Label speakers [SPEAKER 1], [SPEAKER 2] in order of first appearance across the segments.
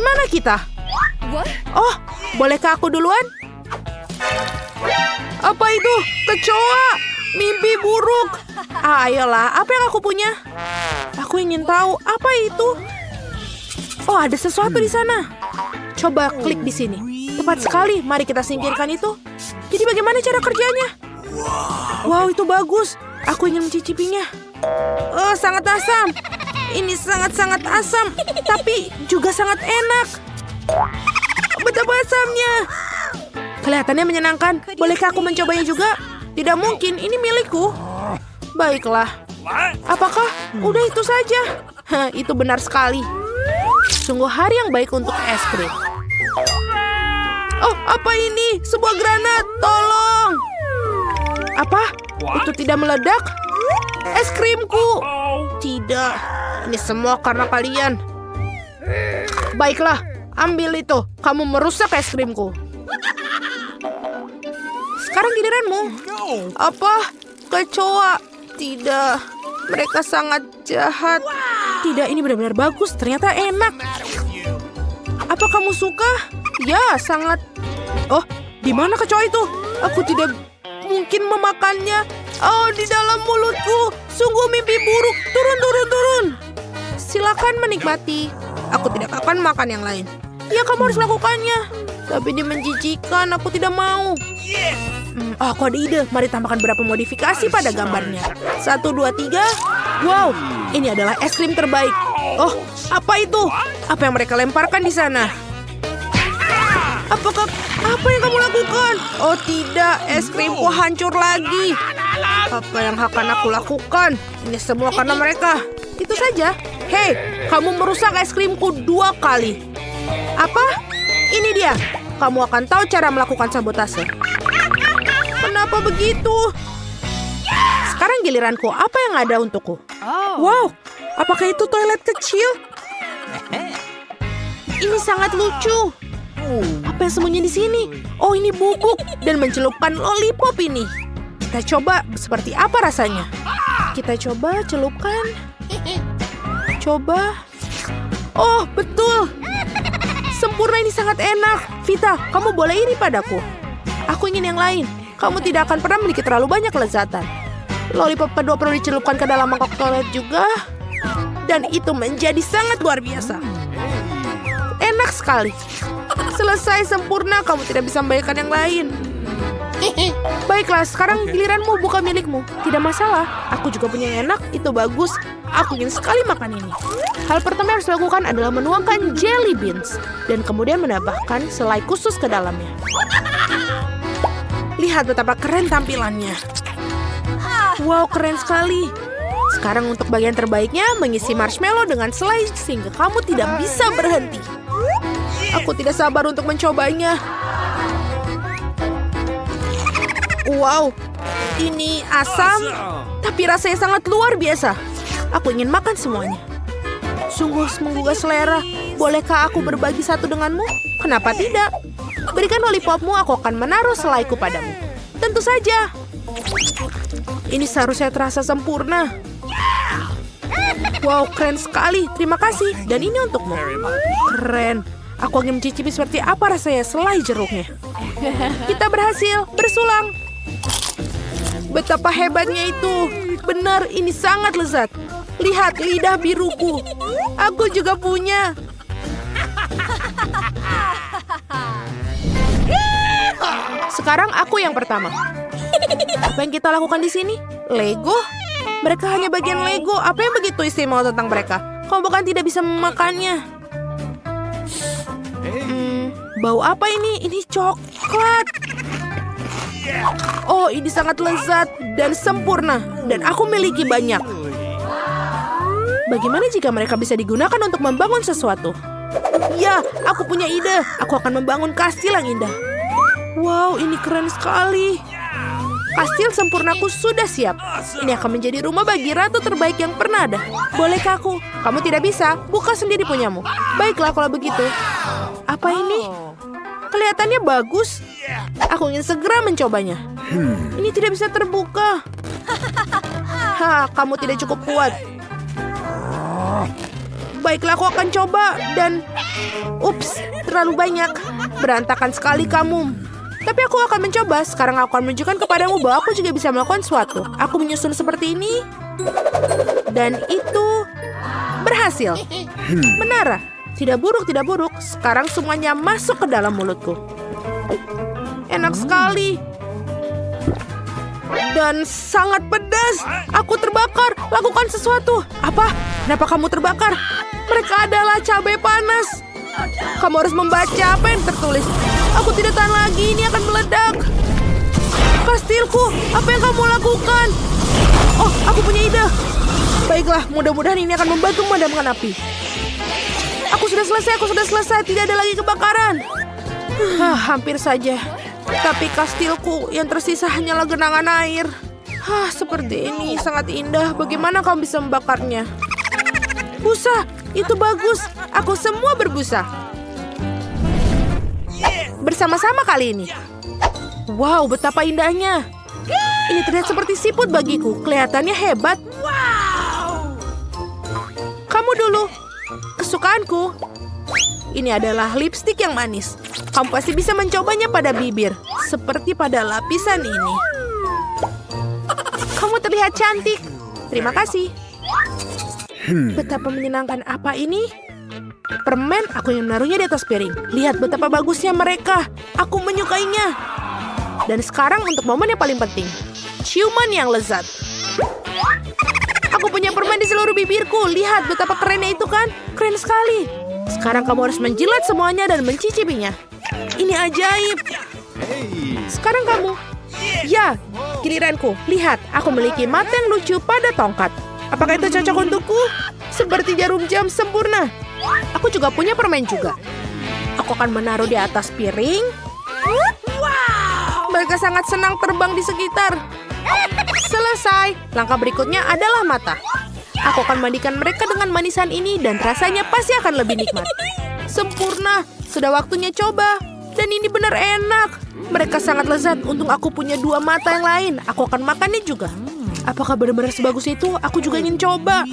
[SPEAKER 1] mana kita? Oh, bolehkah aku duluan? Apa itu? Kecoa! Mimpi buruk! Ayolah, apa yang aku punya? Aku ingin tahu, apa itu? Oh, ada sesuatu di sana. Coba klik di sini. Tepat sekali, mari kita singkirkan itu. Jadi bagaimana cara kerjanya? Wow, itu bagus. Aku ingin mencicipinya. Oh, sangat asam. Ini sangat-sangat asam, tapi juga sangat enak. Betapa asamnya. Kelihatannya menyenangkan. Bolehkah aku mencobanya juga? Tidak mungkin, ini milikku. Baiklah. Apakah? Udah itu saja. Hah, itu benar sekali. Sungguh hari yang baik untuk es krim. Oh, apa ini? Sebuah granat. Tolong. Apa? Itu tidak meledak? Es krimku. Tidak. Ini semua karena kalian. Baiklah, ambil itu. Kamu merusak es krimku. Sekarang giliranmu. Apa? Kecoa. Tidak. Mereka sangat jahat. Tidak, ini benar-benar bagus. Ternyata enak. Apa kamu suka? Ya, sangat. Oh, di mana kecoa itu? Aku tidak mungkin memakannya. Oh, di dalam mulutku. Sungguh mimpi buruk. Turun, turun, turun. Silakan menikmati. Aku tidak akan makan yang lain. Ya, kamu harus melakukannya. Tapi dia menjijikan. Aku tidak mau. Aku ada ide. Mari tambahkan beberapa modifikasi pada gambarnya. 1, 2, 3. Wow, ini adalah es krim terbaik. Oh, apa itu? Apa yang mereka lemparkan di sana? Apa yang kamu lakukan? Oh tidak, es krimku hancur lagi. Apa yang akan aku lakukan? Ini semua karena mereka. Itu saja. Hei, kamu merusak es krimku 2 kali. Apa? Ini dia. Kamu akan tahu cara melakukan sabotase. Kenapa begitu? Sekarang giliranku. Apa yang ada untukku? Wow, apakah itu toilet kecil? Ini sangat lucu. Apa yang sembunyi di sini? Oh, ini bubuk dan mencelupkan lollipop ini. Kita coba seperti apa rasanya. Kita coba celupkan. Coba. Oh, betul. Sempurna, ini sangat enak. Vita, kamu boleh iri padaku. Aku ingin yang lain. Kamu tidak akan pernah memiliki terlalu banyak kelezatan. Lollipop kedua perlu dicelupkan ke dalam mangkok toilet juga. Dan itu menjadi sangat luar biasa. Enak sekali. Selesai sempurna, kamu tidak bisa membayangkan yang lain. Baiklah, sekarang giliranmu, bukan milikmu. Tidak masalah, aku juga punya yang enak, itu bagus. Aku ingin sekali makan ini. Hal pertama yang harus dilakukan adalah menuangkan jelly beans. Dan kemudian menambahkan selai khusus ke dalamnya. Lihat betapa keren tampilannya. Wow, keren sekali. Sekarang untuk bagian terbaiknya, mengisi marshmallow dengan selai sehingga kamu tidak bisa berhenti. Aku tidak sabar untuk mencobanya. Wow, ini asam, tapi rasanya sangat luar biasa. Aku ingin makan semuanya. Sungguh menggugah selera. Bolehkah aku berbagi satu denganmu? Kenapa tidak? Berikan lollipopmu, aku akan menaruh selaiku padamu. Tentu saja. Ini seharusnya terasa sempurna. Wow, keren sekali. Terima kasih. Dan ini untukmu. Keren. Aku ingin mencicipi seperti apa rasanya selai jeruknya. Kita berhasil. Bersulang. Betapa hebatnya itu. Benar, ini sangat lezat. Lihat lidah biruku. Aku juga punya. Sekarang aku yang pertama. Apa yang kita lakukan di sini? Lego? Mereka hanya bagian Lego. Apa yang begitu istimewa tentang mereka? Kamu bahkan tidak bisa memakannya. Bau apa ini? Ini coklat. Oh, ini sangat lezat dan sempurna. Dan aku miliki banyak. Bagaimana jika mereka bisa digunakan untuk membangun sesuatu? Ya, aku punya ide. Aku akan membangun kastil yang indah. Wow, ini keren sekali. Kastil sempurnaku sudah siap. Ini akan menjadi rumah bagi ratu terbaik yang pernah ada. Bolehkah aku? Kamu tidak bisa. Buka sendiri punyamu. Baiklah kalau begitu. Apa ini? Kelihatannya bagus. Aku ingin segera mencobanya. Ini tidak bisa terbuka. Kamu tidak cukup kuat. Baiklah, aku akan coba. Dan, ups, terlalu banyak. Berantakan sekali kamu. Tapi aku akan mencoba. Sekarang aku akan menunjukkan kepadamu bahwa aku juga bisa melakukan sesuatu. Aku menyusun seperti ini. Dan itu berhasil. Menara. Tidak buruk, tidak buruk. Sekarang semuanya masuk ke dalam mulutku. Enak sekali. Dan sangat pedas. Aku terbakar. Lakukan sesuatu. Apa? Kenapa kamu terbakar? Mereka adalah cabai panas. Kamu harus membaca apa yang tertulis. Aku tidak tahan lagi. Ini akan meledak. Kastilku, apa yang kamu lakukan? Oh, aku punya ide. Baiklah, mudah-mudahan ini akan membantu memadamkan api. Aku sudah selesai. Tidak ada lagi kebakaran. Hampir saja. Tapi kastilku yang tersisa hanyalah genangan air. Seperti ini sangat indah. Bagaimana kamu bisa membakarnya? Busa, itu bagus. Aku semua berbusa. Bersama-sama kali ini. Wow, betapa indahnya. Ini terlihat seperti siput bagiku. Kelihatannya hebat. Kamu dulu. Kesukaanku. Ini adalah lipstik yang manis. Kamu pasti bisa mencobanya pada bibir. Seperti pada lapisan ini. Kamu terlihat cantik. Terima kasih. Betapa menyenangkan apa ini? Permen aku yang menaruhnya di atas piring. Lihat betapa bagusnya mereka. Aku menyukainya. Dan sekarang untuk momen yang paling penting. Ciuman yang lezat. Aku punya permen di seluruh bibirku. Lihat betapa kerennya itu kan? Keren sekali. Sekarang kamu harus menjilat semuanya dan mencicipinya. Ini ajaib. Sekarang kamu. Ya, giliranku. Lihat, aku memiliki mata yang lucu pada tongkat. Apakah itu cocok untukku? Seperti jarum jam sempurna. Aku juga punya permen juga. Aku akan menaruh di atas piring. Mereka sangat senang terbang di sekitar. Selesai. Langkah berikutnya adalah mata. Aku akan mandikan mereka dengan manisan ini dan rasanya pasti akan lebih nikmat. Sempurna. Sudah waktunya coba. Dan ini benar enak. Mereka sangat lezat. Untung aku punya 2 mata yang lain. Aku akan makannya juga. Apakah benar-benar sebagus itu? Aku juga ingin coba.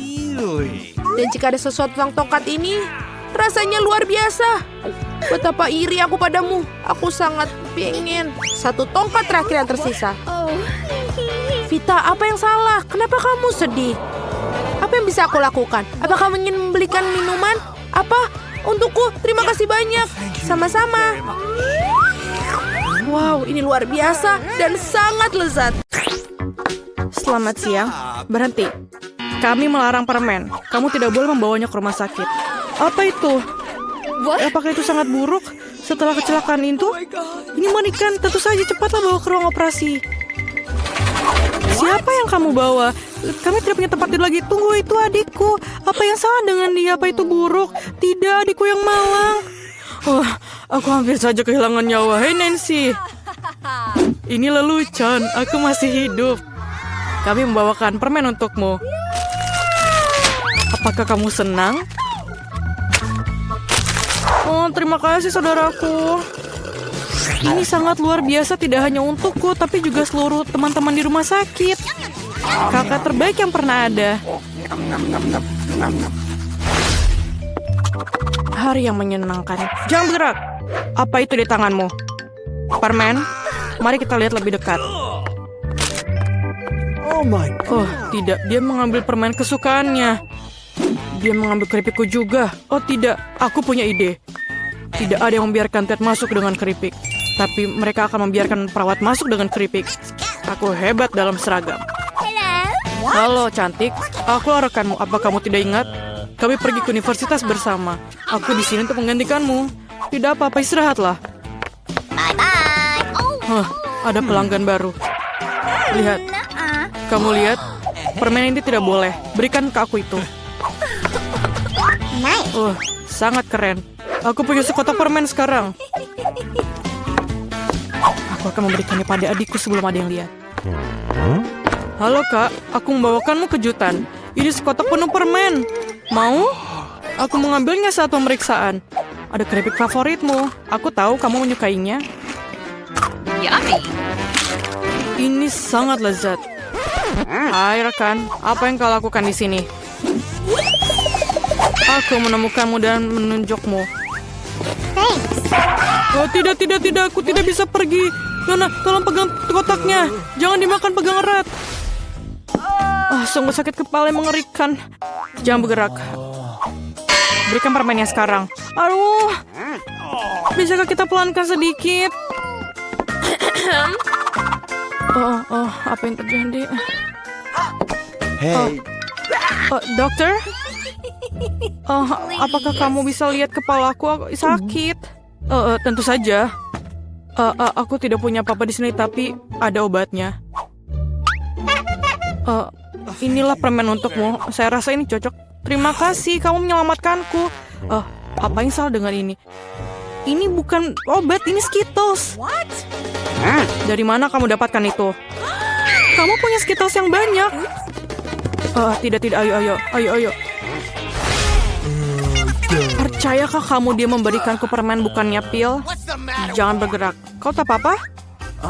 [SPEAKER 1] Dan jika ada sesuatu tentang tongkat ini, rasanya luar biasa. Betapa iri aku padamu. Aku sangat pengen 1 tongkat terakhir yang tersisa. Vita, apa yang salah? Kenapa kamu sedih? Apa yang bisa aku lakukan? Apakah kamu ingin membelikan minuman? Apa? Untukku, terima kasih banyak. Sama-sama. Wow, ini luar biasa dan sangat lezat. Selamat siang. Berhenti. Kami melarang permen. Kamu tidak boleh membawanya ke rumah sakit. Apa itu? Apakah itu sangat buruk? Setelah kecelakaan itu? Ini mengerikan. Tentu saja cepatlah bawa ke ruang operasi. Siapa yang kamu bawa? Kami tidak punya tempat tidur lagi. Tunggu, itu adikku. Apa yang salah dengan dia? Apa itu buruk? Tidak, adikku yang malang. Aku hampir saja kehilangan nyawa. Hei Nancy. Ini lelucon. Aku masih hidup. Kami membawakan permen untukmu. Apakah kamu senang? Oh, terima kasih saudaraku. Ini sangat luar biasa tidak hanya untukku, tapi juga seluruh teman-teman di rumah sakit. Kakak terbaik yang pernah ada. Hari yang menyenangkan. Jangan bergerak. Apa itu di tanganmu? Permen? Mari kita lihat lebih dekat. Oh, tidak. Dia mengambil permen kesukaannya. Dia mengambil keripikku juga. Oh, tidak. Aku punya ide. Tidak ada yang membiarkan Ted masuk dengan keripik. Tapi mereka akan membiarkan perawat masuk dengan keripik. Aku hebat dalam seragam. Halo, cantik. Aku rekanmu. Apa kamu tidak ingat? Kami pergi ke universitas bersama. Aku di sini untuk menggantikanmu. Tidak apa-apa, istirahatlah. Bye-bye. Ada pelanggan baru. Lihat. Kamu lihat? Permen ini tidak boleh. Berikan ke aku itu. Sangat keren. Aku punya sekotak permen sekarang. Aku akan memberikannya pada adikku sebelum ada yang lihat. Halo kak, aku membawakanmu kejutan. Ini sekotak penuh permen. Mau? Aku mengambilnya saat pemeriksaan. Ada keripik favoritmu. Aku tahu kamu menyukainya. Yummy. Ini sangat lezat. Hai rekan, apa yang kau lakukan di sini? Aku menemukanmu dan menunjukmu.
[SPEAKER 2] Thanks.
[SPEAKER 1] Oh, tidak. Aku tidak bisa pergi. Nona, tolong pegang kotaknya. Jangan dimakan, pegang erat. Sungguh sakit kepala yang mengerikan. Jangan bergerak. Berikan permennya sekarang. Aduh. Bisakah kita pelankan sedikit? Apa yang terjadi?
[SPEAKER 3] Hey.
[SPEAKER 1] Dokter? Apakah kamu bisa lihat kepalaku? Aku sakit. Tentu saja. Aku tidak punya apa-apa di sini, tapi ada obatnya. Inilah permen untukmu. Saya rasa ini cocok. Terima kasih, kamu menyelamatkanku. Apa yang salah dengan ini? Ini bukan obat, ini Skittles.
[SPEAKER 2] What?
[SPEAKER 1] Dari mana kamu dapatkan itu? Kamu punya Skittles yang banyak. Tidak. Ayo. Percayakah kamu dia memberikanku permen bukannya pil? Jangan bergerak. Kau tak apa-apa?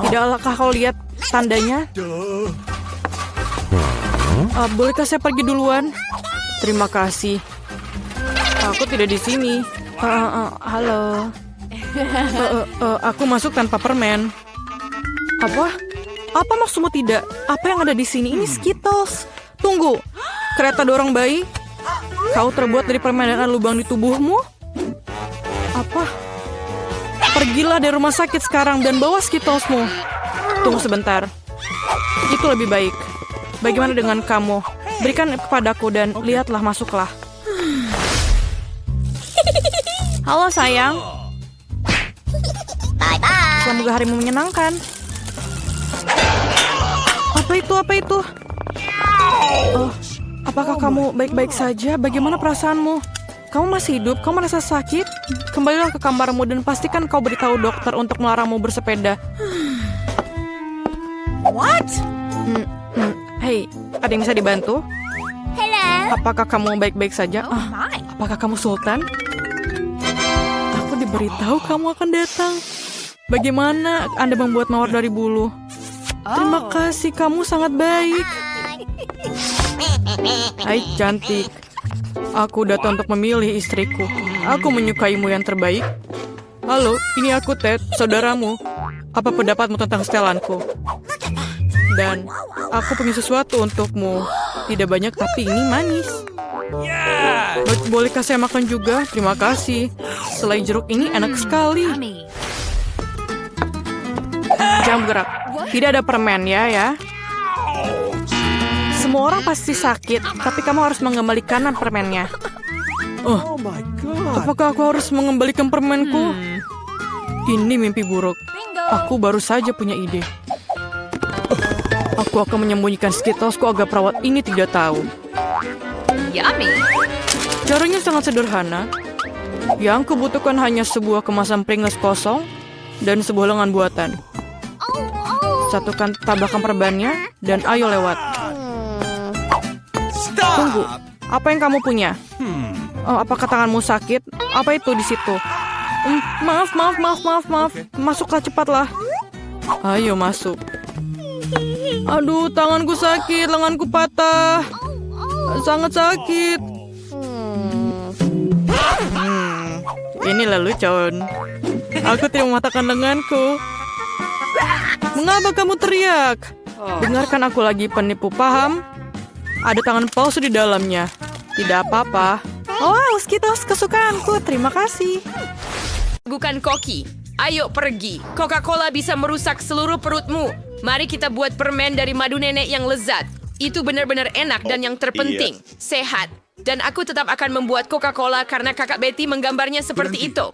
[SPEAKER 1] Tidakkah kau lihat tandanya? Bolehkah saya pergi duluan? Terima kasih. Aku tidak di sini. Halo. Aku masuk tanpa permen. Apa maksudmu tidak? Apa yang ada di sini? Ini Skittles. Tunggu. Kereta dorong bayi? Kau terbuat dari permen dan lubang di tubuhmu? Apa? Pergilah dari rumah sakit sekarang dan bawa Skittlesmu. Tunggu sebentar. Itu lebih baik. Bagaimana dengan kamu? Berikan kepadaku dan lihatlah, masuklah. Halo sayang.
[SPEAKER 2] Bye-bye.
[SPEAKER 1] Semoga harimu menyenangkan. Apa itu? Apakah kamu baik-baik saja? Bagaimana perasaanmu? Kamu masih hidup? Kamu merasa sakit? Kembalilah ke kamarmu dan pastikan kau beritahu dokter untuk melarangmu bersepeda.
[SPEAKER 2] What?
[SPEAKER 1] Hei, ada yang bisa dibantu?
[SPEAKER 2] Hello.
[SPEAKER 1] Apakah kamu baik-baik saja?
[SPEAKER 2] Oh my.
[SPEAKER 1] Apakah kamu Sultan? Aku diberitahu kamu akan datang. Bagaimana Anda membuat mawar dari bulu? Terima kasih, kamu sangat baik. Hai cantik. Aku datang untuk memilih istriku. Aku menyukaimu yang terbaik. Halo, ini aku Ted, saudaramu. Apa pendapatmu tentang setelanku? Dan aku punya sesuatu untukmu. Tidak banyak, tapi ini manis. Bolehkah saya makan juga? Terima kasih. Selai jeruk ini enak sekali. Jangan bergerak. Tidak ada permen ya. Semua orang pasti sakit, tapi kamu harus mengembalikan permennya.
[SPEAKER 3] Oh my God.
[SPEAKER 1] Apakah aku harus mengembalikan permenku? Ini mimpi buruk. Aku baru saja punya ide. Aku akan menyembunyikan Skittlesku agar perawat ini tidak tahu.
[SPEAKER 2] Yummy.
[SPEAKER 1] Caranya sangat sederhana. Yang kubutuhkan hanya sebuah kemasan Pringles kosong dan sebuah lengan buatan. Satukan tabakan perbannya dan ayo lewat. Tunggu, apa yang kamu punya? Apakah tanganmu sakit? Apa itu di situ? Maaf. Masuklah cepatlah. Ayo masuk. Aduh, tanganku sakit, lenganku patah. Sangat sakit. Ini lelucon. Aku tidak mematahkan lenganku. Mengapa kamu teriak? Dengarkan aku lagi, penipu, paham? Ada tangan palsu di dalamnya. Tidak apa-apa. Oh, Skittles kesukaanku. Terima kasih.
[SPEAKER 4] Bukan koki. Ayo pergi. Coca-Cola bisa merusak seluruh perutmu. Mari kita buat permen dari madu nenek yang lezat. Itu benar-benar enak dan yang terpenting, sehat. Dan aku tetap akan membuat Coca-Cola karena kakak Betty menggambarnya seperti itu.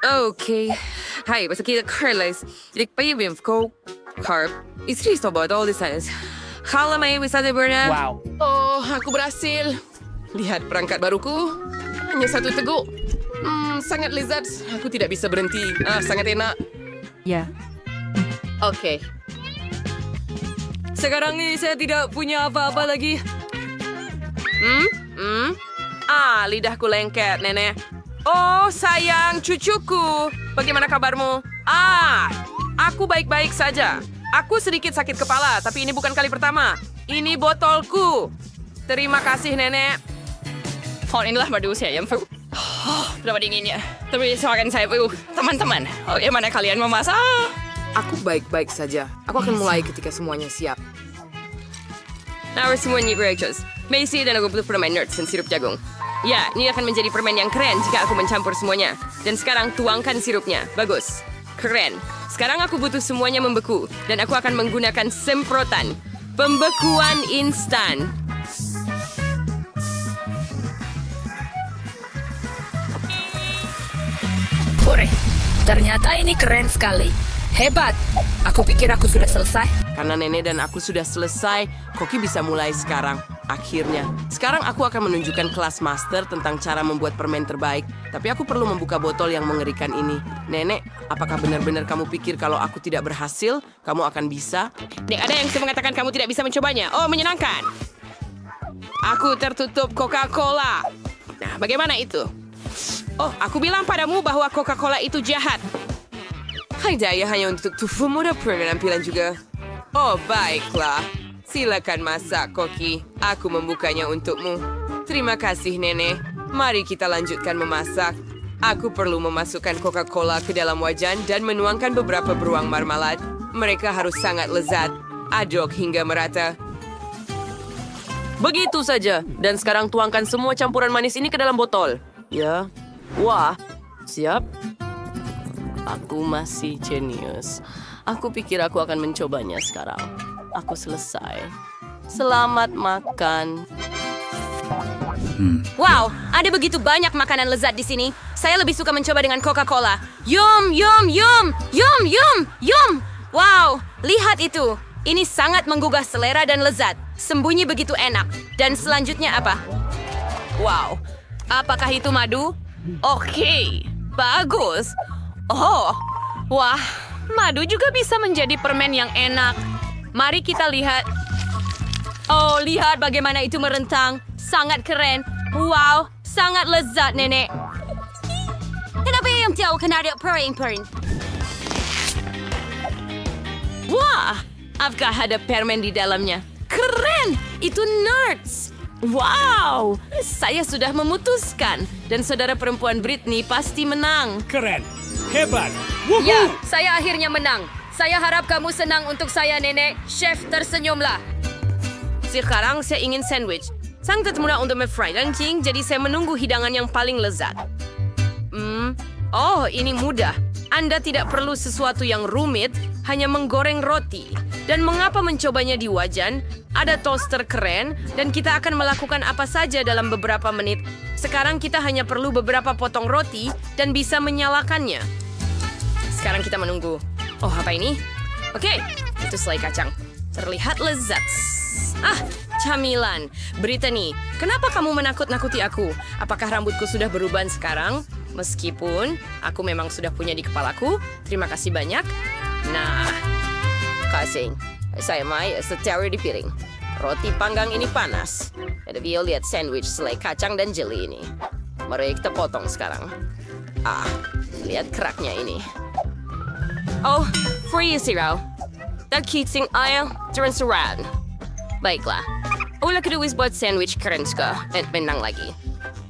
[SPEAKER 4] Okey. Hai, pasal kita Carlos. Jadi payah Coke, carb. Istri sobat all this sense. Halo, Mai, bisa berna?
[SPEAKER 3] Wow.
[SPEAKER 4] Oh, aku berhasil. Lihat perangkat baruku. Hanya satu teguk. Sangat lezat. Aku tidak bisa berhenti. Sangat enak.
[SPEAKER 1] Ya.
[SPEAKER 4] Okey. Sekarang ini saya tidak punya apa-apa lagi. Lidahku lengket, nenek. Oh, sayang, cucuku. Bagaimana kabarmu? Aku baik-baik saja. Aku sedikit sakit kepala, tapi ini bukan kali pertama. Ini botolku. Terima kasih, nenek. inilah madu saya. Berapa dinginnya. Tapi soalkan saya, teman-teman, bagaimana kalian memasak?
[SPEAKER 5] Aku baik-baik saja. Aku akan mulai ketika semuanya siap.
[SPEAKER 4] Nah, semuanya great. Macy dan aku butuh permen nerds dan sirup jagung. Ya, ini akan menjadi permen yang keren jika aku mencampur semuanya. Dan sekarang tuangkan sirupnya. Bagus. Keren. Sekarang aku butuh semuanya membeku. Dan aku akan menggunakan semprotan. Pembekuan instan.
[SPEAKER 6] Hore, ternyata ini keren sekali. Hebat. Aku pikir aku sudah selesai.
[SPEAKER 5] Karena Nenek dan aku sudah selesai, Koki bisa mulai sekarang. Akhirnya. Sekarang aku akan menunjukkan kelas master tentang cara membuat permen terbaik. Tapi aku perlu membuka botol yang mengerikan ini. Nenek, apakah benar-benar kamu pikir kalau aku tidak berhasil, kamu akan bisa?
[SPEAKER 4] Ada yang mengatakan kamu tidak bisa mencobanya. Oh, menyenangkan. Aku tertutup Coca-Cola. Nah, bagaimana itu? Oh, aku bilang padamu bahwa Coca-Cola itu jahat.
[SPEAKER 5] Hai daya hanya untuk tubuhmu dan penampilan juga. Oh, baiklah. Silakan masak, Koki. Aku membukanya untukmu. Terima kasih, Nenek. Mari kita lanjutkan memasak. Aku perlu memasukkan Coca-Cola ke dalam wajan dan menuangkan beberapa beruang marmalade. Mereka harus sangat lezat. Aduk hingga merata. Begitu saja. Dan sekarang tuangkan semua campuran manis ini ke dalam botol. Ya. Wah. Siap. Aku masih jenius. Aku pikir aku akan mencobanya sekarang. Aku selesai. Selamat makan.
[SPEAKER 4] Wow, ada begitu banyak makanan lezat di sini. Saya lebih suka mencoba dengan Coca-Cola. Yum, yum, yum, yum, yum, yum. Wow, lihat itu. Ini sangat menggugah selera dan lezat. Sembunyi begitu enak. Dan selanjutnya apa? Wow, apakah itu madu? Oke, bagus. Oh, wah, madu juga bisa menjadi permen yang enak. Mari kita lihat. Oh, lihat bagaimana itu merentang. Sangat keren. Wow, sangat lezat, Nenek. Kenapa yang tahu kena ada permen? Wah, apakah ada permen di dalamnya? Keren, itu nerds. Wow, saya sudah memutuskan. Dan saudara perempuan Britney pasti menang.
[SPEAKER 3] Keren. Hebat. Woohoo!
[SPEAKER 4] Ya, saya akhirnya menang. Saya harap kamu senang untuk saya, Nenek. Chef, tersenyumlah. Sekarang saya ingin sandwich. Sangat mudah untuk me-fry daging, jadi saya menunggu hidangan yang paling lezat. Oh, ini mudah. Anda tidak perlu sesuatu yang rumit, hanya menggoreng roti. Dan mengapa mencobanya di wajan? Ada toaster keren, dan kita akan melakukan apa saja dalam beberapa menit. Sekarang kita hanya perlu beberapa potong roti dan bisa menyalakannya. Sekarang kita menunggu. Oh, apa ini? Oke, itu selai kacang. Terlihat lezat. Ah, camilan. Brittany, kenapa kamu menakut-nakuti aku? Apakah rambutku sudah berubah sekarang? Meskipun aku memang sudah punya di kepalaku. Terima kasih banyak. Nah, kasih. Saya mai seteru di piring. Roti panggang ini panas. Ada Vio lihat sandwich selai kacang dan jeli ini. Mari kita potong sekarang. Ah, lihat keraknya ini. Oh, free zero. The keating aisle turn around. Baiklah. Ulah kedua buat sandwich keren juga. Dan menang lagi.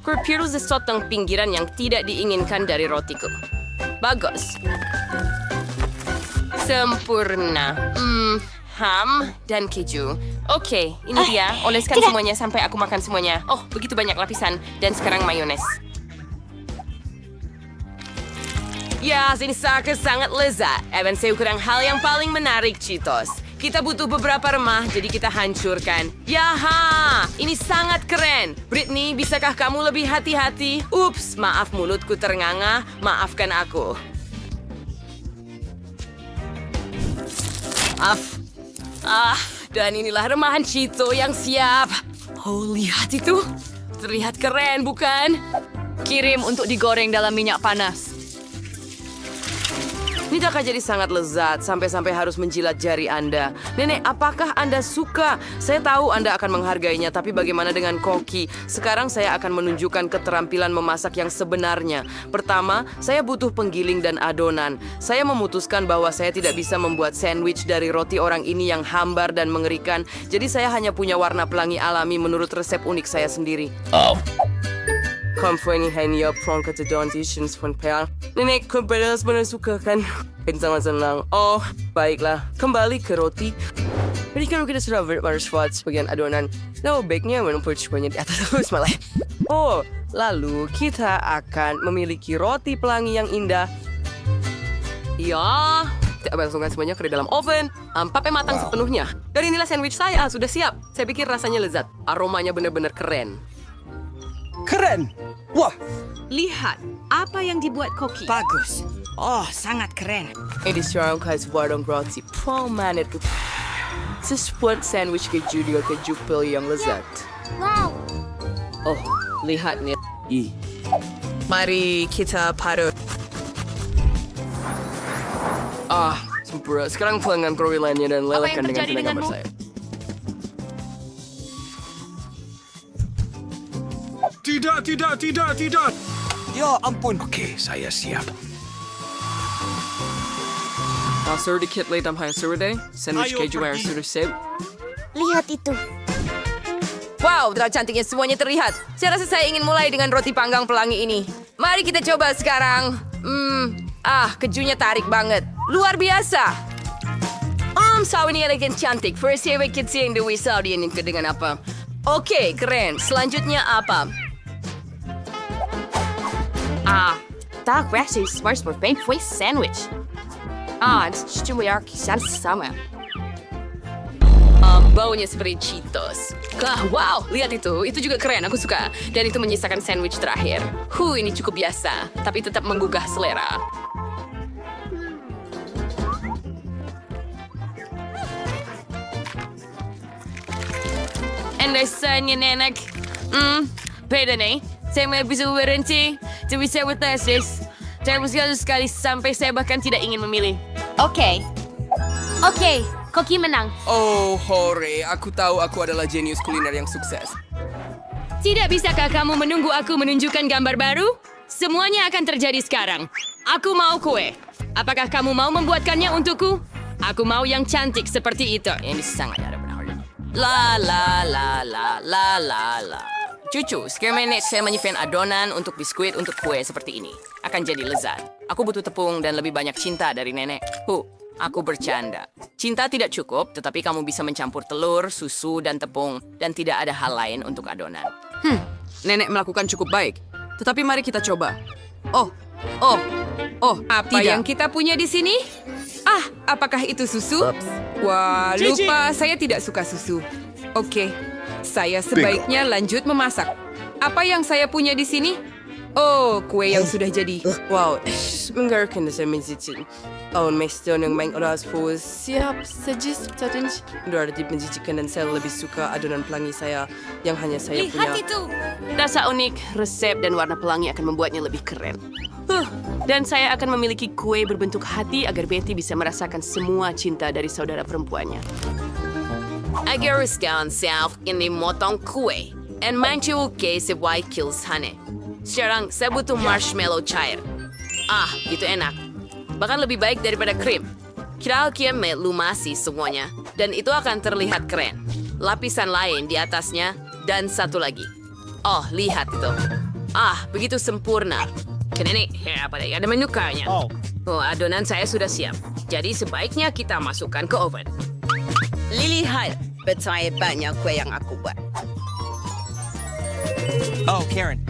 [SPEAKER 4] Kurpiru sesuatu pinggiran yang tidak diinginkan dari rotiku. Bagus. Sempurna. Ham dan keju. Oke, ini dia. Oleskan semuanya sampai aku makan semuanya. Oh, begitu banyak lapisan. Dan sekarang mayones. Ya, ini sangat lezat. Saya kurang hal yang paling menarik, Cheetos. Kita butuh beberapa remah, jadi kita hancurkan. Yaha, ini sangat keren. Britney, bisakah kamu lebih hati-hati? Ups, maaf mulutku ternganga. Maafkan aku. Dan inilah remahan Cheeto yang siap. Oh, lihat itu. Terlihat keren, bukan? Kirim untuk digoreng dalam minyak panas. Ini akan jadi sangat lezat, sampai-sampai harus menjilat jari Anda. Nenek, apakah Anda suka? Saya tahu Anda akan menghargainya, tapi bagaimana dengan Koki? Sekarang saya akan menunjukkan keterampilan memasak yang sebenarnya. Pertama, saya butuh penggiling dan adonan. Saya memutuskan bahwa saya tidak bisa membuat sandwich dari roti orang ini yang hambar dan mengerikan, jadi saya hanya punya warna pelangi alami menurut resep unik saya sendiri.
[SPEAKER 5] Kampanye hanya prong kata donations pun peang. Nenek benar-benar suka kan? Sama senang. Oh, baiklah. Kembali ke roti. Jadi kalau kita sudah bersuat sebagian adonan, lalu baiknya menumpuk semuanya di atas terus malah. Oh, lalu kita akan memiliki roti pelangi yang indah. Ya, kita masukkan semuanya ke dalam oven sampai matang sepenuhnya. Dan inilah sandwich saya, sudah siap. Saya pikir rasanya lezat. Aromanya benar-benar keren.
[SPEAKER 3] Keren! Wah,
[SPEAKER 4] Lihat, apa yang dibuat Koki.
[SPEAKER 6] Bagus. Oh, sangat keren.
[SPEAKER 5] Ini seorang khas warung roti prominent. Sesuatu sandwich keju dengan keju pil yang lezat.
[SPEAKER 2] Wow.
[SPEAKER 5] Oh, lihat nih. Mari kita padukan. Sempurna. Sekarang pelanggan perwilannya dan lelehkan dengan
[SPEAKER 4] terjadi
[SPEAKER 5] tenaga
[SPEAKER 4] denganmu?
[SPEAKER 5] saya.
[SPEAKER 3] Tidak. Ya ampun. Oke, saya siap.
[SPEAKER 5] Sedikit late hanya sudah. Sandwich
[SPEAKER 3] Ayo,
[SPEAKER 5] keju yang
[SPEAKER 3] pergi.
[SPEAKER 5] sudah siap.
[SPEAKER 2] Lihat itu.
[SPEAKER 4] Wow, betapa cantiknya semuanya terlihat. Saya rasa saya ingin mulai dengan roti panggang pelangi ini. Mari kita coba sekarang. Kejunya tarik banget. Luar biasa. Saw ini elegan cantik. First here we can see the whistle dia ini dengan apa. Oke, keren. Selanjutnya apa?
[SPEAKER 7] Tak versi smart for paint face sandwich. Cuma ya kisah sama.
[SPEAKER 4] Baunya seperti Cheetos. Wow, lihat itu. Itu juga keren, aku suka. Dan itu menyisakan sandwich terakhir. Ini cukup biasa, tapi tetap menggugah selera. And rasanya nenek. Beda nih. Saya mau bisa berhenti. Tapi saya bertesis. Saya sekali sampai saya bahkan tidak ingin memilih.
[SPEAKER 2] Oke, Koki menang.
[SPEAKER 5] Oh, hore. Aku tahu aku adalah jenius kuliner yang sukses.
[SPEAKER 4] Tidak bisakah kamu menunggu aku menunjukkan gambar baru? Semuanya akan terjadi sekarang. Aku mau kue. Apakah kamu mau membuatkannya untukku? Aku mau yang cantik seperti itu. Ini sangat ada benar. La. Cucu, sekarang saya menyimpan adonan untuk biskuit untuk kue seperti ini. Akan jadi lezat. Aku butuh tepung dan lebih banyak cinta dari nenek. Aku bercanda. Cinta tidak cukup, tetapi kamu bisa mencampur telur, susu, dan tepung. Dan tidak ada hal lain untuk adonan.
[SPEAKER 5] Nenek melakukan cukup baik. Tetapi mari kita coba.
[SPEAKER 4] Apa
[SPEAKER 5] Tidak.
[SPEAKER 4] yang kita punya di sini? Apakah itu susu?
[SPEAKER 5] Wah, lupa. Saya tidak suka susu. Oke, saya sebaiknya lanjut memasak. Apa yang saya punya di sini? Oh, kue yang sudah jadi. Wow, menggerakkan saya menjijik. Mesto yang main oras pun siap saja saja. Udah menjijikan dan saya lebih suka adonan pelangi saya yang hanya saya punya.
[SPEAKER 7] Lihat itu.
[SPEAKER 5] Rasa unik, resep dan warna pelangi akan membuatnya lebih keren. Dan saya akan memiliki kue berbentuk hati agar Betty bisa merasakan semua cinta dari saudara perempuannya. Agar sekarang self ini motong kue and mencuci sebuah kills honey. Sekarang saya butuh marshmallow cair. Itu enak. Bahkan lebih baik daripada krim. Kira-kira melumasi semuanya dan itu akan terlihat keren. Lapisan lain di atasnya dan satu lagi. Oh, lihat itu. Begitu sempurna. Nenek, ada menyukainya. Adonan saya sudah siap. Jadi sebaiknya kita masukkan ke oven.
[SPEAKER 8] Lihat betapa banyak kue yang aku buat.
[SPEAKER 3] Oh, Karen.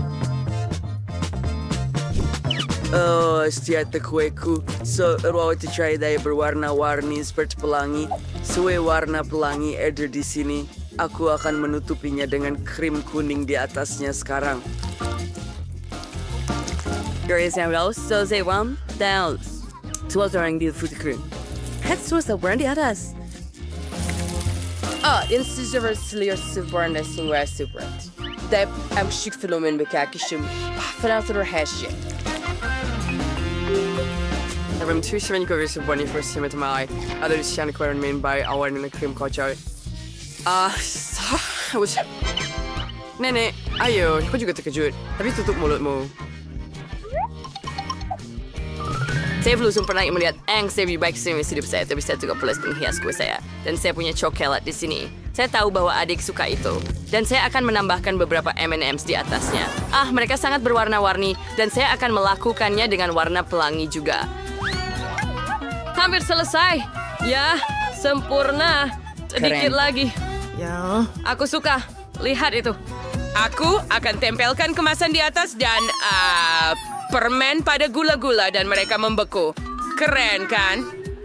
[SPEAKER 5] Setiap kueku. Seruah cerai daya berwarna-warni seperti pelangi. Sesuai warna pelangi ada di sini. Aku akan menutupinya dengan krim kuning di atasnya sekarang. Guys, yang lalu selesai dan tuang di food cream. Head sauce di atas. In sejarah selir sempurna semua super. Tapi syik fenomen bekakishim. Fenomen hashtag. Dalam tujuan kau sebuah first time temalai. Ada di sana kau main by awal dengan krim kacau. Nenek, ayo, aku juga terkejut. Tapi tutup mulutmu. Saya belum pernah melihat angst lebih baik selama hidup saya, tapi saya juga plus menghias kue saya. Dan saya punya coklat di sini. Saya tahu bahwa adik suka itu. Dan saya akan menambahkan beberapa M&M's di atasnya. Mereka sangat berwarna-warni, dan saya akan melakukannya dengan warna pelangi juga. Hampir selesai. Ya, sempurna. Sedikit lagi.
[SPEAKER 1] Ya.
[SPEAKER 5] Aku suka. Lihat itu. Aku akan tempelkan kemasan di atas dan permen pada gula-gula dan mereka membeku. Keren kan?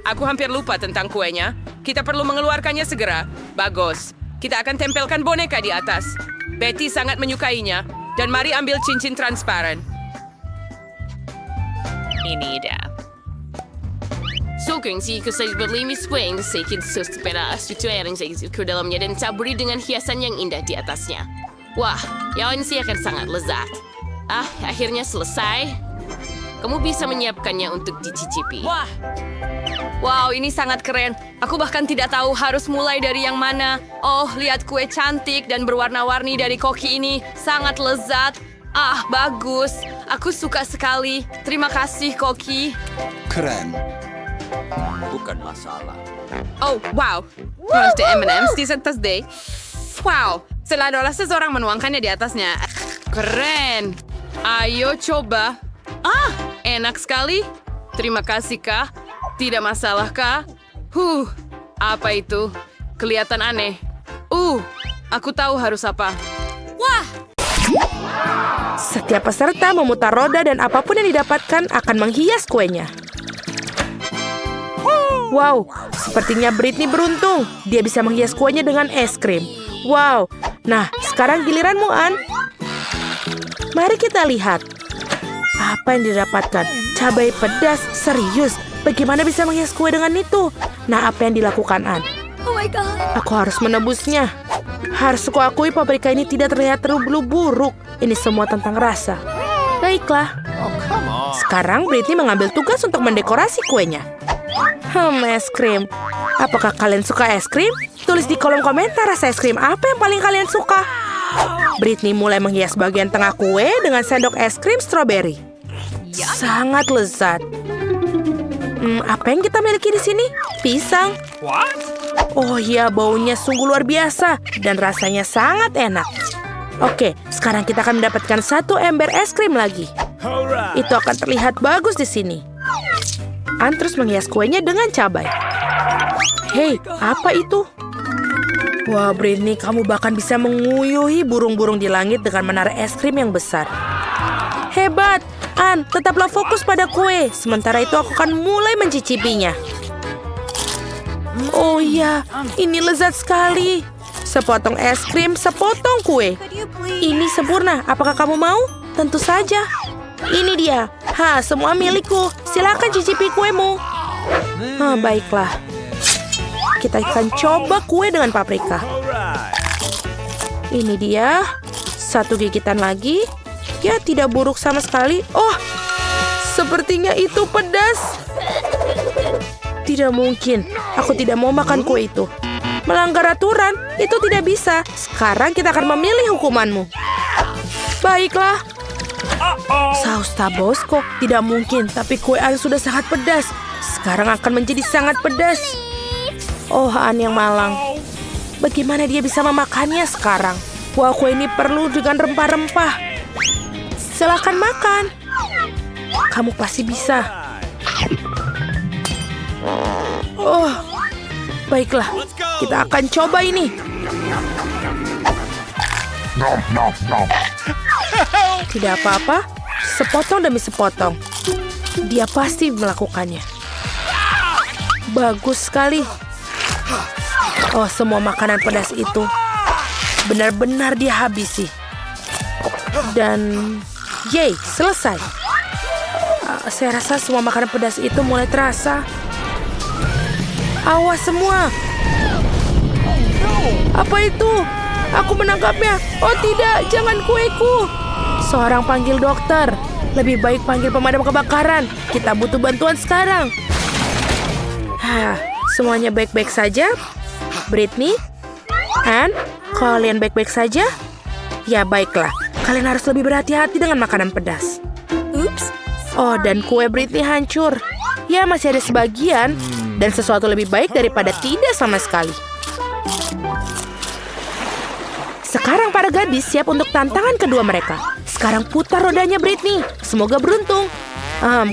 [SPEAKER 5] Aku hampir lupa tentang kuenya. Kita perlu mengeluarkannya segera. Bagus. Kita akan tempelkan boneka di atas. Betty sangat menyukainya. Dan mari ambil cincin transparan. Ini dia. Sukeng si saya berlimis kue yang sedikit sepeda sutuer yang saya ke dalamnya dan caburi dengan hiasan yang indah di atasnya. Wah, yang sih akan sangat lezat. Akhirnya selesai. Kamu bisa menyiapkannya untuk dicicipi. Wah, wow, ini sangat keren. Aku bahkan tidak tahu harus mulai dari yang mana. Oh, lihat kue cantik dan berwarna-warni dari koki ini. Sangat lezat. Bagus. Aku suka sekali. Terima kasih, Koki.
[SPEAKER 3] Keren. Bukan masalah.
[SPEAKER 4] Oh, wow. Harus di M&M's di atas deh. Wow, setelah seseorang menuangkannya di atasnya. Keren. Ayo coba. Enak sekali. Terima kasih, Kak. Tidak masalah, Kak. Apa itu? Kelihatan aneh. Aku tahu harus apa.
[SPEAKER 2] Wah!
[SPEAKER 1] Setiap peserta memutar roda dan apapun yang didapatkan akan menghias kuenya. Wow, sepertinya Britney beruntung. Dia bisa menghias kuenya dengan es krim. Wow, nah sekarang giliranmu, Ann. Mari kita lihat. Apa yang didapatkan? Cabai pedas, serius. Bagaimana bisa menghias kue dengan itu? Nah, apa yang dilakukan, Ann?
[SPEAKER 2] Oh my God.
[SPEAKER 1] Aku harus menebusnya. Harus aku akui paprika ini tidak terlihat terlalu buruk. Ini semua tentang rasa. Baiklah. Sekarang Britney mengambil tugas untuk mendekorasi kuenya. Es krim. Apakah kalian suka es krim? Tulis di kolom komentar rasa es krim apa yang paling kalian suka. Britney mulai menghias bagian tengah kue dengan sendok es krim stroberi. Sangat lezat. Apa yang kita miliki di sini? Pisang. Oh iya, baunya sungguh luar biasa dan rasanya sangat enak. Oke, sekarang kita akan mendapatkan 1 ember es krim lagi. Itu akan terlihat bagus di sini. Ann terus menghias kuenya dengan cabai. Hei, apa itu? Wah, Britney, kamu bahkan bisa menguyuhi burung-burung di langit dengan menara es krim yang besar. Hebat! Ann, tetaplah fokus pada kue. Sementara itu aku akan mulai mencicipinya. Oh iya, ini lezat sekali. Sepotong es krim, sepotong kue. Ini sempurna. Apakah kamu mau? Tentu saja. Ini dia. Semua milikku. Silakan cicipi kuemu. Baiklah. Kita akan coba kue dengan paprika. Ini dia. 1 gigitan lagi. Ya, tidak buruk sama sekali. Oh, sepertinya itu pedas. Tidak mungkin. Aku tidak mau makan kue itu. Melanggar aturan, itu tidak bisa. Sekarang kita akan memilih hukumanmu. Baiklah. Saus Tabasco, tidak mungkin. Tapi kue Ann sudah sangat pedas. Sekarang akan menjadi sangat pedas. Oh, Ann yang malang. Bagaimana dia bisa memakannya sekarang? Wah, kue ini perlu dengan rempah-rempah. Silakan makan. Kamu pasti bisa. Oh, baiklah. Kita akan coba ini. Tidak apa-apa. Sepotong demi sepotong. Dia pasti melakukannya. Bagus sekali. Oh, semua makanan pedas itu benar-benar dia habisi. Dan yay, selesai. Saya rasa semua makanan pedas itu mulai terasa. Awas semua. Apa itu? Aku menangkapnya. Oh tidak, jangan kueku. Seorang panggil dokter. Lebih baik panggil pemadam kebakaran. Kita butuh bantuan sekarang. Semuanya baik-baik saja? Britney? Ann? Kalian baik-baik saja? Ya baiklah. Kalian harus lebih berhati-hati dengan makanan pedas.
[SPEAKER 2] Oops.
[SPEAKER 1] Oh, dan kue Britney hancur. Ya, masih ada sebagian. Dan sesuatu lebih baik daripada tidak sama sekali. Sekarang para gadis siap untuk tantangan kedua mereka. Sekarang putar rodanya Britney. Semoga beruntung.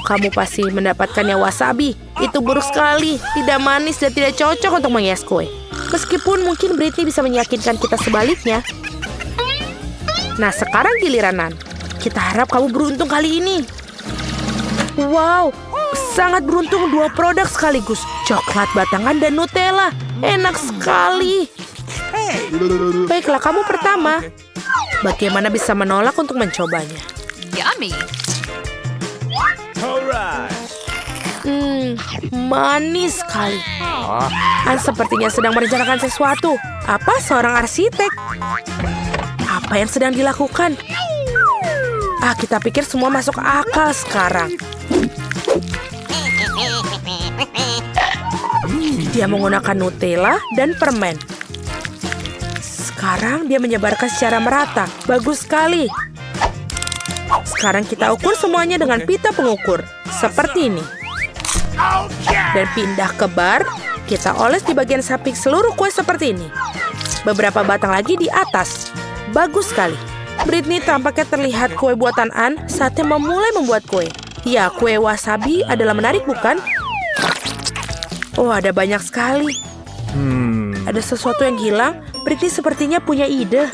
[SPEAKER 1] Kamu pasti mendapatkannya wasabi. Itu buruk sekali. Tidak manis dan tidak cocok untuk menghias kue. Meskipun mungkin Britney bisa meyakinkan kita sebaliknya. Nah, sekarang giliran Nan. Kita harap kamu beruntung kali ini. Wow, sangat beruntung 2 produk sekaligus. Coklat batangan dan Nutella. Enak sekali. Baiklah, kamu pertama. Bagaimana bisa menolak untuk mencobanya?
[SPEAKER 6] Yummy.
[SPEAKER 1] Manis sekali. An sepertinya sedang merencanakan sesuatu. Apa seorang arsitek? Apa yang sedang dilakukan? Kita pikir semua masuk akal sekarang. Dia menggunakan Nutella dan permen. Sekarang dia menyebarkan secara merata. Bagus sekali. Sekarang kita ukur semuanya dengan pita pengukur. Seperti ini. Dan pindah ke bar. Kita oles di bagian samping seluruh kue seperti ini. Beberapa batang lagi di atas. Bagus sekali. Britney tampaknya terlihat kue buatan Ann saatnya memulai membuat kue. Ya, kue wasabi adalah menarik, bukan? Oh, ada banyak sekali. Ada sesuatu yang hilang. Britney sepertinya punya ide.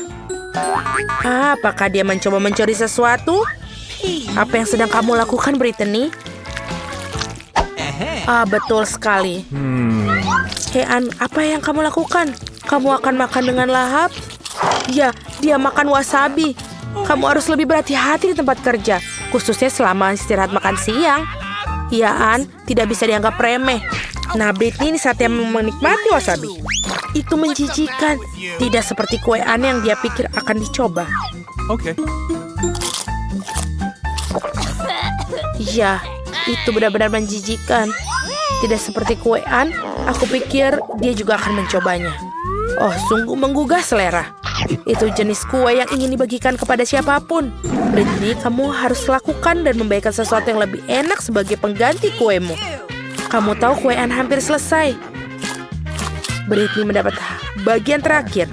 [SPEAKER 1] Apakah dia mencoba mencuri sesuatu? Apa yang sedang kamu lakukan, Britney? Betul sekali. Hey, Ann, apa yang kamu lakukan? Kamu akan makan dengan lahap? Ya, dia makan wasabi. Kamu harus lebih berhati-hati di tempat kerja, khususnya selama istirahat makan siang. Ya, Ann, tidak bisa dianggap remeh. Nah, Britney ini saatnya menikmati wasabi. Itu menjijikan. Tidak seperti kue Ann yang dia pikir akan dicoba.
[SPEAKER 3] Oke.
[SPEAKER 1] Ya, itu benar-benar menjijikan. Tidak seperti kue Ann, aku pikir dia juga akan mencobanya. Oh, sungguh menggugah selera. Itu jenis kue yang ingin dibagikan kepada siapapun. Britney, kamu harus lakukan dan membagikan sesuatu yang lebih enak sebagai pengganti kuemu. Kamu tahu kue Ann hampir selesai. Britney mendapat bagian terakhir.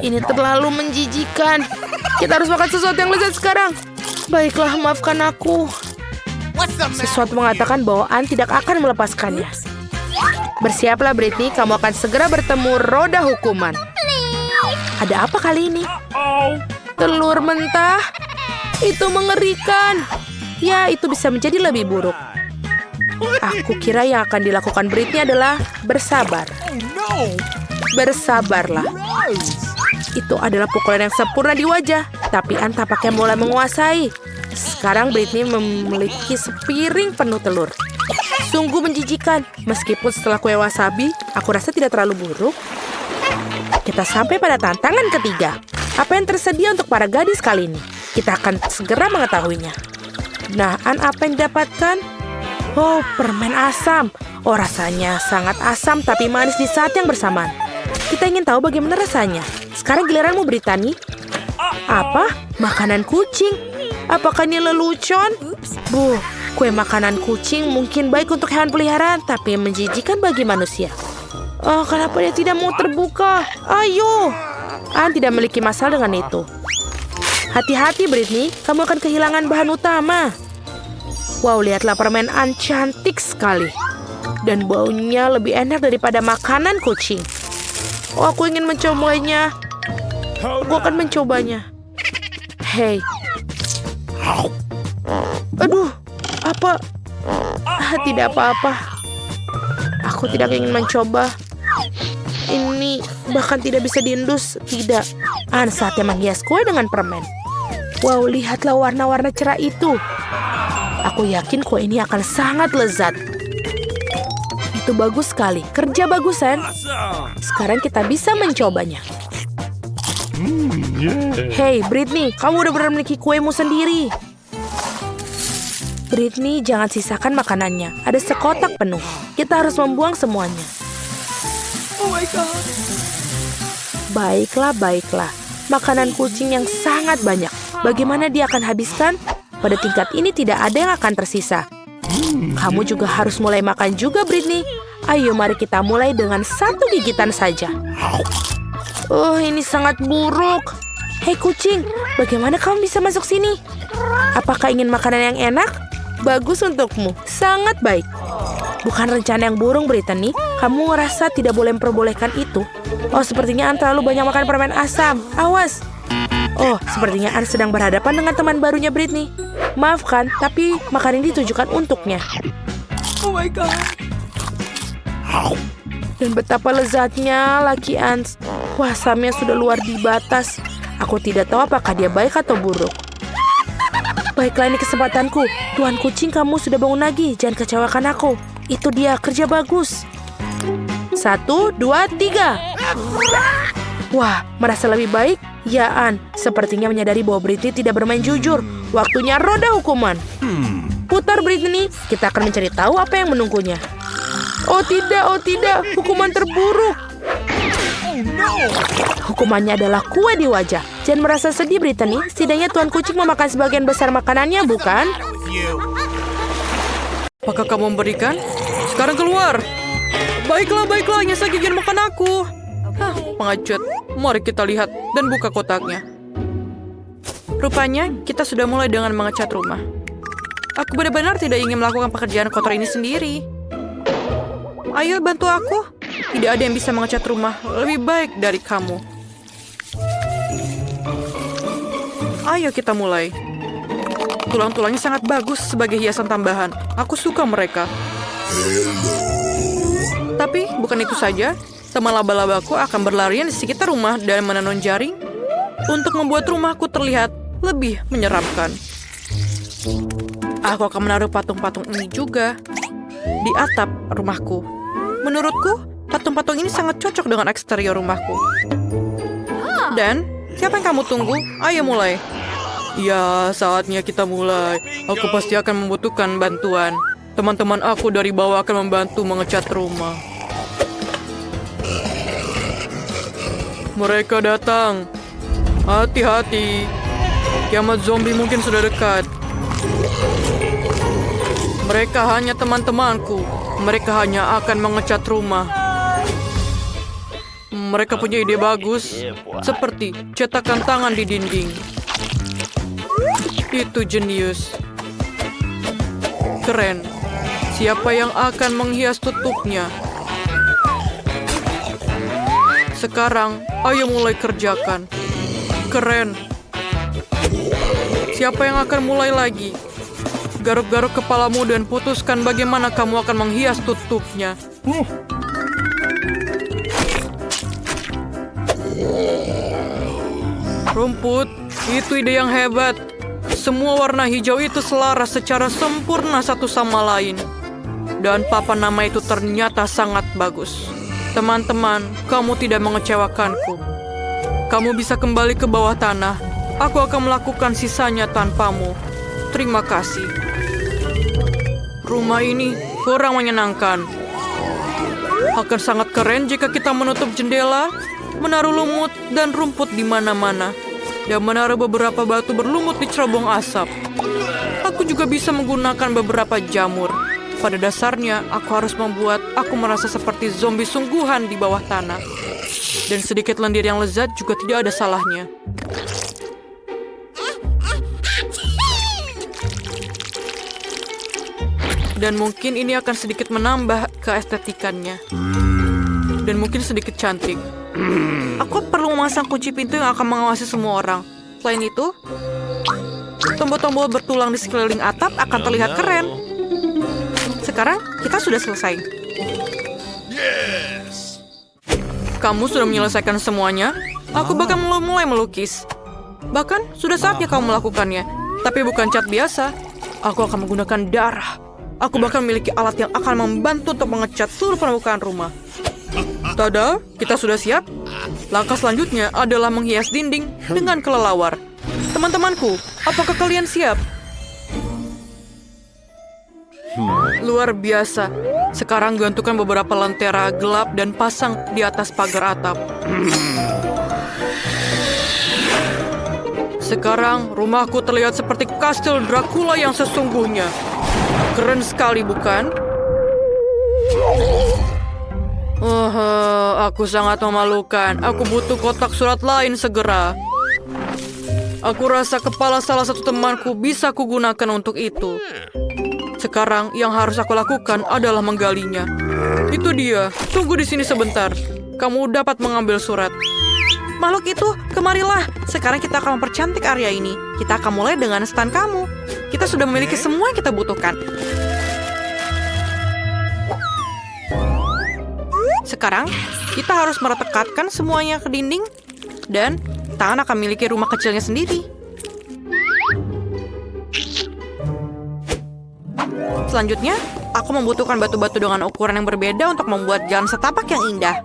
[SPEAKER 1] Ini terlalu menjijikan. Kita harus makan sesuatu yang lezat sekarang. Baiklah, maafkan aku. Sesuatu mengatakan bahwa Ann tidak akan melepaskannya. Bersiaplah, Britney. Kamu akan segera bertemu roda hukuman. Ada apa kali ini? Telur mentah? Itu mengerikan. Ya, itu bisa menjadi lebih buruk. Aku kira yang akan dilakukan Britney adalah bersabar. Bersabarlah. Itu adalah pukulan yang sempurna di wajah. Tapi Ann tampaknya mulai menguasai. Sekarang Britney memiliki sepiring penuh telur. Sungguh menjijikan. Meskipun setelah kue wasabi, aku rasa tidak terlalu buruk. Kita sampai pada tantangan ketiga. Apa yang tersedia untuk para gadis kali ini? Kita akan segera mengetahuinya. Nah, Ann, apa yang didapatkan? Oh, permen asam. Oh, rasanya sangat asam tapi manis di saat yang bersamaan. Kita ingin tahu bagaimana rasanya. Sekarang giliranmu, Britney. Apa? Makanan kucing? Apakah ini lelucon? Kue makanan kucing mungkin baik untuk hewan peliharaan, tapi menjijikan bagi manusia. Kenapa dia tidak mau terbuka? Ayo! Ann tidak memiliki masalah dengan itu. Hati-hati, Britney. Kamu akan kehilangan bahan utama. Wow, lihatlah permen Ann cantik sekali. Dan baunya lebih enak daripada makanan kucing. Oh, aku ingin mencobanya. Aku akan mencobanya. Hei. Aduh, apa? Tidak apa-apa. Aku tidak ingin mencoba. Ini bahkan tidak bisa diendus. Tidak. Ann saatnya menghias kue dengan permen. Wow, lihatlah warna-warna cerah itu. Aku yakin kue ini akan sangat lezat. Itu bagus sekali. Kerja bagus, Ann. Sekarang kita bisa mencobanya. Hey, Britney, kamu udah benar memiliki kuemu sendiri. Britney, jangan sisakan makanannya. Ada sekotak penuh. Kita harus membuang semuanya. Oh my God. Baiklah. Makanan kucing yang sangat banyak. Bagaimana dia akan habiskan? Pada tingkat ini tidak ada yang akan tersisa. Kamu juga harus mulai makan juga, Britney. Ayo, mari kita mulai dengan 1 gigitan saja. Oh, ini sangat buruk. Hei kucing, bagaimana kamu bisa masuk sini? Apakah ingin makanan yang enak? Bagus untukmu, sangat baik. Bukan rencana yang burung, Brittany. Kamu ngerasa tidak boleh memperbolehkan itu? Oh, sepertinya Anne terlalu banyak makan permen asam. Awas. Oh, sepertinya Anne sedang berhadapan dengan teman barunya Britney. Maafkan, tapi makanan ini ditujukan untuknya. Oh my God. Dan betapa lezatnya laki Anne. Wah, asamnya sudah luar di batas. Aku tidak tahu apakah dia baik atau buruk. Baiklah, ini kesempatanku. Tuan kucing, kamu sudah bangun lagi. Jangan kecewakan aku. Itu dia, kerja bagus. 1, 2, 3. Wah, merasa lebih baik? Ya, Anne. Sepertinya menyadari bahwa Britney tidak bermain jujur. Waktunya roda hukuman. Putar, Britney. Kita akan mencari tahu apa yang menunggunya. Oh tidak. Hukuman terburuk. Hukumannya adalah kue di wajah. Jangan merasa sedih, Britney. Setidaknya Tuan Kucing memakan sebagian besar makanannya, bukan?
[SPEAKER 9] Apakah kamu memberikan? Sekarang keluar. Baiklah, hanya sebagian makan aku. Pengecut. Mari kita lihat dan buka kotaknya. Rupanya, kita sudah mulai dengan mengecat rumah. Aku benar-benar tidak ingin melakukan pekerjaan kotor ini sendiri. Ayo, bantu aku. Tidak ada yang bisa mengecat rumah lebih baik dari kamu. Ayo kita mulai. Tulang-tulangnya sangat bagus sebagai hiasan tambahan. Aku suka mereka. Tapi bukan itu saja. Teman laba-labaku akan berlarian di sekitar rumah dan menenun jaring untuk membuat rumahku terlihat lebih menyeramkan. Aku akan menaruh patung-patung ini juga di atap rumahku. Menurutku, patung-patung ini sangat cocok dengan eksterior rumahku. Dan, siapa yang kamu tunggu? Ayo mulai. Ya, saatnya kita mulai. Aku pasti akan membutuhkan bantuan. Teman-teman aku dari bawah akan membantu mengecat rumah. Mereka datang. Hati-hati. Kiamat zombie mungkin sudah dekat. Mereka hanya teman-temanku. Mereka hanya akan mengecat rumah. Mereka punya ide bagus, seperti cetakan tangan di dinding. Itu jenius. Keren. Siapa yang akan menghias tutupnya? Sekarang, ayo mulai kerjakan. Keren. Siapa yang akan mulai lagi? Garuk-garuk kepalamu dan putuskan bagaimana kamu akan menghias tutupnya. Rumput, itu ide yang hebat. Semua warna hijau itu selaras secara sempurna satu sama lain. Dan papan nama itu ternyata sangat bagus. Teman-teman, kamu tidak mengecewakanku. Kamu bisa kembali ke bawah tanah. Aku akan melakukan sisanya tanpamu. Terima kasih. Rumah ini kurang menyenangkan. Akan sangat keren jika kita menutup jendela, menaruh lumut dan rumput di mana-mana, dan menaruh beberapa batu berlumut di cerobong asap. Aku juga bisa menggunakan beberapa jamur. Pada dasarnya, aku harus membuat aku merasa seperti zombie sungguhan di bawah tanah. Dan sedikit lendir yang lezat juga tidak ada salahnya. Dan mungkin ini akan sedikit menambah keestetikannya. Dan mungkin sedikit cantik. Aku perlu memasang kunci pintu yang akan mengawasi semua orang. Selain itu, tombol-tombol bertulang di sekeliling atap akan terlihat keren. Sekarang, kita sudah selesai. Kamu sudah menyelesaikan semuanya? Aku bahkan mulai melukis. Bahkan, sudah saatnya kamu melakukannya. Tapi bukan cat biasa. Aku akan menggunakan darah. Aku bahkan memiliki alat yang akan membantu untuk mengecat seluruh permukaan rumah. Tada, kita sudah siap. Langkah selanjutnya adalah menghias dinding dengan kelelawar. Teman-temanku, apakah kalian siap? Luar biasa. Sekarang gantungkan beberapa lentera gelap dan pasang di atas pagar atap. Sekarang rumahku terlihat seperti kastil Dracula yang sesungguhnya. Keren sekali, bukan? Aku sangat memalukan. Aku butuh kotak surat lain segera. Aku rasa kepala salah satu temanku bisa kugunakan untuk itu. Sekarang yang harus aku lakukan adalah menggalinya. Itu dia. Tunggu di sini sebentar. Kamu dapat mengambil surat.
[SPEAKER 1] Makhluk itu, kemarilah. Sekarang kita akan mempercantik area ini. Kita akan mulai dengan stand kamu. Kita sudah memiliki semua yang kita butuhkan. Sekarang, kita harus meretekatkan semuanya ke dinding. Dan tangan akan memiliki rumah kecilnya sendiri. Selanjutnya, aku membutuhkan batu-batu dengan ukuran yang berbeda untuk membuat jalan setapak yang indah.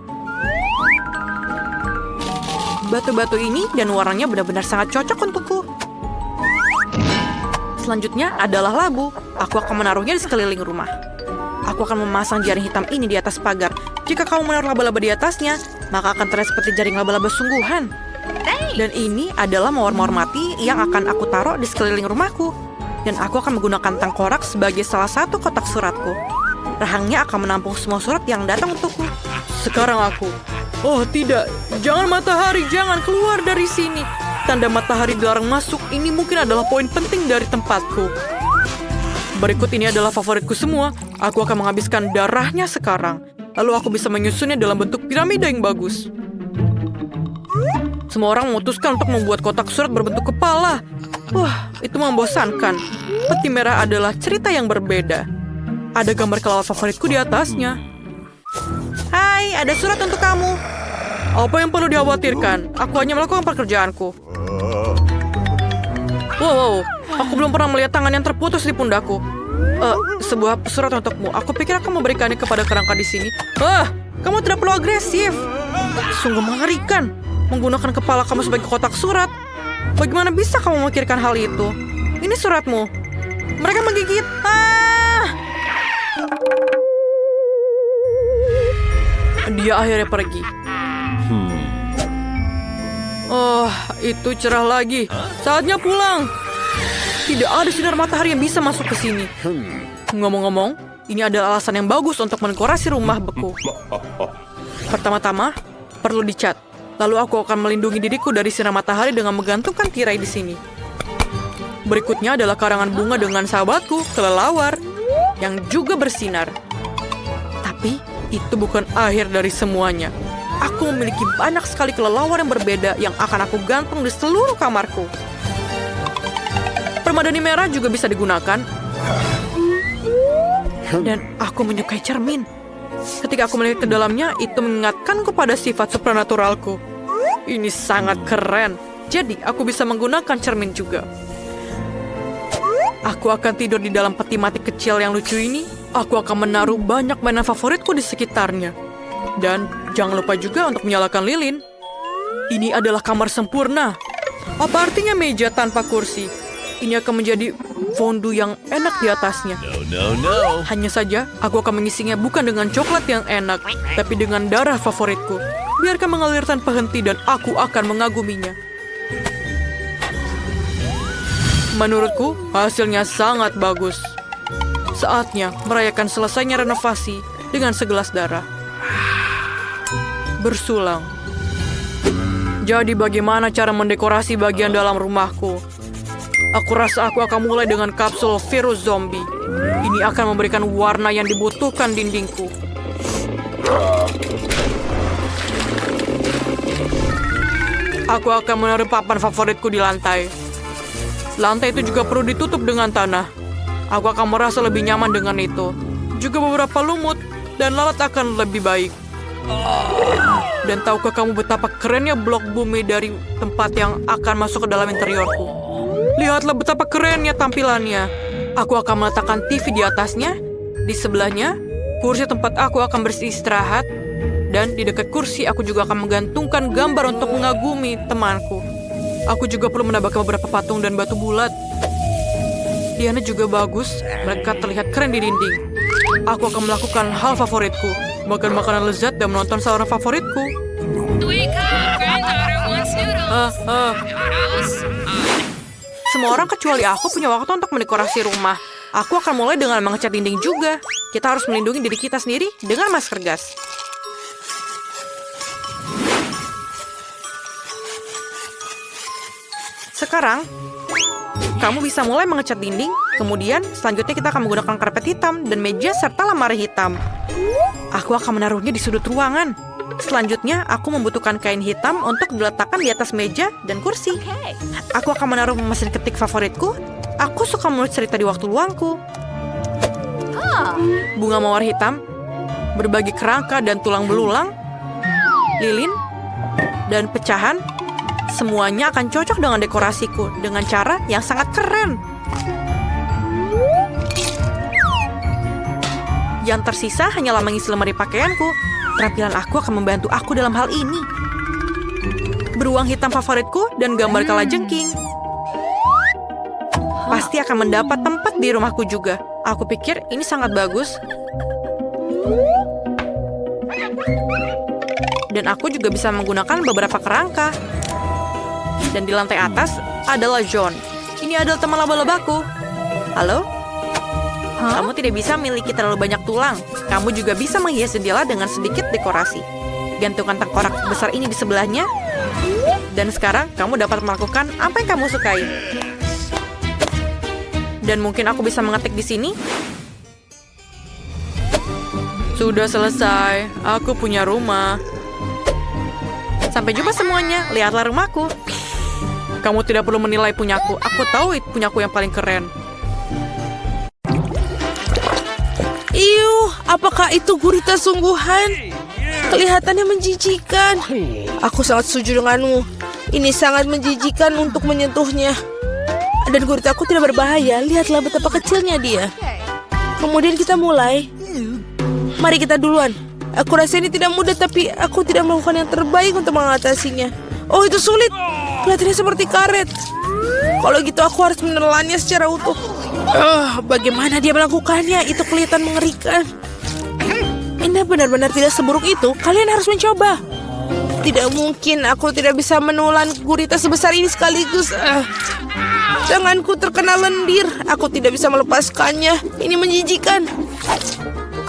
[SPEAKER 1] Batu-batu ini dan warnanya benar-benar sangat cocok untukku. Selanjutnya adalah labu. Aku akan menaruhnya di sekeliling rumah. Aku akan memasang jaring hitam ini di atas pagar. Jika kamu menaruh laba-laba di atasnya, maka akan terlihat seperti jaring laba-laba sungguhan. Dan ini adalah mawar-mawar mati yang akan aku taruh di sekeliling rumahku. Dan aku akan menggunakan tengkorak sebagai salah satu kotak suratku. Rahangnya akan menampung semua surat yang datang untukku.
[SPEAKER 9] Sekarang aku. Oh tidak, jangan matahari, jangan keluar dari sini. Tanda matahari dilarang masuk ini mungkin adalah poin penting dari tempatku. Berikut ini adalah favoritku semua. Aku akan menghabiskan darahnya sekarang. Lalu aku bisa menyusunnya dalam bentuk piramida yang bagus. Semua orang memutuskan untuk membuat kotak surat berbentuk kepala. Wah, itu membosankan. Peti merah adalah cerita yang berbeda. Ada gambar kelawar favoritku di atasnya.
[SPEAKER 1] Hai, ada surat untuk kamu.
[SPEAKER 9] Apa yang perlu dikhawatirkan? Aku hanya melakukan pekerjaanku. Wow, aku belum pernah melihat tangan yang terputus di pundakku. Sebuah surat untukmu. Aku pikir aku memberikannya kepada kerangka di sini. Kamu tidak perlu agresif. Sungguh mengerikan. Menggunakan kepala kamu sebagai kotak surat. Bagaimana bisa kamu memikirkan hal itu? Ini suratmu. Mereka menggigit. Dia akhirnya pergi. Oh, itu cerah lagi. Saatnya pulang. Tidak ada sinar matahari yang bisa masuk ke sini. Ngomong-ngomong, ini adalah alasan yang bagus untuk mendekorasi rumah beku. Pertama-tama, perlu dicat. Lalu aku akan melindungi diriku dari sinar matahari dengan menggantungkan tirai di sini. Berikutnya adalah karangan bunga dengan sahabatku, kelelawar, yang juga bersinar. Tapi, itu bukan akhir dari semuanya. Aku memiliki banyak sekali kelelawar yang berbeda yang akan aku gantung di seluruh kamarku. Permadani merah juga bisa digunakan. Dan aku menyukai cermin. Ketika aku melihat ke dalamnya, itu mengingatkanku pada sifat supranaturalku. Ini sangat keren. Jadi, aku bisa menggunakan cermin juga. Aku akan tidur di dalam peti mati kecil yang lucu ini. Aku akan menaruh banyak mainan favoritku di sekitarnya. Dan jangan lupa juga untuk menyalakan lilin. Ini adalah kamar sempurna. Apa artinya meja tanpa kursi? Ini akan menjadi fondue yang enak di atasnya. Hanya saja, aku akan mengisinya bukan dengan coklat yang enak, tapi dengan darah favoritku. Biarkan mengalir tanpa henti dan aku akan mengaguminya. Menurutku, hasilnya sangat bagus. Saatnya merayakan selesainya renovasi dengan segelas darah. Bersulang. Jadi bagaimana cara mendekorasi bagian dalam rumahku? Aku rasa aku akan mulai dengan kapsul virus zombie. Ini akan memberikan warna yang dibutuhkan dindingku. Aku akan menaruh papan favoritku di lantai. Lantai itu juga perlu ditutup dengan tanah. Aku akan merasa lebih nyaman dengan itu. Juga beberapa lumut dan lalat akan lebih baik. Dan tahukah kamu betapa kerennya blok bumi dari tempat yang akan masuk ke dalam interiorku? Lihatlah betapa kerennya tampilannya. Aku akan meletakkan TV di atasnya. Di sebelahnya, kursi tempat aku akan beristirahat. Dan di dekat kursi, aku juga akan menggantungkan gambar untuk mengagumi temanku. Aku juga perlu menambahkan beberapa patung dan batu bulat. Diana juga bagus. Mereka terlihat keren di dinding. Aku akan melakukan hal favoritku. Makan makanan lezat dan menonton seorang favoritku. Semua orang kecuali aku punya waktu untuk mendekorasi rumah. Aku akan mulai dengan mengecat dinding juga. Kita harus melindungi diri kita sendiri dengan masker gas. Sekarang, kamu bisa mulai mengecat dinding. Kemudian, selanjutnya kita akan menggunakan karpet hitam dan meja serta lemari hitam. Aku akan menaruhnya di sudut ruangan. Selanjutnya, aku membutuhkan kain hitam untuk diletakkan di atas meja dan kursi. Aku akan menaruh mesin ketik favoritku. Aku suka menulis cerita di waktu luangku. Bunga mawar hitam, berbagi kerangka dan tulang belulang, lilin, dan pecahan. Semuanya akan cocok dengan dekorasiku dengan cara yang sangat keren. Yang tersisa hanyalah mengisi lemari pakaianku. Keterampilan aku akan membantu aku dalam hal ini. Beruang hitam favoritku dan gambar kalajengking. Pasti akan mendapat tempat di rumahku juga. Aku pikir ini sangat bagus. Dan aku juga bisa menggunakan beberapa kerangka. Dan di lantai atas adalah John. Ini adalah teman laba-labaku. Halo? Kamu tidak bisa memiliki terlalu banyak tulang. Kamu juga bisa menghias jendela dengan sedikit dekorasi. Gantungkan tengkorak besar ini di sebelahnya. Dan sekarang kamu dapat melakukan apa yang kamu sukai. Dan mungkin aku bisa mengetik di sini. Sudah selesai. Aku punya rumah. Sampai jumpa semuanya. Lihatlah rumahku. Kamu tidak perlu menilai punyaku. Aku tahu punyaku yang paling keren.
[SPEAKER 1] Apakah itu gurita sungguhan? Kelihatannya menjijikan. Aku sangat setuju denganmu. Ini sangat menjijikan untuk menyentuhnya. Dan guritaku tidak berbahaya. Lihatlah betapa kecilnya dia. Kemudian kita mulai. Mari kita duluan. Aku rasa ini tidak mudah, tapi aku tidak melakukan yang terbaik untuk mengatasinya. Oh, itu sulit. Kelihatannya seperti karet. Kalau gitu aku harus menelannya secara utuh. Bagaimana dia melakukannya? Itu kelihatan mengerikan. Ini benar-benar tidak seburuk itu. Kalian harus mencoba. Tidak mungkin aku tidak bisa menelan gurita sebesar ini sekaligus. Tanganku terkena lendir. Aku tidak bisa melepaskannya. Ini menjijikan.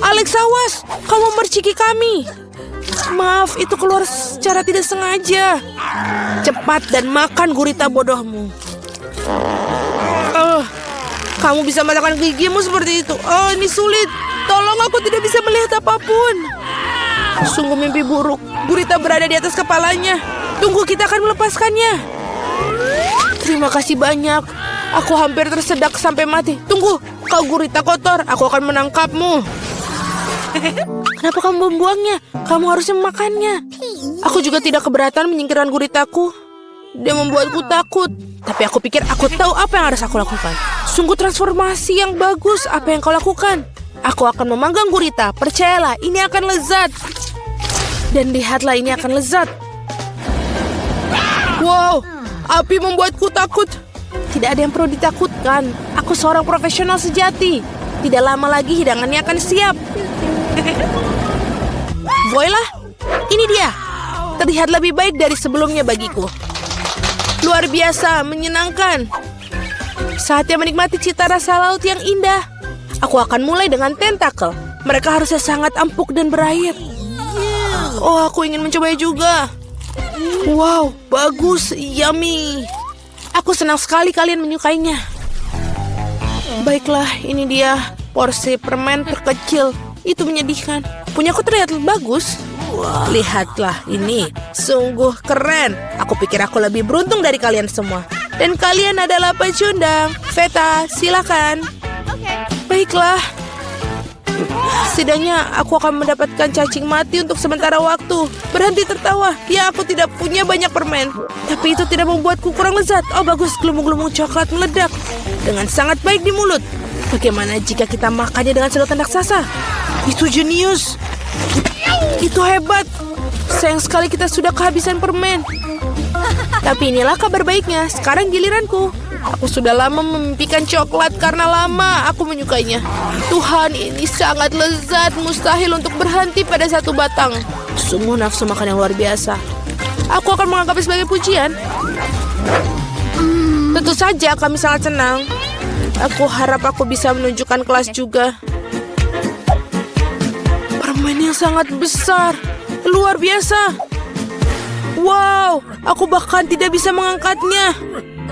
[SPEAKER 1] Alex, awas. Kamu merciki kami. Maaf, itu keluar secara tidak sengaja. Cepat dan makan gurita bodohmu. Kamu bisa makan gigimu seperti itu. Oh, ini sulit. Tolong, aku tidak bisa melihat apapun. Sungguh mimpi buruk. Gurita berada di atas kepalanya. Tunggu, kita akan melepaskannya. Terima kasih banyak. Aku hampir tersedak sampai mati. Tunggu, kau gurita kotor. Aku akan menangkapmu. Kenapa kamu membuangnya? Kamu harusnya memakannya. Aku juga tidak keberatan menyingkirkan guritaku. Dia membuatku takut. Tapi aku pikir aku tahu apa yang harus aku lakukan. Sungguh transformasi yang bagus. Apa yang kau lakukan? Aku akan memanggang gurita. Percayalah, ini akan lezat. Dan lihatlah, ini akan lezat. Wow, api membuatku takut. Tidak ada yang perlu ditakutkan. Aku seorang profesional sejati. Tidak lama lagi hidangannya akan siap. Voila, ini dia. Terlihat lebih baik dari sebelumnya bagiku. Luar biasa, menyenangkan. Saatnya menikmati cita rasa laut yang indah. Aku akan mulai dengan tentakel. Mereka harusnya sangat empuk dan berair. Oh, aku ingin mencobanya juga. Wow, bagus, yummy. Aku senang sekali kalian menyukainya. Baiklah, ini dia porsi permen terkecil. Itu menyedihkan. Punyaku terlihat bagus. Lihatlah ini, sungguh keren. Aku pikir aku lebih beruntung dari kalian semua. Dan kalian adalah pecundang. Veta, silakan. Baiklah. Setidaknya aku akan mendapatkan cacing mati untuk sementara waktu. Berhenti tertawa. Ya, aku tidak punya banyak permen. Tapi itu tidak membuatku kurang lezat. Oh, bagus, gelembung-gelembung coklat meledak dengan sangat baik di mulut. Bagaimana jika kita makannya dengan sedotan raksasa? Itu jenius. Itu hebat. Sayang sekali kita sudah kehabisan permen. Tapi inilah kabar baiknya. Sekarang giliranku. Aku sudah lama memimpikan coklat karena lama aku menyukainya. Tuhan, ini sangat lezat. Mustahil untuk berhenti pada satu batang. Sungguh nafsu makan yang luar biasa. Aku akan menganggapnya sebagai pujian. Tentu saja kami sangat senang. Aku harap aku bisa menunjukkan kelas juga. Permen yang sangat besar. Luar biasa. Wow, aku bahkan tidak bisa mengangkatnya.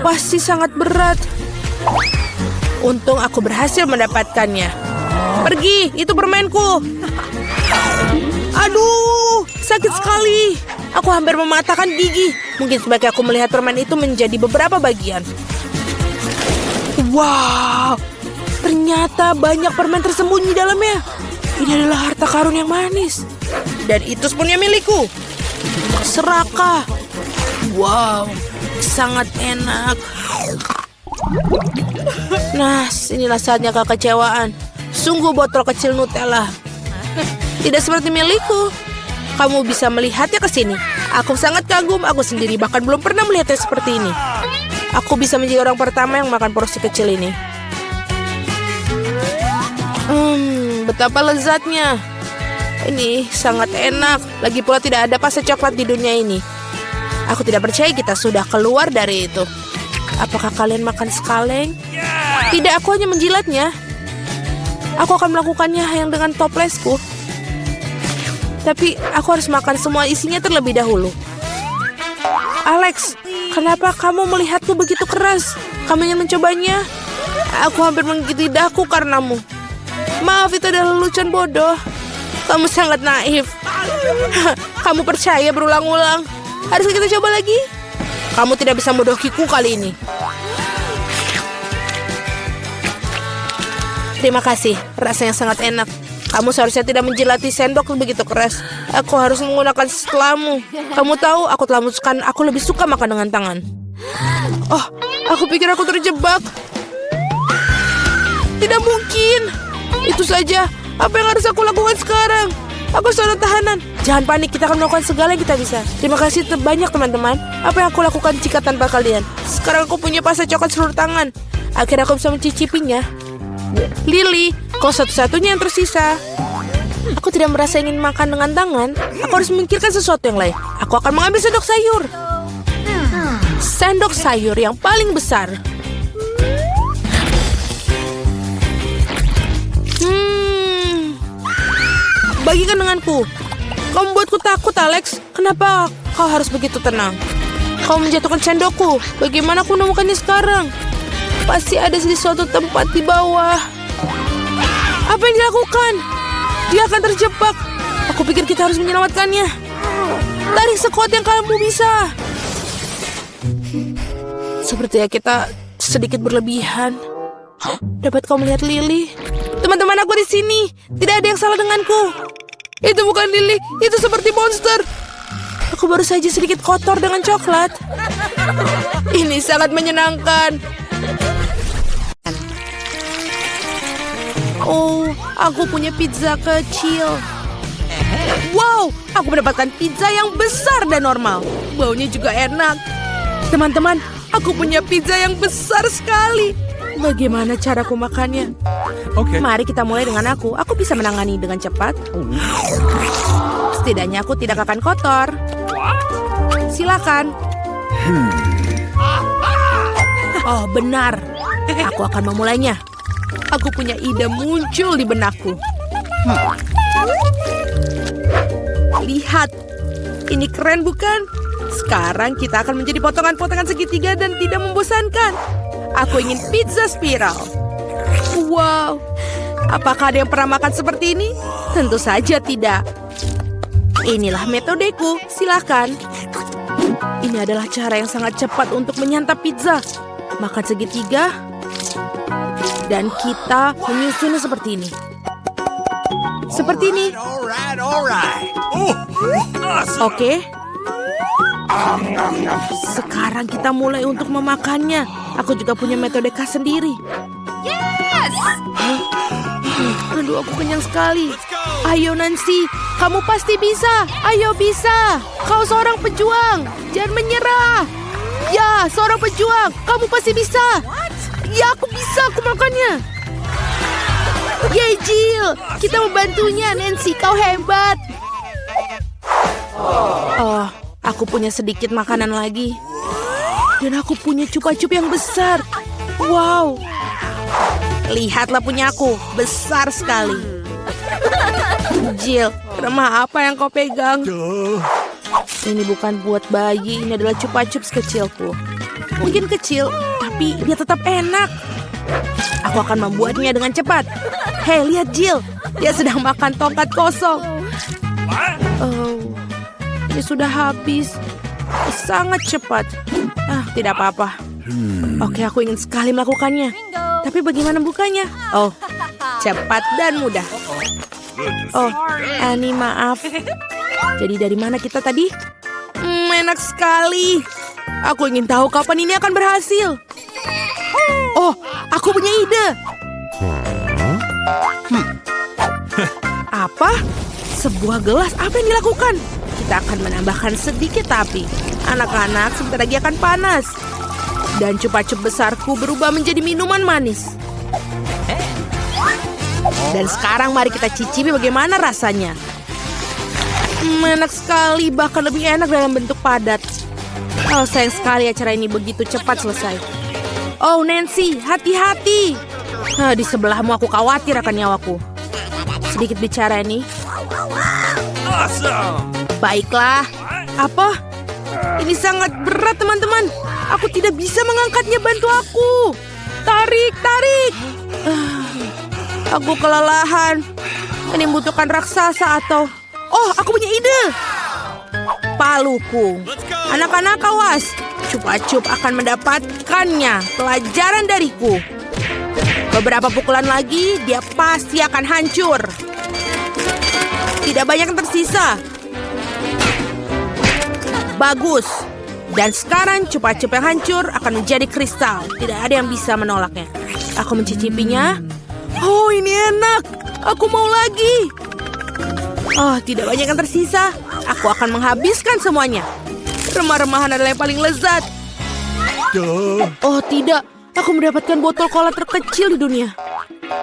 [SPEAKER 1] Pasti sangat berat. Untung aku berhasil mendapatkannya. Pergi, itu permenku. Aduh, sakit sekali. Aku hampir mematahkan gigi. Mungkin sebaiknya aku melihat permen itu menjadi beberapa bagian. Wow, ternyata banyak permen tersembunyi di dalamnya. Ini adalah harta karun yang manis. Dan itu sepenuhnya milikku. Serakah. Wow, sangat enak. Nah, inilah saatnya kekecewaan. Sungguh botol kecil Nutella. Tidak seperti milikku. Kamu bisa melihatnya ke sini. Aku sangat kagum. Aku sendiri bahkan belum pernah melihatnya seperti ini. Aku bisa menjadi orang pertama yang makan porsi kecil ini. Betapa lezatnya. Ini sangat enak. Lagi pula tidak ada pasta coklat di dunia ini. Aku tidak percaya kita sudah keluar dari itu. Apakah kalian makan sekaleng? Tidak, aku hanya menjilatnya. Aku akan melakukannya yang dengan toplesku. Tapi aku harus makan semua isinya terlebih dahulu. Alex, kenapa kamu melihatku begitu keras? Kamu ingin mencobanya? Aku hampir menggigit lidahku karenamu. Maaf, itu adalah lelucon bodoh. Kamu sangat naif. Kamu percaya berulang-ulang. Haruskah kita coba lagi? Kamu tidak bisa membodohiku kali ini. Terima kasih, rasanya sangat enak. Kamu seharusnya tidak menjilati sendok begitu keras. Aku harus menggunakan setelahmu. Kamu tahu, aku telah memutuskan aku lebih suka makan dengan tangan. Oh, aku pikir aku terjebak. Tidak mungkin. Itu saja. Apa yang harus aku lakukan sekarang? Aku seorang tahanan. Jangan panik, kita akan melakukan segala yang kita bisa. Terima kasih banyak teman-teman. Apa yang aku lakukan jika tanpa kalian? Sekarang aku punya pasta coklat seluruh tangan. Akhirnya aku bisa mencicipinya. Lily, kau satu-satunya yang tersisa. Aku tidak merasa ingin makan dengan tangan. Aku harus memikirkan sesuatu yang lain. Aku akan mengambil sendok sayur. Sendok sayur yang paling besar. Bagikan denganku. Kau membuatku takut, Alex. Kenapa kau harus begitu tenang? Kau menjatuhkan sendokku. Bagaimana aku menemukannya sekarang? Pasti ada di suatu tempat di bawah. Apa yang dilakukan? Dia akan terjebak. Aku pikir kita harus menyelamatkannya. Tarik sekuat yang kamu bisa. Sepertinya kita sedikit berlebihan. Dapat kau melihat Lily? Teman-teman, aku di sini. Tidak ada yang salah denganku. Itu bukan Lily. Itu seperti monster. Aku baru saja sedikit kotor dengan coklat. Ini sangat menyenangkan. Oh, aku punya pizza kecil. Wow, aku mendapatkan pizza yang besar dan normal. Baunya juga enak. Teman-teman, aku punya pizza yang besar sekali. Bagaimana caraku makannya?
[SPEAKER 3] Oke.
[SPEAKER 1] Mari kita mulai dengan aku. Aku bisa menangani dengan cepat. Setidaknya aku tidak akan kotor. Silakan. Oh, benar. Aku akan memulainya. Aku punya ide muncul di benakku. Lihat. Ini keren bukan? Sekarang kita akan menjadi potongan-potongan segitiga dan tidak membosankan. Aku ingin pizza spiral. Wow. Apakah ada yang pernah makan seperti ini? Tentu saja tidak. Inilah metodeku. Silakan. Ini adalah cara yang sangat cepat untuk menyantap pizza. Makan segitiga. Dan kita menyusunnya seperti ini. Seperti ini. Oke. Sekarang kita mulai untuk memakannya. Aku juga punya metode khas sendiri. Aduh, aku kenyang sekali. Ayo Nancy, kamu pasti bisa. Ayo bisa. Kau seorang pejuang. Jangan menyerah. Ya, seorang pejuang. Kamu pasti bisa. Ya, aku bisa. Aku makannya. Yeay, Jill. Kita membantunya, Nancy. Kau hebat. Oh, aku punya sedikit makanan lagi. Dan aku punya cupa-cup yang besar. Wow. Lihatlah punya aku, besar sekali. Jill, remah apa yang kau pegang? Ini bukan buat bayi, ini adalah chupa-chups kecilku. Mungkin kecil, tapi dia tetap enak. Aku akan membuatnya dengan cepat. Hei, lihat Jill, dia sedang makan tongkat kosong. Oh, ini sudah habis. Sangat cepat. Tidak apa-apa. Oke, aku ingin sekali melakukannya. Tapi bagaimana bukanya? Oh, cepat dan mudah. Oh, Annie, maaf. Jadi dari mana kita tadi? Enak sekali. Aku ingin tahu kapan ini akan berhasil. Oh, aku punya ide. Apa? Sebuah gelas, apa yang dilakukan? Kita akan menambahkan sedikit api. Anak-anak sebentar lagi akan panas. Dan chupa-chup besarku berubah menjadi minuman manis. Dan sekarang mari kita cicipi bagaimana rasanya. Enak sekali, bahkan lebih enak dalam bentuk padat. Oh, sayang sekali acara ini begitu cepat selesai. Oh, Nancy, hati-hati. Di sebelahmu aku khawatir akan nyawaku. Sedikit bicara ini. Baiklah. Apa? Ini sangat berat, teman-teman. Aku tidak bisa mengangkatnya, bantu aku. Tarik, tarik. Aku kelelahan. Ini membutuhkan raksasa atau... Oh, aku punya ide. Paluku. Anak-anak awas. Chupa-chup akan mendapatkannya. Pelajaran dariku. Beberapa pukulan lagi, dia pasti akan hancur. Tidak banyak yang tersisa. Bagus. Dan sekarang chupa-chup yang hancur akan menjadi kristal. Tidak ada yang bisa menolaknya. Aku mencicipinya. Oh, ini enak. Aku mau lagi. Oh, tidak banyak yang tersisa. Aku akan menghabiskan semuanya. Remah-remahan adalah yang paling lezat. Oh, tidak. Aku mendapatkan botol cola terkecil di dunia.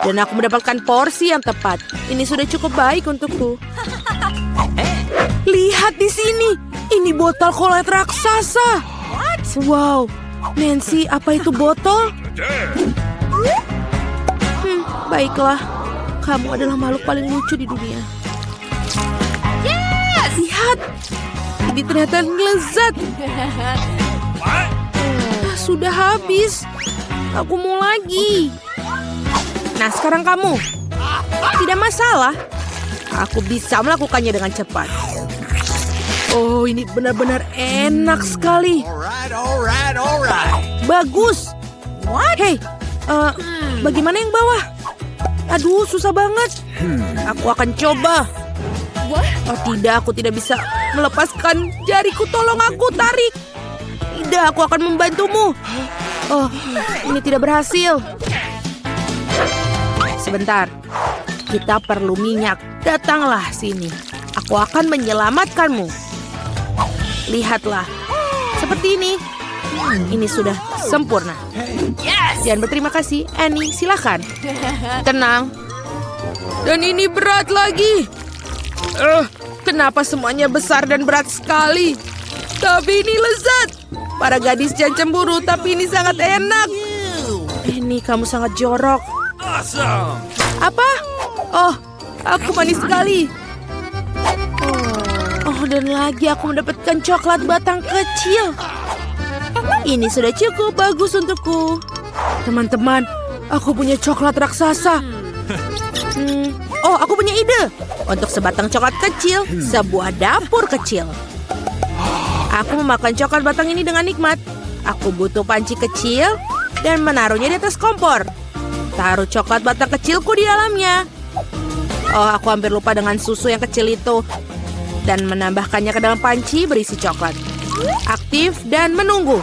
[SPEAKER 1] Dan aku mendapatkan porsi yang tepat. Ini sudah cukup baik untukku. Lihat di sini. Ini botol cola raksasa. Wow. Nancy, apa itu botol? Baiklah. Kamu adalah makhluk paling lucu di dunia. Lihat. Ini ternyata lezat. Sudah habis. Aku mau lagi. Nah, sekarang kamu. Tidak masalah. Aku bisa melakukannya dengan cepat. Oh, ini benar-benar enak sekali. Bagus. Hei, bagaimana yang bawah? Aduh, susah banget. Aku akan coba. Oh tidak, aku tidak bisa melepaskan jariku. Tolong aku, tarik. Tidak, aku akan membantumu. Oh, ini tidak berhasil. Sebentar, kita perlu minyak. Datanglah sini. Aku akan menyelamatkanmu. Lihatlah, seperti ini. Ini sudah sempurna. Dan berterima kasih, Annie. Silakan. Tenang. Dan ini berat lagi. Kenapa semuanya besar dan berat sekali? Tapi ini lezat. Para gadis jangan cemburu, tapi ini sangat enak. Ini kamu sangat jorok. Apa? Oh, aku manis sekali. Oh, dan lagi aku mendapatkan coklat batang kecil. Ini sudah cukup bagus untukku. Teman-teman, aku punya coklat raksasa. Oh, aku punya ide. Untuk sebatang coklat kecil, sebuah dapur kecil. Aku memakan coklat batang ini dengan nikmat. Aku butuh panci kecil dan menaruhnya di atas kompor. Taruh coklat batang kecilku di dalamnya. Oh, aku hampir lupa dengan susu yang kecil itu. Dan menambahkannya ke dalam panci berisi coklat. Aktif dan menunggu.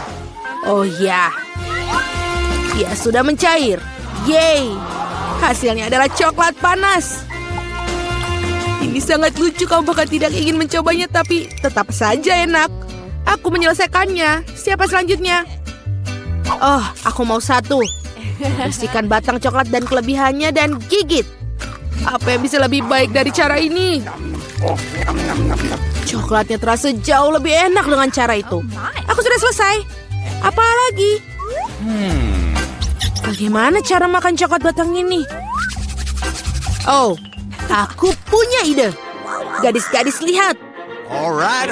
[SPEAKER 1] Oh ya. Ya, sudah mencair. Yeay. Hasilnya adalah coklat panas. Ini sangat lucu, kamu bahkan tidak ingin mencobanya, tapi tetap saja enak. Aku menyelesaikannya. Siapa selanjutnya? Oh, aku mau satu. Bersihkan batang coklat dan kelebihannya dan gigit. Apa yang bisa lebih baik dari cara ini? Coklatnya terasa jauh lebih enak dengan cara itu. Aku sudah selesai. Apa lagi? Bagaimana cara makan coklat batang ini? Oh, aku punya ide. Gadis-gadis, lihat.
[SPEAKER 3] Alright.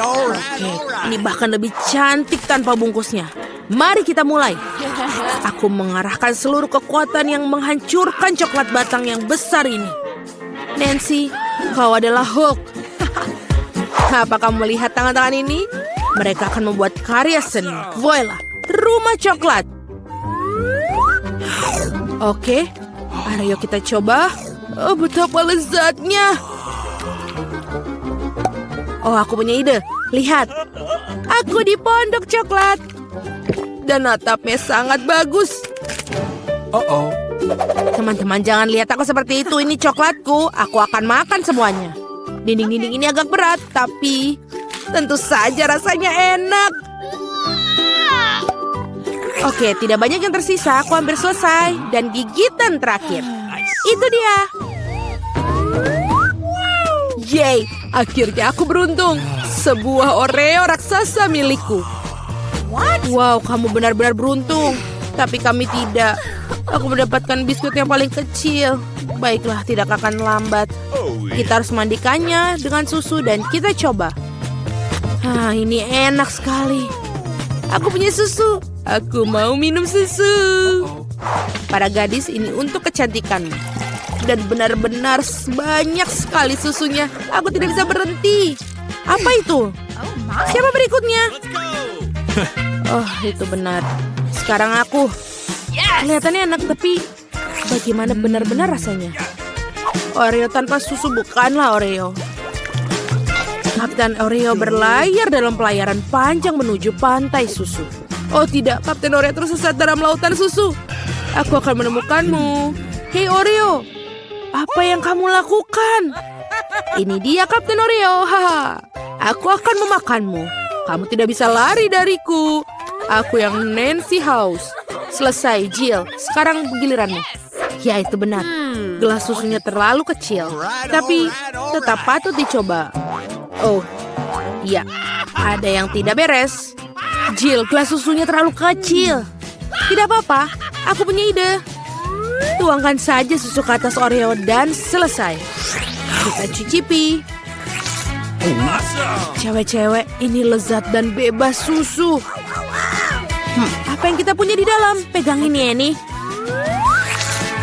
[SPEAKER 1] Ini bahkan lebih cantik tanpa bungkusnya. Mari kita mulai. Aku mengarahkan seluruh kekuatan yang menghancurkan coklat batang yang besar ini. Nancy, kau adalah Hulk. Apa kamu melihat tangan-tangan ini? Mereka akan membuat karya seni. Voila, rumah coklat. Oke, ayo kita coba. Oh, betapa lezatnya. Oh, aku punya ide. Lihat, aku di pondok coklat. Dan atapnya sangat bagus. Teman-teman, jangan lihat aku seperti itu. Ini coklatku. Aku akan makan semuanya. Dinding-dinding ini agak berat, tapi tentu saja rasanya enak. Oke, tidak banyak yang tersisa. Aku hampir selesai. Dan gigitan terakhir. Itu dia. Yeay, akhirnya aku beruntung. Sebuah Oreo raksasa milikku. Wow, kamu benar-benar beruntung. Tapi kami tidak. Aku mendapatkan biskuit yang paling kecil. Baiklah, tidak akan lambat. Kita harus mandikannya dengan susu dan kita coba. Ini enak sekali. Aku punya susu. Aku mau minum susu. Para gadis, ini untuk kecantikanmu. Dan benar-benar banyak sekali susunya. Aku tidak bisa berhenti. Apa itu? Siapa berikutnya? Oh, itu benar. Sekarang aku. Kelihatannya enak, tapi bagaimana benar-benar rasanya? Oreo tanpa susu bukanlah Oreo. Kapten Oreo berlayar dalam pelayaran panjang menuju pantai susu. Oh tidak, Kapten Oreo tersesat dalam lautan susu. Aku akan menemukanmu. Hei Oreo, apa yang kamu lakukan? Ini dia Kapten Oreo. Haha. Aku akan memakanmu. Kamu tidak bisa lari dariku. Aku yang Nancy House. Selesai, Jill. Sekarang giliranmu. Ya, itu benar. Gelas susunya terlalu kecil. Tapi tetap patut dicoba. Oh, iya. Ada yang tidak beres. Jill, gelas susunya terlalu kecil. Tidak apa-apa. Aku punya ide. Tuangkan saja susu ke atas Oreo dan selesai. Kita cicipi. Cewek-cewek, ini lezat dan bebas susu. Apa yang kita punya di dalam? Pegang ini, Annie.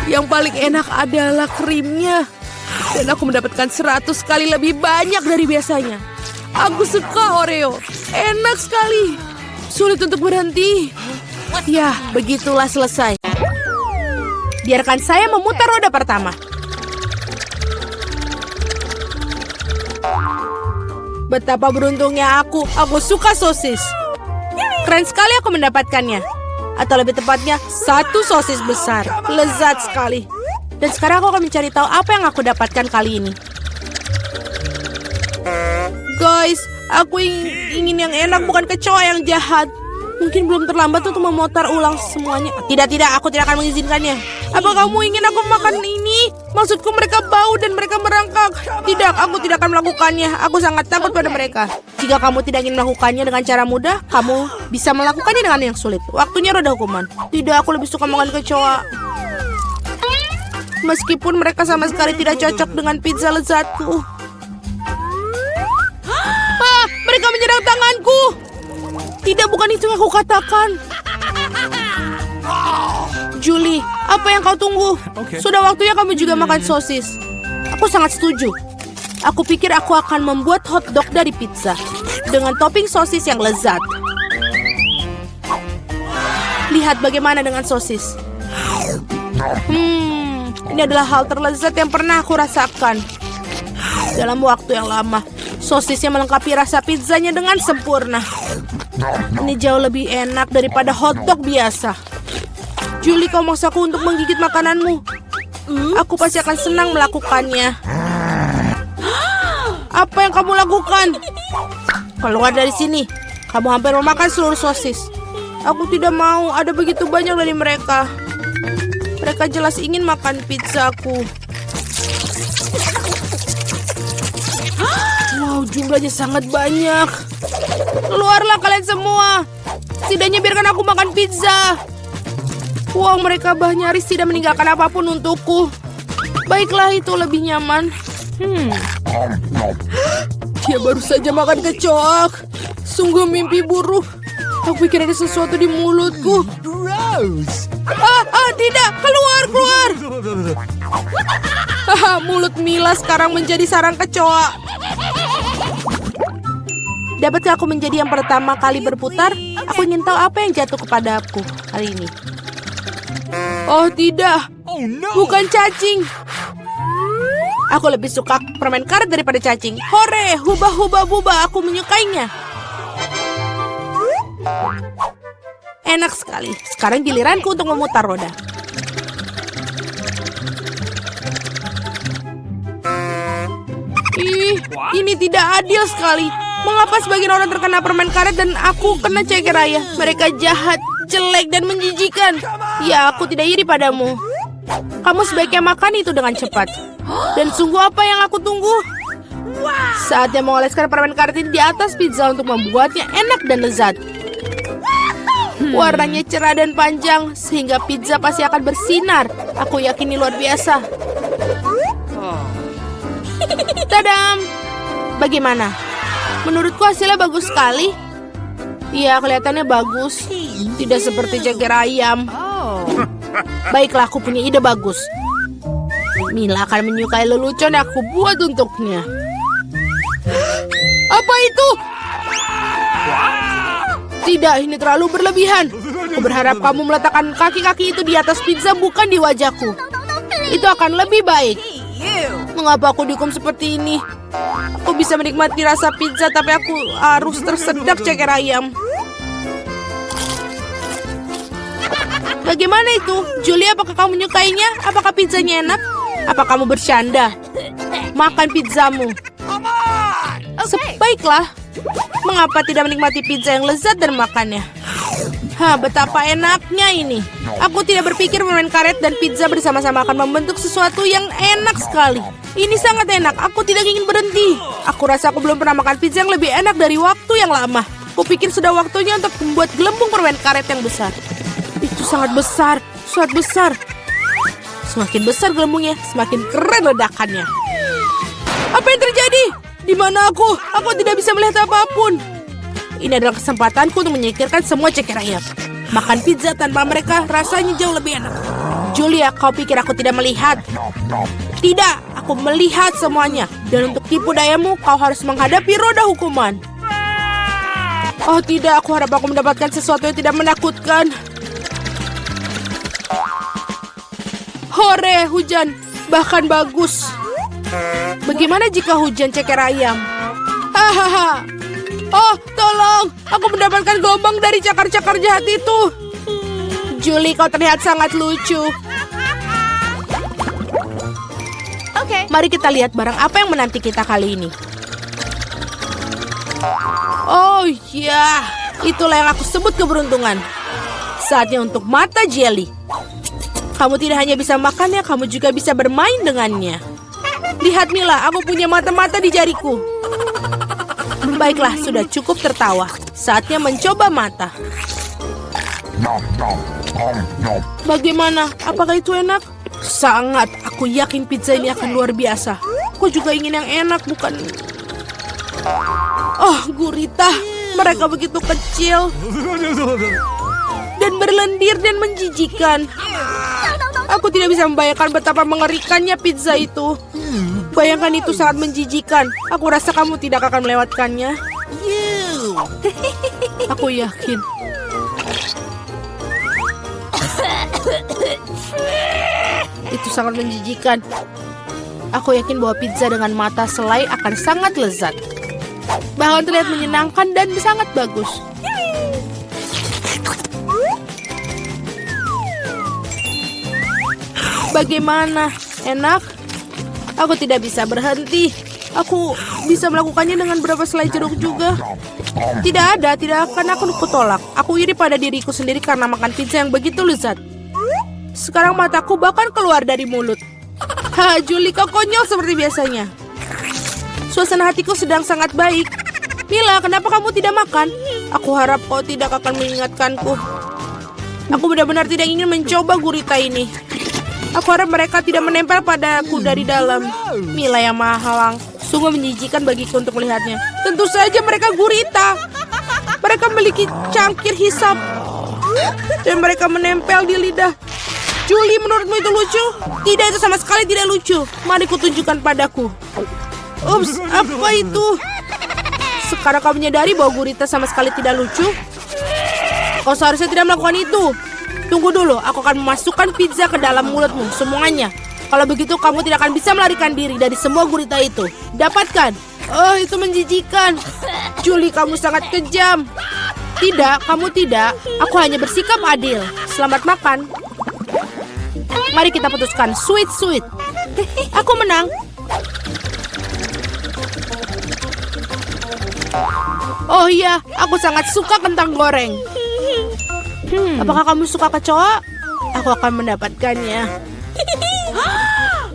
[SPEAKER 1] Yang paling enak adalah krimnya. Dan aku mendapatkan 100 kali lebih banyak dari biasanya. Aku suka Oreo. Enak sekali. Sulit untuk berhenti. Ya, begitulah selesai. Biarkan saya memutar roda pertama. Betapa beruntungnya aku. Aku suka sosis. Keren sekali aku mendapatkannya. Atau lebih tepatnya, 1 sosis besar. Lezat sekali. Dan sekarang aku akan mencari tahu apa yang aku dapatkan kali ini. Guys, aku ingin yang enak, bukan kecoa yang jahat. Mungkin belum terlambat untuk memutar ulang semuanya. Tidak, aku tidak akan mengizinkannya. Apa kamu ingin aku makan ini? Maksudku mereka bau dan mereka merangkak. Tidak, aku tidak akan melakukannya. Aku sangat takut pada mereka. Jika kamu tidak ingin melakukannya dengan cara mudah, kamu bisa melakukannya dengan yang sulit. Waktunya roda hukuman. Tidak, aku lebih suka makan kecoa. Meskipun mereka sama sekali tidak cocok dengan pizza lezatku. Mereka menyerang tanganku. Tidak, bukan itu yang aku katakan. Julie, apa yang kau tunggu? Sudah waktunya kamu juga makan sosis. Aku sangat setuju. Aku pikir aku akan membuat hotdog dari pizza dengan topping sosis yang lezat. Lihat bagaimana dengan sosis. Ini adalah hal terlezat yang pernah aku rasakan. Dalam waktu yang lama, sosisnya melengkapi rasa pizzanya dengan sempurna. Ini jauh lebih enak daripada hotdog biasa. Julie, kau maksaku untuk menggigit makananmu. Aku pasti akan senang melakukannya. Apa yang kamu lakukan? Keluar dari sini. Kamu hampir memakan seluruh sosis. Aku tidak mau, ada begitu banyak dari mereka. Mereka jelas ingin makan pizzaku. Wow, jumlahnya sangat banyak. Keluarlah kalian semua. Setidaknya biarkan aku makan pizza. Wow, mereka nyaris tidak meninggalkan apapun untukku. Baiklah, itu lebih nyaman. Dia baru saja makan kecoak. Sungguh mimpi buruk. Aku pikir ada sesuatu di mulutku. Tidak, keluar. Mulut Mila sekarang menjadi sarang kecoa. Dapatkah aku menjadi yang pertama kali berputar? Aku ingin tahu apa yang jatuh kepada aku kali ini. Oh tidak, bukan cacing. Aku lebih suka permen karet daripada cacing. Hore, buba, aku menyukainya. Enak sekali. Sekarang giliranku untuk memutar roda. Ini tidak adil sekali. Mengapa sebagian orang terkena permen karet dan aku kena ceker raya? Mereka jahat, jelek, dan menjijikan. Ya, aku tidak iri padamu. Kamu sebaiknya makan itu dengan cepat. Dan sungguh apa yang aku tunggu? Saatnya mengoleskan permen karet ini di atas pizza untuk membuatnya enak dan lezat. Warnanya cerah dan panjang, sehingga pizza pasti akan bersinar. Aku yakin ini luar biasa. Tadam! Bagaimana? Menurutku hasilnya bagus sekali. Iya, kelihatannya bagus. Tidak seperti ceker ayam. Baiklah, aku punya ide bagus. Mila akan menyukai lelucon yang aku buat untuknya. Apa itu? Tidak, ini terlalu berlebihan. Aku berharap kamu meletakkan kaki-kaki itu di atas pizza, bukan di wajahku. Itu akan lebih baik. Mengapa aku dihukum seperti ini? Aku bisa menikmati rasa pizza, tapi aku harus tersedak ceker ayam. Bagaimana itu? Julia, apakah kamu menyukainya? Apakah pizzanya enak? Apa kamu bercanda? Makan pizzamu. Baiklah. Mengapa tidak menikmati pizza yang lezat dan makannya? Betapa enaknya ini. Aku tidak berpikir permen karet dan pizza bersama-sama akan membentuk sesuatu yang enak sekali. Ini sangat enak. Aku tidak ingin berhenti. Aku rasa aku belum pernah makan pizza yang lebih enak dari waktu yang lama. Kupikir sudah waktunya untuk membuat gelembung permen karet yang besar. Itu sangat besar. Semakin besar gelembungnya, semakin keren ledakannya. Apa yang terjadi? Di mana aku? Aku tidak bisa melihat apapun. Ini adalah kesempatanku untuk menyingkirkan semua ceker ayam. Makan pizza tanpa mereka rasanya jauh lebih enak. Julia, kau pikir aku tidak melihat? Tidak, aku melihat semuanya. Dan untuk tipu dayamu, kau harus menghadapi roda hukuman. Oh tidak, aku harap aku mendapatkan sesuatu yang tidak menakutkan. Hore, hujan. Bahkan bagus. Bagaimana jika hujan ceker ayam? Hahaha. Oh, tolong. Aku mendapatkan gelombang dari cakar-cakar jahat itu. Julie, kau terlihat sangat lucu. Oke. Mari kita lihat barang apa yang menanti kita kali ini. Oh ya, itulah yang aku sebut keberuntungan. Saatnya untuk mata jelly. Kamu tidak hanya bisa makannya, kamu juga bisa bermain dengannya. Lihat Mila, aku punya mata-mata di jariku. Baiklah, sudah cukup tertawa. Saatnya mencoba mata. Bagaimana? Apakah itu enak? Sangat. Aku yakin pizza ini akan luar biasa. Aku juga ingin yang enak, bukan? Oh, gurita. Mereka begitu kecil. Dan berlendir dan menjijikan. Aku tidak bisa membayangkan betapa mengerikannya pizza itu. Bayangkan itu sangat menjijikan. Aku rasa kamu tidak akan melewatkannya. Aku yakin. Itu sangat menjijikan. Aku yakin bahwa pizza dengan mata selai akan sangat lezat. Bahkan terlihat menyenangkan dan sangat bagus. Bagaimana? Enak? Aku tidak bisa berhenti. Aku bisa melakukannya dengan berapa selai jeruk juga. Tidak akan aku tolak. Aku iri pada diriku sendiri karena makan pizza yang begitu lezat. Sekarang mataku bahkan keluar dari mulut. Julie, kau konyol seperti biasanya. Suasana hatiku sedang sangat baik. Mila, kenapa kamu tidak makan? Aku harap kau tidak akan mengingatkanku. Aku benar-benar tidak ingin mencoba gurita ini. Aku harap mereka tidak menempel padaku dari dalam. Mila yang mahalang. Sungguh menjijikan bagiku untuk melihatnya. Tentu saja mereka gurita. Mereka memiliki cangkir hisap. Dan mereka menempel di lidah. Julie, menurutmu itu lucu? Tidak, itu sama sekali tidak lucu. Mari kutunjukkan padaku. Ups, apa itu? Sekarang kau menyadari bahwa gurita sama sekali tidak lucu? Kau seharusnya tidak melakukan itu. Tunggu dulu, aku akan memasukkan pizza ke dalam mulutmu, semuanya. Kalau begitu, kamu tidak akan bisa melarikan diri dari semua gurita itu. Dapatkan. Oh, itu menjijikan. Julie, kamu sangat kejam. Tidak, kamu tidak. Aku hanya bersikap adil. Selamat makan. Mari kita putuskan. Sweet. Aku menang. Oh iya, aku sangat suka kentang goreng. Apakah kamu suka kecoa? Aku akan mendapatkannya.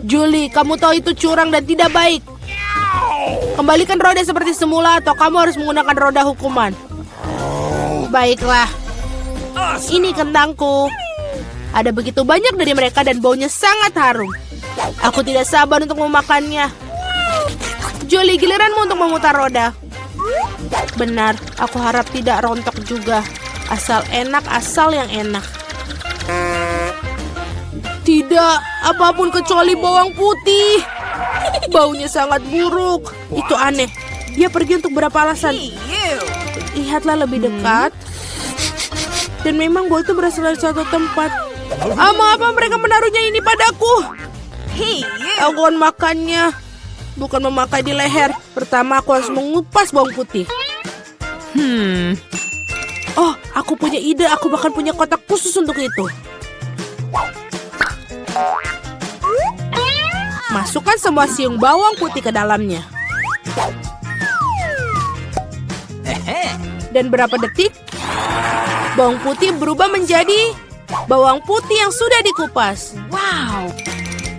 [SPEAKER 1] Julie, kamu tahu itu curang dan tidak baik. Kembalikan roda seperti semula atau kamu harus menggunakan roda hukuman. Baiklah. Ini kentangku. Ada begitu banyak dari mereka dan baunya sangat harum. Aku tidak sabar untuk memakannya. Julie, giliranmu untuk memutar roda. Benar, aku harap tidak rontok juga. Asal enak, asal yang enak. Tidak, apapun kecuali bawang putih. Baunya sangat buruk. Itu aneh. Dia pergi untuk berapa alasan? Lihatlah lebih dekat. Dan memang bau itu berasal dari suatu tempat. Mengapa mereka menaruhnya ini padaku? Aku akan makannya. Bukan memakai di leher. Pertama aku harus mengupas bawang putih. Oh, aku punya ide. Aku bahkan punya kotak khusus untuk itu. Masukkan semua siung bawang putih ke dalamnya. Dan berapa detik, bawang putih berubah menjadi bawang putih yang sudah dikupas. Wow.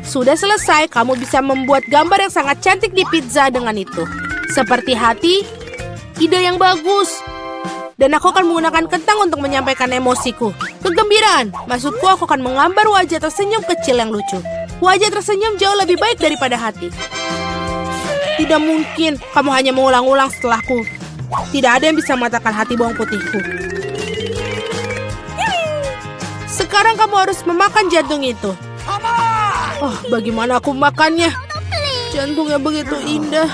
[SPEAKER 1] Sudah selesai, kamu bisa membuat gambar yang sangat cantik di pizza dengan itu. Seperti hati, ide yang bagus. Dan aku akan menggunakan kentang untuk menyampaikan emosiku. Kegembiraan. Maksudku, aku akan menggambar wajah tersenyum kecil yang lucu. Wajah tersenyum jauh lebih baik daripada hati. Tidak mungkin kamu hanya mengulang-ulang setelahku. Tidak ada yang bisa mengatakan hati bawang putihku. Sekarang kamu harus memakan jantung itu. Oh, bagaimana aku memakannya? Jantungnya begitu indah.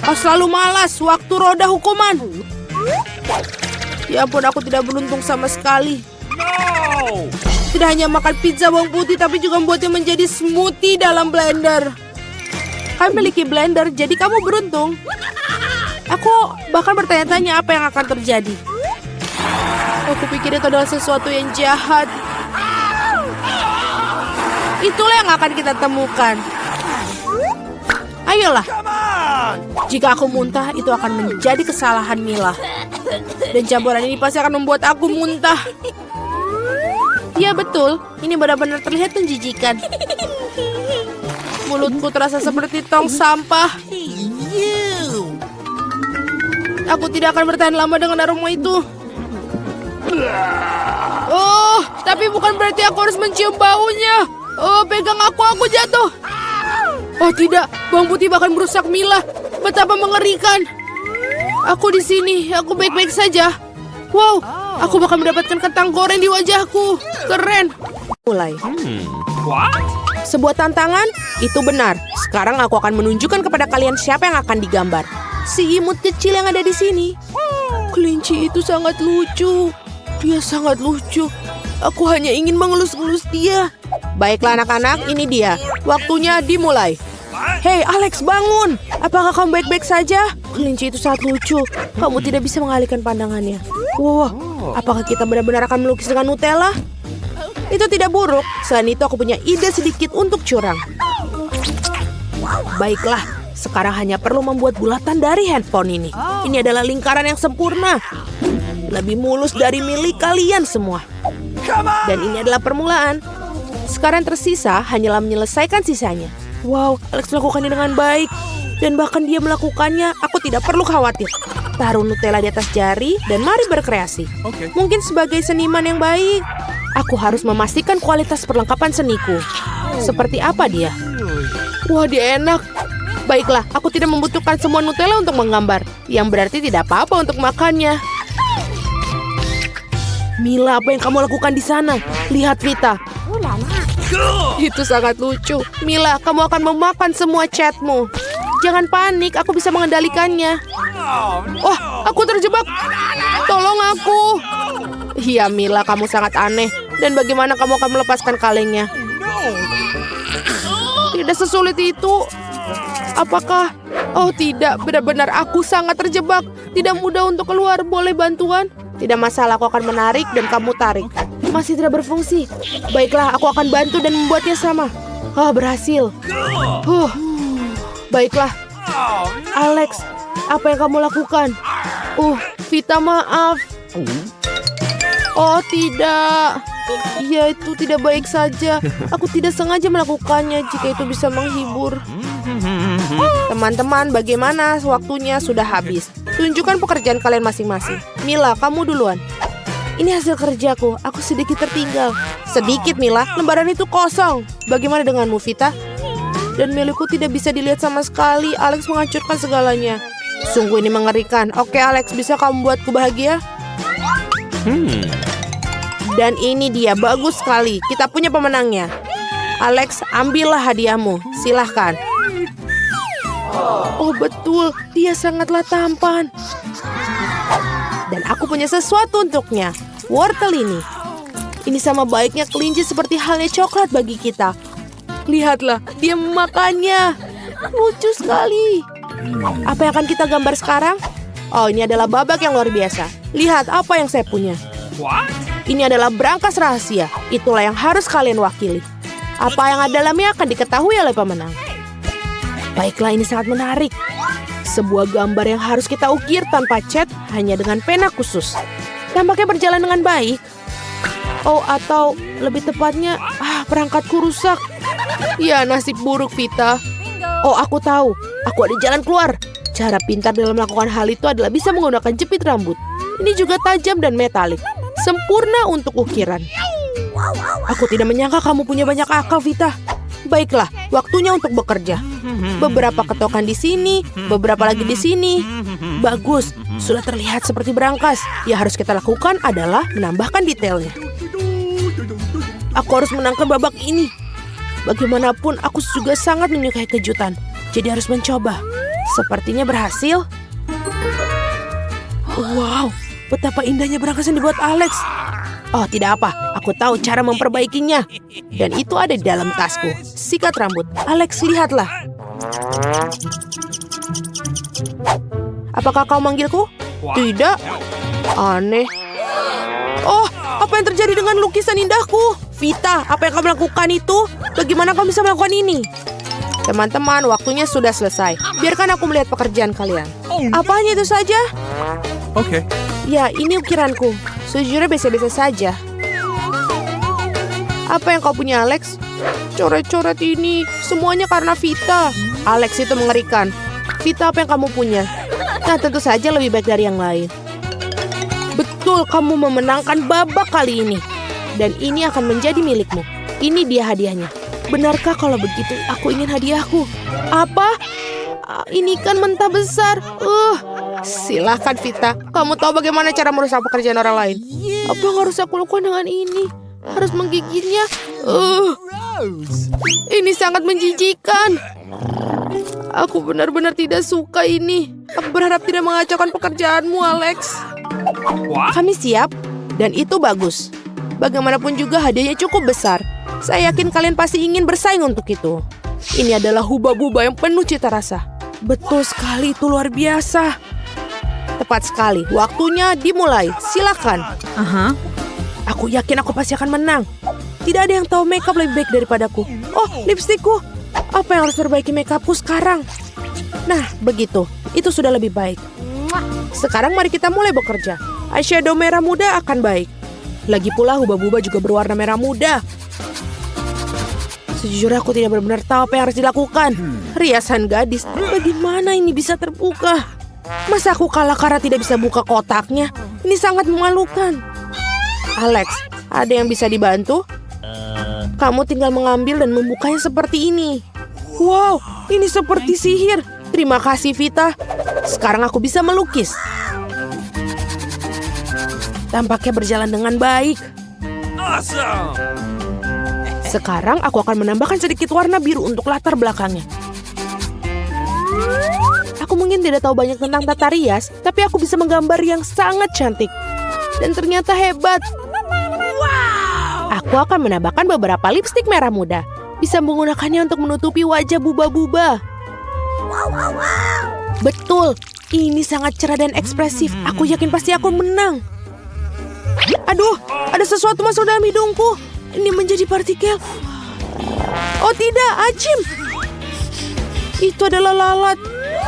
[SPEAKER 1] Kau selalu malas waktu roda hukuman. Ya ampun, aku tidak beruntung sama sekali. Tidak hanya makan pizza bawang putih, tapi juga membuatnya menjadi smoothie dalam blender. Kamu memiliki blender, jadi kamu beruntung. Aku bahkan bertanya-tanya apa yang akan terjadi. Aku pikir itu adalah sesuatu yang jahat. Itulah yang akan kita temukan. Ayolah. Jika aku muntah, itu akan menjadi kesalahan Mila. Dan campuran ini pasti akan membuat aku muntah. Ya betul, ini benar-benar terlihat menjijikan. Mulutku terasa seperti tong sampah. Aku tidak akan bertahan lama dengan aroma itu. Oh, tapi bukan berarti aku harus mencium baunya. Oh, pegang aku jatuh. Oh tidak, bawang putih bahkan merusak Mila. Betapa mengerikan. Aku di sini, aku baik-baik saja. Wow, aku bahkan mendapatkan kentang goreng di wajahku. Keren. Mulai. Sebuah tantangan? Itu benar. Sekarang aku akan menunjukkan kepada kalian siapa yang akan digambar. Si imut kecil yang ada di sini. Kelinci itu sangat lucu. Dia sangat lucu. Aku hanya ingin mengelus-elus dia. Baiklah anak-anak, ini dia. Waktunya dimulai. Hei Alex, bangun. Apakah kamu baik-baik saja? Kelinci itu sangat lucu. Kamu tidak bisa mengalihkan pandangannya. Wow, apakah kita benar-benar akan melukis dengan Nutella? Itu tidak buruk. Selain itu aku punya ide sedikit untuk curang. Baiklah, sekarang hanya perlu membuat bulatan dari handphone ini. Ini adalah lingkaran yang sempurna. Lebih mulus dari milik kalian semua. Dan ini adalah permulaan. Sekarang tersisa hanyalah menyelesaikan sisanya. Wow, Alex melakukannya dengan baik. Dan bahkan dia melakukannya, aku tidak perlu khawatir. Taruh Nutella di atas jari dan mari berkreasi. Mungkin sebagai seniman yang baik, aku harus memastikan kualitas perlengkapan seniku. Seperti apa dia? Wah, dia enak. Baiklah, aku tidak membutuhkan semua Nutella untuk menggambar. Yang berarti tidak apa-apa untuk makannya. Mila, apa yang kamu lakukan di sana? Lihat, Vita. Itu sangat lucu. Mila, kamu akan memakan semua catmu. Jangan panik, aku bisa mengendalikannya. Oh, aku terjebak. Tolong aku. Iya, Mila, kamu sangat aneh. Dan bagaimana kamu akan melepaskan kalengnya? Tidak sesulit itu. Apakah? Oh tidak, benar-benar aku sangat terjebak. Tidak mudah untuk keluar. Boleh bantuan? Tidak masalah, aku akan menarik dan kamu tarik. Masih tidak berfungsi. Baiklah, aku akan bantu dan membuatnya sama. Oh, berhasil. Baiklah. Alex, apa yang kamu lakukan? Vita, maaf. Oh, tidak. Ya, itu tidak baik saja. Aku tidak sengaja melakukannya. Jika itu bisa menghibur. Teman-teman, bagaimana? Waktunya sudah habis. Tunjukkan pekerjaan kalian masing-masing. Mila, kamu duluan. Ini hasil kerjaku. Aku sedikit tertinggal. Sedikit, Mila. Lembaran itu kosong. Bagaimana denganmu, Vita? Dan milikku tidak bisa dilihat sama sekali. Alex menghancurkan segalanya. Sungguh ini mengerikan. Oke, Alex, bisa kamu buatku bahagia? Dan ini dia, bagus sekali. Kita punya pemenangnya. Alex, ambillah hadiahmu. Silahkan. Oh betul, dia sangatlah tampan. Dan aku punya sesuatu untuknya. Wortel ini. Ini sama baiknya kelinci seperti halnya coklat bagi kita. Lihatlah, dia memakannya. Lucu sekali. Apa yang akan kita gambar sekarang? Oh, ini adalah babak yang luar biasa. Lihat apa yang saya punya. Ini adalah brankas rahasia. Itulah yang harus kalian wakili. Apa yang ada dalamnya akan diketahui oleh pemenang. Baiklah, ini sangat menarik. Sebuah gambar yang harus kita ukir tanpa cat, hanya dengan pena khusus. Tampaknya berjalan dengan baik. Oh, atau lebih tepatnya, perangkatku rusak. Ya, nasib buruk, Vita. Oh, aku tahu. Aku ada jalan keluar. Cara pintar dalam melakukan hal itu adalah bisa menggunakan jepit rambut. Ini juga tajam dan metalik. Sempurna untuk ukiran. Aku tidak menyangka kamu punya banyak akal, Vita. Baiklah, waktunya untuk bekerja. Beberapa ketokan di sini, beberapa lagi di sini. Bagus, sudah terlihat seperti berangkas. Yang harus kita lakukan adalah menambahkan detailnya. Aku harus menangkan babak ini. Bagaimanapun, aku juga sangat menyukai kejutan. Jadi harus mencoba. Sepertinya berhasil. Wow, betapa indahnya berangkas yang dibuat Alex. Oh, tidak apa. Aku tahu cara memperbaikinya. Dan itu ada di dalam tasku. Sikat rambut. Alex, lihatlah. Apakah kau manggilku? Tidak. Aneh. Oh, apa yang terjadi dengan lukisan indahku? Vita, apa yang kamu lakukan itu? Bagaimana kamu bisa melakukan ini? Teman-teman, waktunya sudah selesai. Biarkan aku melihat pekerjaan kalian. Apa hanya itu saja?
[SPEAKER 3] Oke.
[SPEAKER 1] Ya, ini ukiranku. Sejujurnya biasa-biasa saja. Apa yang kau punya, Alex? Coret-coret ini semuanya karena Vita. Alex, itu mengerikan. Vita, apa yang kamu punya? Nah, tentu saja lebih baik dari yang lain. Betul, kamu memenangkan babak kali ini. Dan ini akan menjadi milikmu. Ini dia hadiahnya. Benarkah kalau begitu aku ingin hadiahku? Apa? Ini kan mentah besar. Silahkan, Vita. Kamu tahu bagaimana cara merusak pekerjaan orang lain. Apa yang harus aku lakukan dengan ini? Harus menggigitnya? Ini sangat menjijikan. Aku benar-benar tidak suka ini. Aku berharap tidak mengacaukan pekerjaanmu, Alex. Kami siap, dan itu bagus. Bagaimanapun juga hadiahnya cukup besar. Saya yakin kalian pasti ingin bersaing untuk itu. Ini adalah hubah-bubah yang penuh cita rasa. Betul sekali, itu luar biasa. Tepat sekali, waktunya dimulai. Silakan. Aku yakin aku pasti akan menang. Tidak ada yang tahu makeup lebih baik daripadaku. Oh, lipstikku. Apa yang harus perbaiki makeupku sekarang? Nah, begitu. Itu sudah lebih baik. Sekarang mari kita mulai bekerja. Eyeshadow merah muda akan baik. Lagi pula hubah-bubah juga berwarna merah muda. Sejujurnya aku tidak benar-benar tahu apa yang harus dilakukan. Riasan gadis, bagaimana ini bisa terbuka? Masa aku kalah karena tidak bisa buka kotaknya? Ini sangat memalukan. Alex, ada yang bisa dibantu? Kamu tinggal mengambil dan membukanya seperti ini. Wow, ini seperti sihir. Terima kasih, Vita. Sekarang aku bisa melukis. Tampaknya berjalan dengan baik. Sekarang aku akan menambahkan sedikit warna biru untuk latar belakangnya. Aku mungkin tidak tahu banyak tentang tata rias, tapi aku bisa menggambar yang sangat cantik. Dan ternyata hebat. Aku akan menambahkan beberapa lipstik merah muda. Bisa menggunakannya untuk menutupi wajah buba-buba. Betul, ini sangat cerah dan ekspresif. Aku yakin pasti aku menang. Aduh, ada sesuatu masuk dalam hidungku. Ini menjadi partikel. Oh tidak, Ajim. Itu adalah lalat.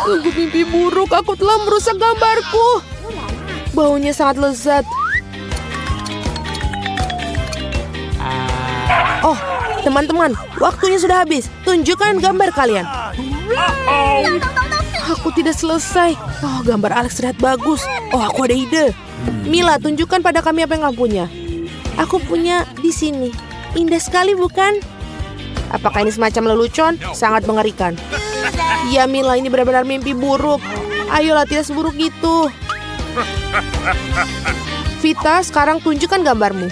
[SPEAKER 1] Sungguh mimpi buruk, aku telah merusak gambarku. Baunya sangat lezat. Oh, teman-teman, waktunya sudah habis. Tunjukkan gambar kalian. Aku tidak selesai. Oh, gambar Alex terlihat bagus. Oh, aku ada ide. Mila, tunjukkan pada kami apa yang kamu punya. Aku punya di sini. Indah sekali, bukan? Apakah ini semacam lelucon? Sangat mengerikan. Ya, Mila, ini benar-benar mimpi buruk. Ayolah, tidak seburuk itu. Vita, sekarang tunjukkan gambarmu.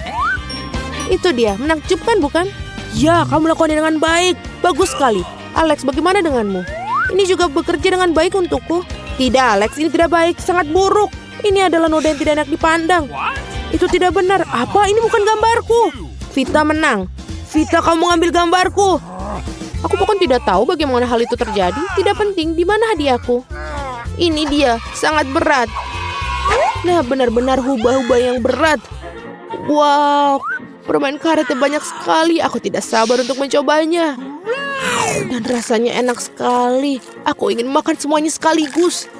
[SPEAKER 1] Itu dia, menakjubkan, bukan? Ya, kamu melakukannya dengan baik. Bagus sekali. Alex, bagaimana denganmu? Ini juga bekerja dengan baik untukku. Tidak, Alex, ini tidak baik. Sangat buruk. Ini adalah noda yang tidak enak dipandang. Itu tidak benar. Apa? Ini bukan gambarku. Vita menang. Vita, kamu mengambil gambarku. Aku bahkan tidak tahu bagaimana hal itu terjadi. Tidak penting. Di mana hadiahku? Ini dia. Sangat berat. Nah, benar-benar hubah-hubah yang berat. Wow. Permen karetnya banyak sekali. Aku tidak sabar untuk mencobanya. Dan rasanya enak sekali. Aku ingin makan semuanya sekaligus.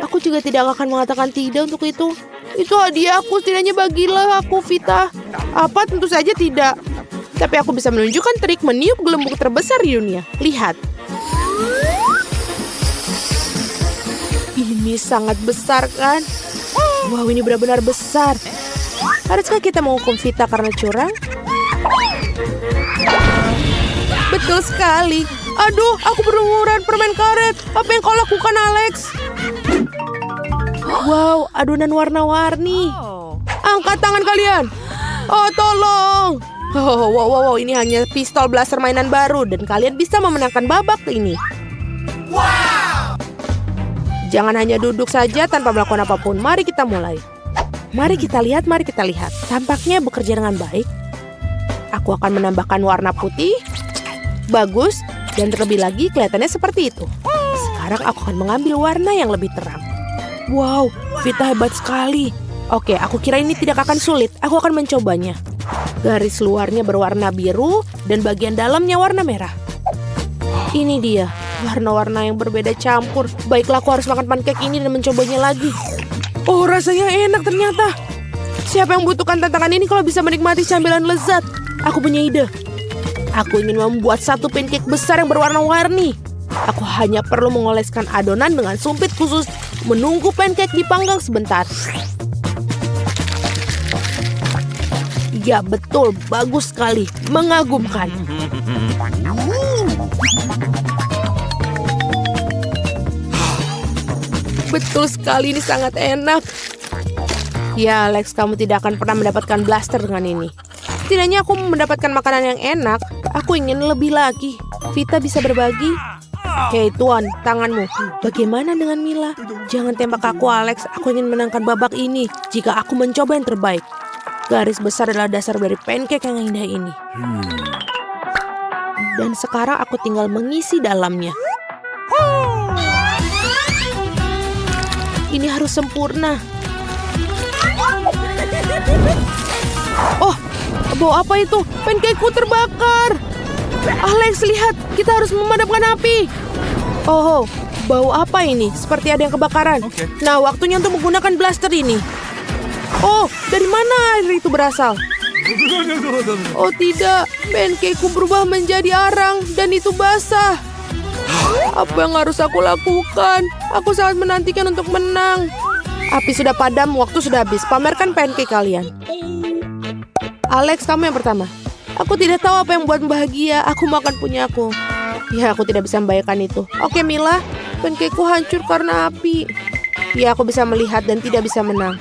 [SPEAKER 1] Aku juga tidak akan mengatakan tidak untuk itu. Itu hadiahku, setidaknya bagilah aku, Vita. Apa? Tentu saja tidak. Tapi aku bisa menunjukkan trik meniup gelembung terbesar di dunia. Lihat. Ini sangat besar, kan? Wow, ini benar-benar besar. Haruskah kita menghukum Vita karena curang? Betul sekali. Aduh, aku berumuran permen karet. Apa yang kau lakukan, Alex? Wow, adonan warna-warni. Angkat tangan kalian. Oh, tolong. Oh, wow, ini hanya pistol blaster mainan baru dan kalian bisa memenangkan babak ini. Wow. Jangan hanya duduk saja tanpa melakukan apapun. Mari kita mulai. Mari kita lihat. Tampaknya bekerja dengan baik. Aku akan menambahkan warna putih. Bagus. Dan terlebih lagi kelihatannya seperti itu. Sekarang aku akan mengambil warna yang lebih terang. Wow, Vita hebat sekali. Oke, aku kira ini tidak akan sulit. Aku akan mencobanya. Garis luarnya berwarna biru dan bagian dalamnya warna merah. Ini dia, warna-warna yang berbeda campur. Baiklah, aku harus makan pancake ini dan mencobanya lagi. Oh, rasanya enak ternyata. Siapa yang membutuhkan tantangan ini kalau bisa menikmati camilan lezat? Aku punya ide. Aku ingin membuat satu pancake besar yang berwarna-warni. Aku hanya perlu mengoleskan adonan dengan sumpit khusus. Menunggu pancake dipanggang sebentar. Ya, betul. Bagus sekali. Mengagumkan. Betul sekali. Ini sangat enak. Ya, Alex, kamu tidak akan pernah mendapatkan blaster dengan ini. Setidaknya aku mendapatkan makanan yang enak. Aku ingin lebih lagi. Vita bisa berbagi. Hei Tuan, tanganmu. Bagaimana dengan Mila? Jangan tembak aku, Alex. Aku ingin menangkan babak ini. Jika aku mencoba yang terbaik. Garis besar adalah dasar dari pancake yang indah ini. Dan sekarang aku tinggal mengisi dalamnya. Ini harus sempurna. Oh, bau apa itu? Pancakeku terbakar. Alex, lihat. Kita harus memadamkan api. Oh, bau apa ini? Seperti ada yang kebakaran. Nah, waktunya untuk menggunakan blaster ini. Oh, dari mana air itu berasal? Oh tidak, pancakeku berubah menjadi arang dan itu basah. Apa yang harus aku lakukan? Aku sangat menantikan untuk menang. Api sudah padam, waktu sudah habis. Pamerkan pancake kalian. Alex, kamu yang pertama. Aku tidak tahu apa yang membuat bahagia. Aku makan punya aku. Ya, aku tidak bisa membayangkan itu. Oke, Mila. Pancakeku hancur karena api. Ya, aku bisa melihat dan tidak bisa menang.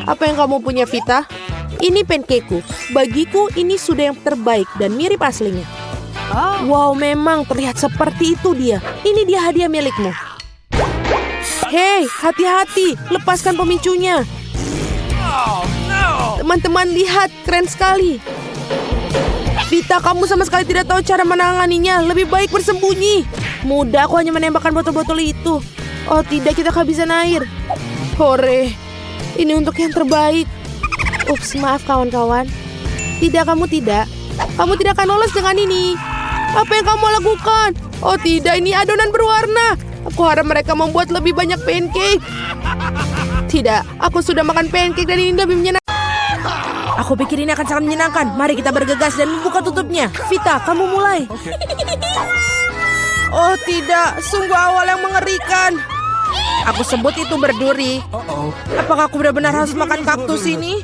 [SPEAKER 1] Apa yang kamu punya, Vita? Ini pancakeku. Bagiku, ini sudah yang terbaik dan mirip aslinya. Wow, memang terlihat seperti itu dia. Ini dia hadiah milikmu. Hei, hati-hati. Lepaskan pemicunya. Teman-teman, lihat. Keren sekali. Vita, kamu sama sekali tidak tahu cara menanganinya. Lebih baik bersembunyi. Mudah, aku hanya menembakkan botol-botol itu. Oh tidak, kita kehabisan air. Hore, ini untuk yang terbaik. Ups, maaf kawan-kawan. Tidak, kamu tidak. Kamu tidak akan lolos dengan ini. Apa yang kamu lakukan? Oh tidak, ini adonan berwarna. Aku harap mereka membuat lebih banyak pancake. Tidak, aku sudah makan pancake dan ini lebih menyenangkan. Aku pikir ini akan sangat menyenangkan. Mari kita bergegas dan membuka tutupnya. Vita, kamu mulai. Oh tidak, sungguh awal yang mengerikan. Aku sebut itu berduri. Apakah aku benar-benar harus makan kaktus ini?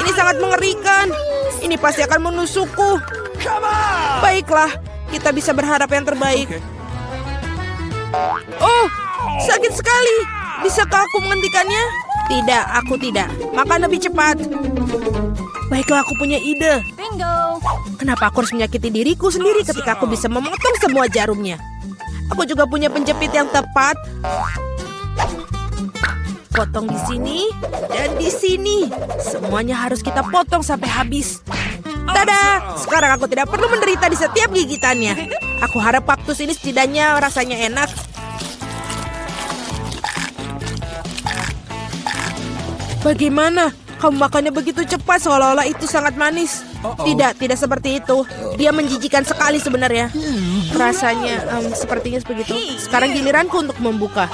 [SPEAKER 1] Ini sangat mengerikan. Ini pasti akan menusukku. Baiklah, kita bisa berharap yang terbaik. Oh, sakit sekali. Bisakah aku menghentikannya? Tidak, aku tidak. Makan lebih cepat. Baiklah, aku punya ide.
[SPEAKER 2] Bingo.
[SPEAKER 1] Kenapa aku harus menyakiti diriku sendiri ketika aku bisa memotong semua jarumnya? Aku juga punya penjepit yang tepat. Potong di sini dan di sini. Semuanya harus kita potong sampai habis. Tada! Sekarang aku tidak perlu menderita di setiap gigitannya. Aku harap kaktus ini setidaknya rasanya enak. Bagaimana? Kamu makannya begitu cepat seolah-olah itu sangat manis. Tidak seperti itu. Dia menjijikan sekali sebenarnya. Rasanya sepertinya begitu. Sekarang giliranku untuk membuka.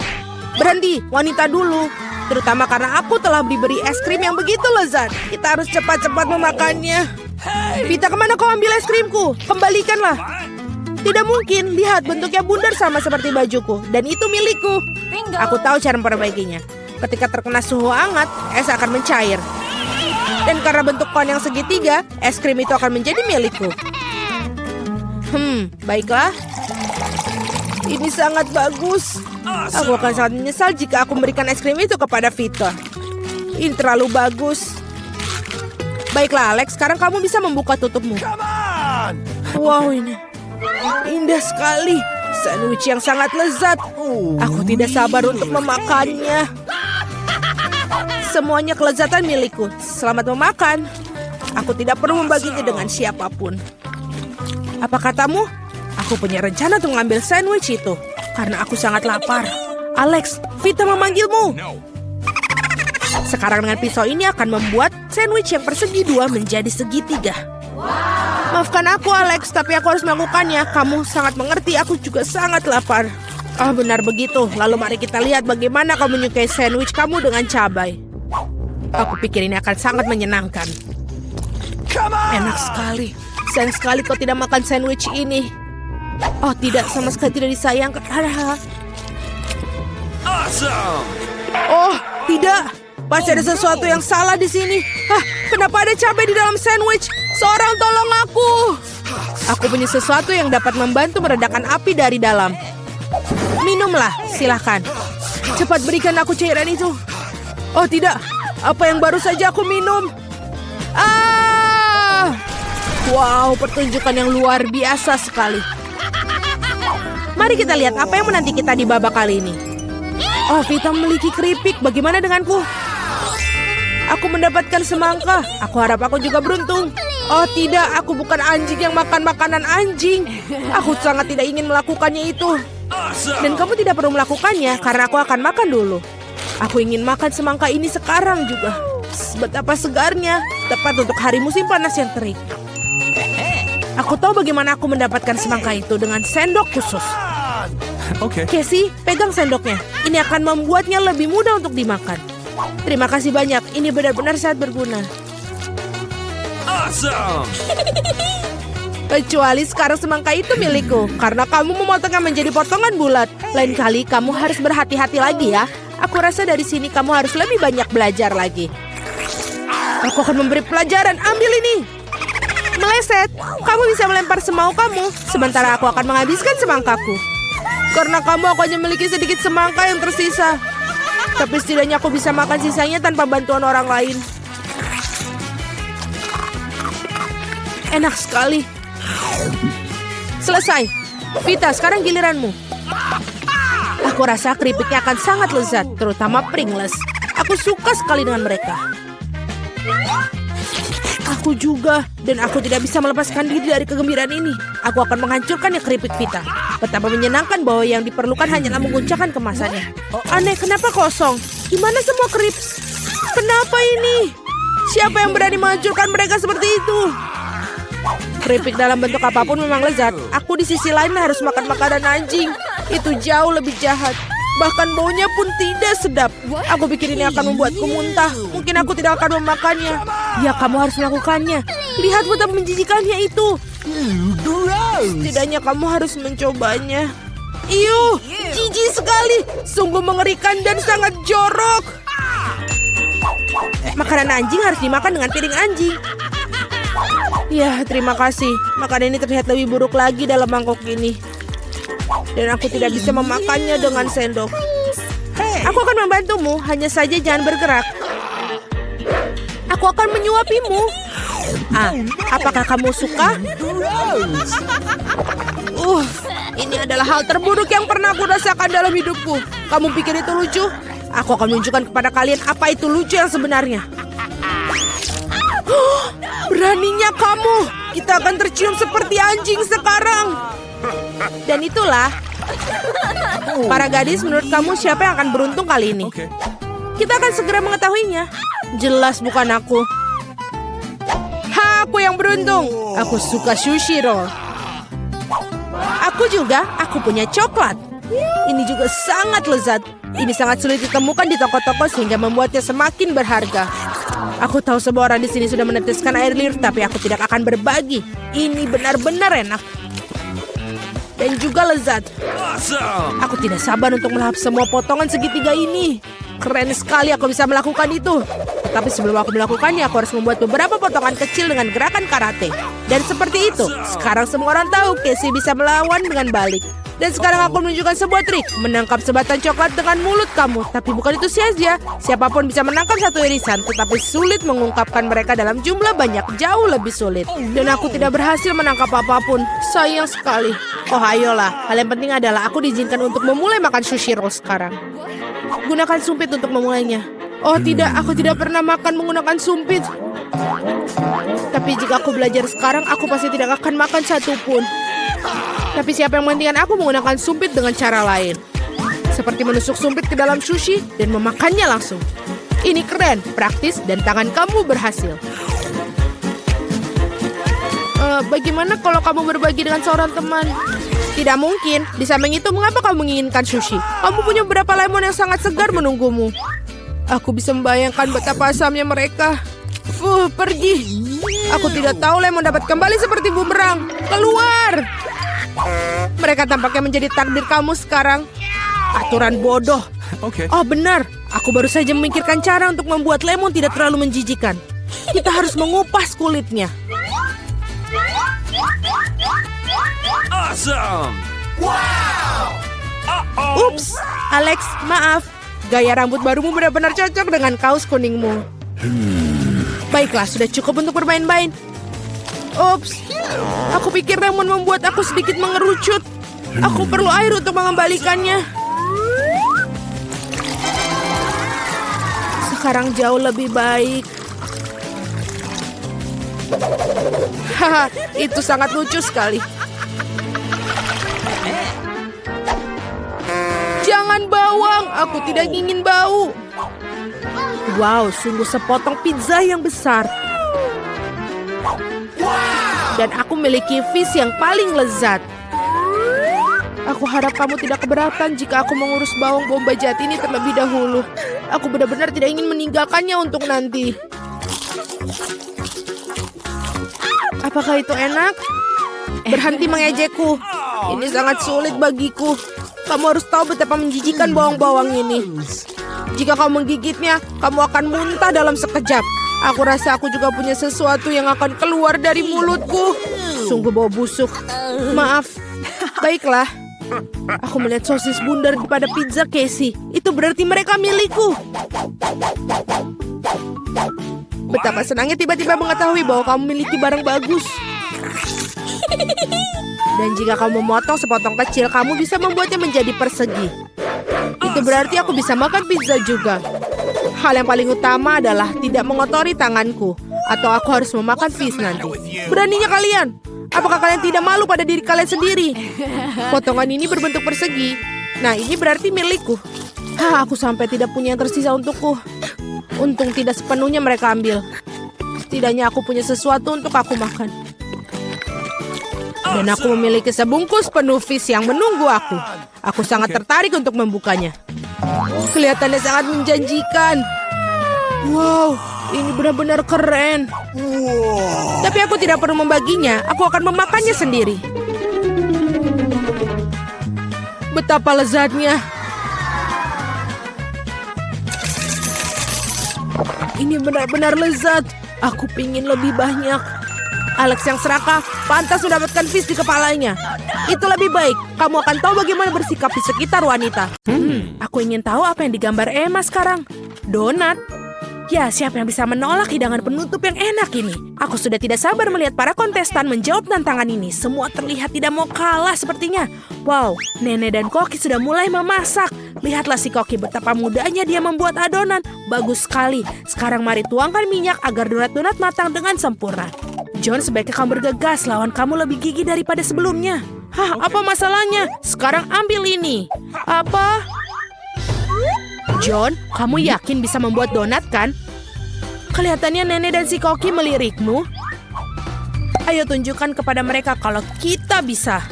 [SPEAKER 1] Berhenti, wanita dulu. Terutama karena aku telah diberi es krim yang begitu lezat. Kita harus cepat-cepat memakannya. Vita, kemana kau ambil es krimku? Kembalikanlah. Tidak mungkin, lihat bentuknya bundar sama seperti bajuku. Dan itu milikku. Aku tahu cara memperbaikinya. Ketika terkena suhu hangat, es akan mencair. Dan karena bentuk kon yang segitiga, es krim itu akan menjadi milikku. Baiklah. Ini sangat bagus. Aku akan sangat menyesal jika aku memberikan es krim itu kepada Vita. Ini terlalu bagus. Baiklah, Alex, sekarang kamu bisa membuka tutupmu. Wow, ini indah sekali. Sandwich yang sangat lezat. Aku tidak sabar untuk memakannya. Semuanya kelezatan milikku. Selamat memakan. Aku tidak perlu membaginya dengan siapapun. Apa katamu? Aku punya rencana untuk mengambil sandwich itu. Karena aku sangat lapar. Alex, Vita memanggilmu. Sekarang dengan pisau ini akan membuat sandwich yang persegi dua menjadi segitiga. Maafkan aku, Alex, tapi aku harus melakukannya. Kamu sangat mengerti, aku juga sangat lapar. Ah, benar begitu. Lalu mari kita lihat bagaimana kau menyukai sandwich kamu dengan cabai. Aku pikir ini akan sangat menyenangkan. Enak sekali. Sayang sekali kau tidak makan sandwich ini. Oh tidak, sama sekali tidak disayangkan. Oh tidak, pasti ada sesuatu yang salah di sini. Kenapa ada cabai di dalam sandwich? Seorang tolong aku. Aku punya sesuatu yang dapat membantu meredakan api dari dalam. Minumlah, silahkan. Cepat berikan aku cairan itu. Oh tidak, apa yang baru saja aku minum? Wow, pertunjukan yang luar biasa sekali. Mari kita lihat apa yang menanti kita di babak kali ini. Oh, Vita memiliki keripik. Bagaimana denganku? Aku mendapatkan semangka. Aku harap aku juga beruntung. Oh tidak, aku bukan anjing yang makan makanan anjing. Aku sangat tidak ingin melakukannya itu. Dan kamu tidak perlu melakukannya karena aku akan makan dulu. Aku ingin makan semangka ini sekarang juga. Betapa segarnya, tepat untuk hari musim panas yang terik. Aku tahu bagaimana aku mendapatkan semangka itu dengan sendok khusus. Casey, pegang sendoknya. Ini akan membuatnya lebih mudah untuk dimakan. Terima kasih banyak, ini benar-benar sangat berguna. Kecuali sekarang semangka itu milikku, karena kamu memotongnya menjadi potongan bulat. Lain kali kamu harus berhati-hati lagi ya. Aku rasa dari sini kamu harus lebih banyak belajar lagi. Aku akan memberi pelajaran, ambil ini. Meleset, kamu bisa melempar semau kamu, sementara aku akan menghabiskan semangkaku. Karena kamu aku hanya memiliki sedikit semangka yang tersisa. Tapi setidaknya aku bisa makan sisanya tanpa bantuan orang lain. Enak sekali. Selesai. Vita, sekarang giliranmu. Aku rasa keripiknya akan sangat lezat, terutama Pringles. Aku suka sekali dengan mereka. Aku juga, dan aku tidak bisa melepaskan diri dari kegembiraan ini. Aku akan menghancurkannya keripik Vita. Betapa menyenangkan bahwa yang diperlukan hanyalah menguncangkan kemasannya. Aneh, kenapa kosong? Gimana semua krips? Kenapa ini? Siapa yang berani menghancurkan mereka seperti itu? Keripik dalam bentuk apapun memang lezat. Aku di sisi lain harus makan makanan anjing. Itu jauh lebih jahat. Bahkan baunya pun tidak sedap. Aku pikir ini akan membuatku muntah. Mungkin aku tidak akan memakannya. Ya, kamu harus melakukannya. Lihat betapa menjijikannya itu. Setidaknya kamu harus mencobanya. Iuh, jijik sekali. Sungguh mengerikan dan sangat jorok. Makanan anjing harus dimakan dengan piring anjing. Ya, terima kasih. Makanan ini terlihat lebih buruk lagi dalam mangkok ini. Dan aku tidak bisa memakannya dengan sendok. Aku akan membantumu, hanya saja jangan bergerak. Aku akan menyuapimu. Apakah kamu suka? Ini adalah hal terburuk yang pernah aku rasakan dalam hidupku. Kamu pikir itu lucu? Aku akan menunjukkan kepada kalian apa itu lucu yang sebenarnya. Beraninya kamu. Kita akan tercium seperti anjing sekarang. Dan itulah. Para gadis, menurut kamu siapa yang akan beruntung kali ini? Kita akan segera mengetahuinya. Jelas bukan aku. Aku yang beruntung. Aku suka sushi roll. Aku juga, aku punya coklat. Ini juga sangat lezat. Ini sangat sulit ditemukan di toko-toko sehingga membuatnya semakin berharga. Aku tahu semua orang di sini sudah meneteskan air liur, tapi aku tidak akan berbagi. Ini benar-benar enak. Dan juga lezat. Aku tidak sabar untuk melahap semua potongan segitiga ini. Keren sekali aku bisa melakukan itu. Tetapi sebelum aku melakukannya, aku harus membuat beberapa potongan kecil dengan gerakan karate. Dan seperti itu, sekarang semua orang tahu Casey bisa melawan dengan balik. Dan sekarang aku menunjukkan sebuah trik. Menangkap sebatang coklat dengan mulut kamu. Tapi bukan itu saja. Siapapun bisa menangkap satu irisan. Tetapi sulit mengungkapkan mereka dalam jumlah banyak. Jauh lebih sulit. Dan aku tidak berhasil menangkap apapun. Sayang sekali. Oh ayolah. Hal yang penting adalah aku diizinkan untuk memulai makan sushi roll sekarang. Gunakan sumpit untuk memulainya. Oh tidak, aku tidak pernah makan menggunakan sumpit. Tapi jika aku belajar sekarang, aku pasti tidak akan makan satupun. Tapi siapa yang menghentikan aku menggunakan sumpit dengan cara lain? Seperti menusuk sumpit ke dalam sushi dan memakannya langsung. Ini keren, praktis, dan tangan kamu berhasil. Bagaimana kalau kamu berbagi dengan seorang teman? Tidak mungkin. Di samping itu, mengapa kamu menginginkan sushi? Kamu punya beberapa lemon yang sangat segar menunggumu. Aku bisa membayangkan betapa asamnya mereka. Pergi. Aku tidak tahu lemon dapat kembali seperti bumerang. Keluar. Mereka tampaknya menjadi takdir kamu sekarang. Aturan bodoh. Oh benar, aku baru saja memikirkan cara untuk membuat lemon tidak terlalu menjijikan. Kita harus mengupas kulitnya.
[SPEAKER 3] Awesome!
[SPEAKER 1] Ups, Alex, maaf. Gaya rambut barumu benar-benar cocok dengan kaos kuningmu. Baiklah, sudah cukup untuk bermain-main. Ups, aku pikir lemon membuat aku sedikit mengerucut. Aku perlu air untuk mengembalikannya. Sekarang jauh lebih baik. Haha, itu sangat lucu sekali. Jangan bawang, aku tidak ingin bau. Wow, sungguh sepotong pizza yang besar. Dan aku memiliki fish yang paling lezat. Aku harap kamu tidak keberatan jika aku mengurus bawang bombay jati ini terlebih dahulu. Aku benar-benar tidak ingin meninggalkannya untuk nanti. Apakah itu enak? Berhenti mengejekku. Ini sangat sulit bagiku. Kamu harus tahu betapa menjijikan bawang-bawang ini. Jika kamu menggigitnya, kamu akan muntah dalam sekejap. Aku rasa aku juga punya sesuatu yang akan keluar dari mulutku. Sungguh bau busuk. Maaf. Baiklah. Aku melihat sosis bundar pada pizza Casey. Itu berarti mereka milikku. Betapa senangnya tiba-tiba mengetahui bahwa kamu memiliki barang bagus. Dan jika kamu memotong sepotong kecil, kamu bisa membuatnya menjadi persegi. Itu berarti aku bisa makan pizza juga. Hal yang paling utama adalah tidak mengotori tanganku. Atau aku harus memakan fish nanti. Beraninya kalian? Apakah kalian tidak malu pada diri kalian sendiri? Potongan ini berbentuk persegi. Nah, ini berarti milikku. Aku sampai tidak punya yang tersisa untukku. Untung tidak sepenuhnya mereka ambil. Setidaknya aku punya sesuatu untuk aku makan. Dan aku memiliki sebungkus penuh fish yang menunggu aku. Aku sangat tertarik untuk membukanya. Kelihatannya sangat menjanjikan. Wow, ini benar-benar keren. Tapi aku tidak perlu membaginya. Aku akan memakannya sendiri. Betapa lezatnya. Ini benar-benar lezat. Aku pingin lebih banyak. Alex yang serakah pantas mendapatkan fish di kepalanya. Itu lebih baik. Kamu akan tahu bagaimana bersikap di sekitar wanita. Aku ingin tahu apa yang digambar Emma sekarang. Donat. Ya, siapa yang bisa menolak hidangan penutup yang enak ini? Aku sudah tidak sabar melihat para kontestan menjawab tantangan ini. Semua terlihat tidak mau kalah sepertinya. Wow, Nenek dan Koki sudah mulai memasak. Lihatlah si Koki betapa mudahnya dia membuat adonan. Bagus sekali. Sekarang mari tuangkan minyak agar donat-donat matang dengan sempurna. John, sebaiknya kamu bergegas. Lawan kamu lebih gigih daripada sebelumnya. Hah, apa masalahnya? Sekarang ambil ini. Apa? John, kamu yakin bisa membuat donat kan? Kelihatannya Nenek dan si Koki melirikmu. Ayo tunjukkan kepada mereka kalau kita bisa.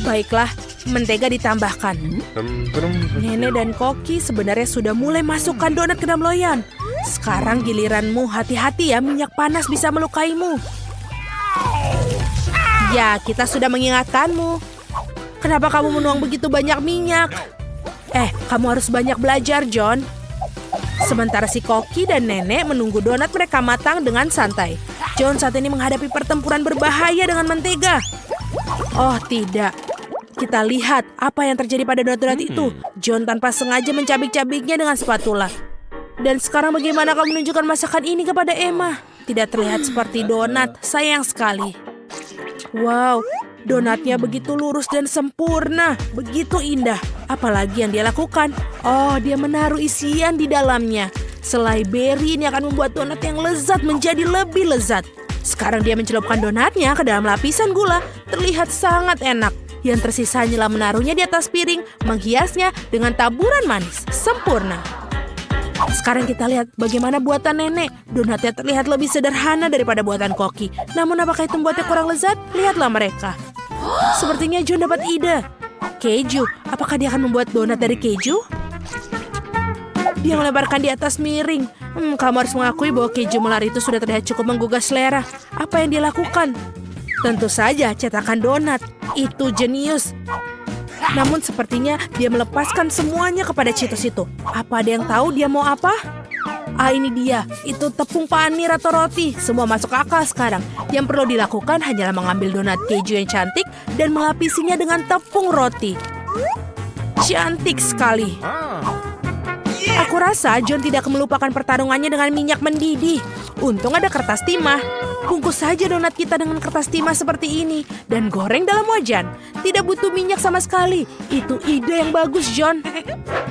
[SPEAKER 1] Baiklah, mentega ditambahkan. Nenek dan Koki sebenarnya sudah mulai masukkan donat ke dalam loyang. Sekarang giliranmu, hati-hati ya, minyak panas bisa melukaimu. Ya, kita sudah mengingatkanmu. Kenapa kamu menuang begitu banyak minyak? Kamu harus banyak belajar, John. Sementara si Koki dan Nenek menunggu donat mereka matang dengan santai. John saat ini menghadapi pertempuran berbahaya dengan mentega. Oh, tidak. Kita lihat apa yang terjadi pada donat-donat itu. John tanpa sengaja mencabik-cabiknya dengan spatula. Dan sekarang bagaimana kamu menunjukkan masakan ini kepada Emma? Tidak terlihat seperti donat, sayang sekali. Wow, donatnya begitu lurus dan sempurna, begitu indah. Apalagi yang dia lakukan? Oh, dia menaruh isian di dalamnya. Selai berry ini akan membuat donat yang lezat menjadi lebih lezat. Sekarang dia mencelupkan donatnya ke dalam lapisan gula. Terlihat sangat enak. Yang tersisa hanyalah menaruhnya di atas piring, menghiasnya dengan taburan manis. Sempurna. Sekarang kita lihat bagaimana buatan Nenek. Donatnya terlihat lebih sederhana daripada buatan Koki. Namun apakah itu membuatnya kurang lezat? Lihatlah mereka. Sepertinya John dapat ide. Keju. Apakah dia akan membuat donat dari keju? Dia melebarkan di atas miring. Kamu harus mengakui bahwa keju melar itu sudah terlihat cukup menggugah selera. Apa yang dia lakukan? Tentu saja cetakan donat. Itu jenius. Namun sepertinya dia melepaskan semuanya kepada Cheetos itu. Apa ada yang tahu dia mau apa? Ini dia. Itu tepung panir atau roti. Semua masuk akal sekarang. Yang perlu dilakukan hanyalah mengambil donat keju yang cantik dan melapisinya dengan tepung roti. Cantik sekali. Aku rasa John tidak akan melupakan pertarungannya dengan minyak mendidih. Untung ada kertas timah. Bungkus saja donat kita dengan kertas timah seperti ini dan goreng dalam wajan. Tidak butuh minyak sama sekali. Itu ide yang bagus, John.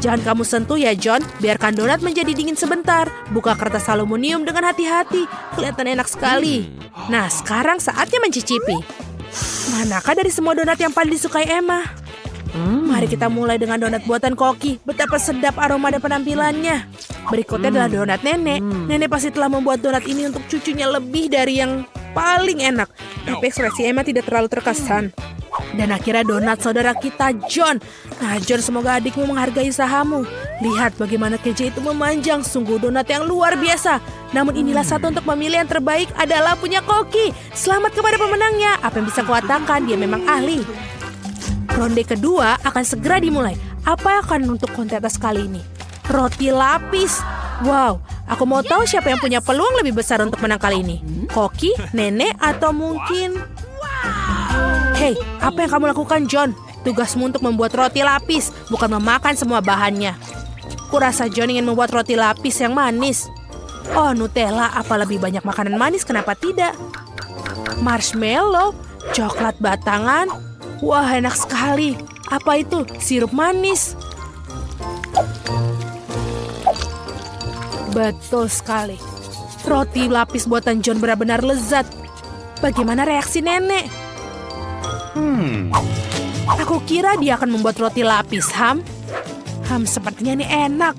[SPEAKER 1] Jangan kamu sentuh ya, John. Biarkan donat menjadi dingin sebentar. Buka kertas aluminium dengan hati-hati. Kelihatan enak sekali. Nah, sekarang saatnya mencicipi. Manakah dari semua donat yang paling disukai Emma? Mari kita mulai dengan donat buatan Koki. Betapa sedap aroma dan penampilannya. Berikutnya adalah donat Nenek. Nenek pasti telah membuat donat ini untuk cucunya lebih dari yang paling enak. Tapi ekspresi Emma tidak terlalu terkesan. Dan akhirnya donat saudara kita, John. Nah, John, semoga adikmu menghargai usahamu. Lihat bagaimana keju itu memanjang, sungguh donat yang luar biasa. Namun inilah satu untuk memilih yang terbaik adalah punya Koki. Selamat kepada pemenangnya, apa yang bisa kuatakan, dia memang ahli. Ronde kedua akan segera dimulai. Apa yang akan untuk kontes kali ini? Roti lapis. Wow, aku mau tahu siapa yang punya peluang lebih besar untuk menang kali ini. Koki, Nenek, atau mungkin... Hei, apa yang kamu lakukan, John? Tugasmu untuk membuat roti lapis, bukan memakan semua bahannya. Kurasa John ingin membuat roti lapis yang manis. Oh, Nutella, apa lebih banyak makanan manis, kenapa tidak? Marshmallow, coklat batangan. Wah, enak sekali. Apa itu? Sirup manis. Betul sekali. Roti lapis buatan John benar-benar lezat. Bagaimana reaksi Nenek? Aku kira dia akan membuat roti lapis, Ham. Sepertinya ini enak.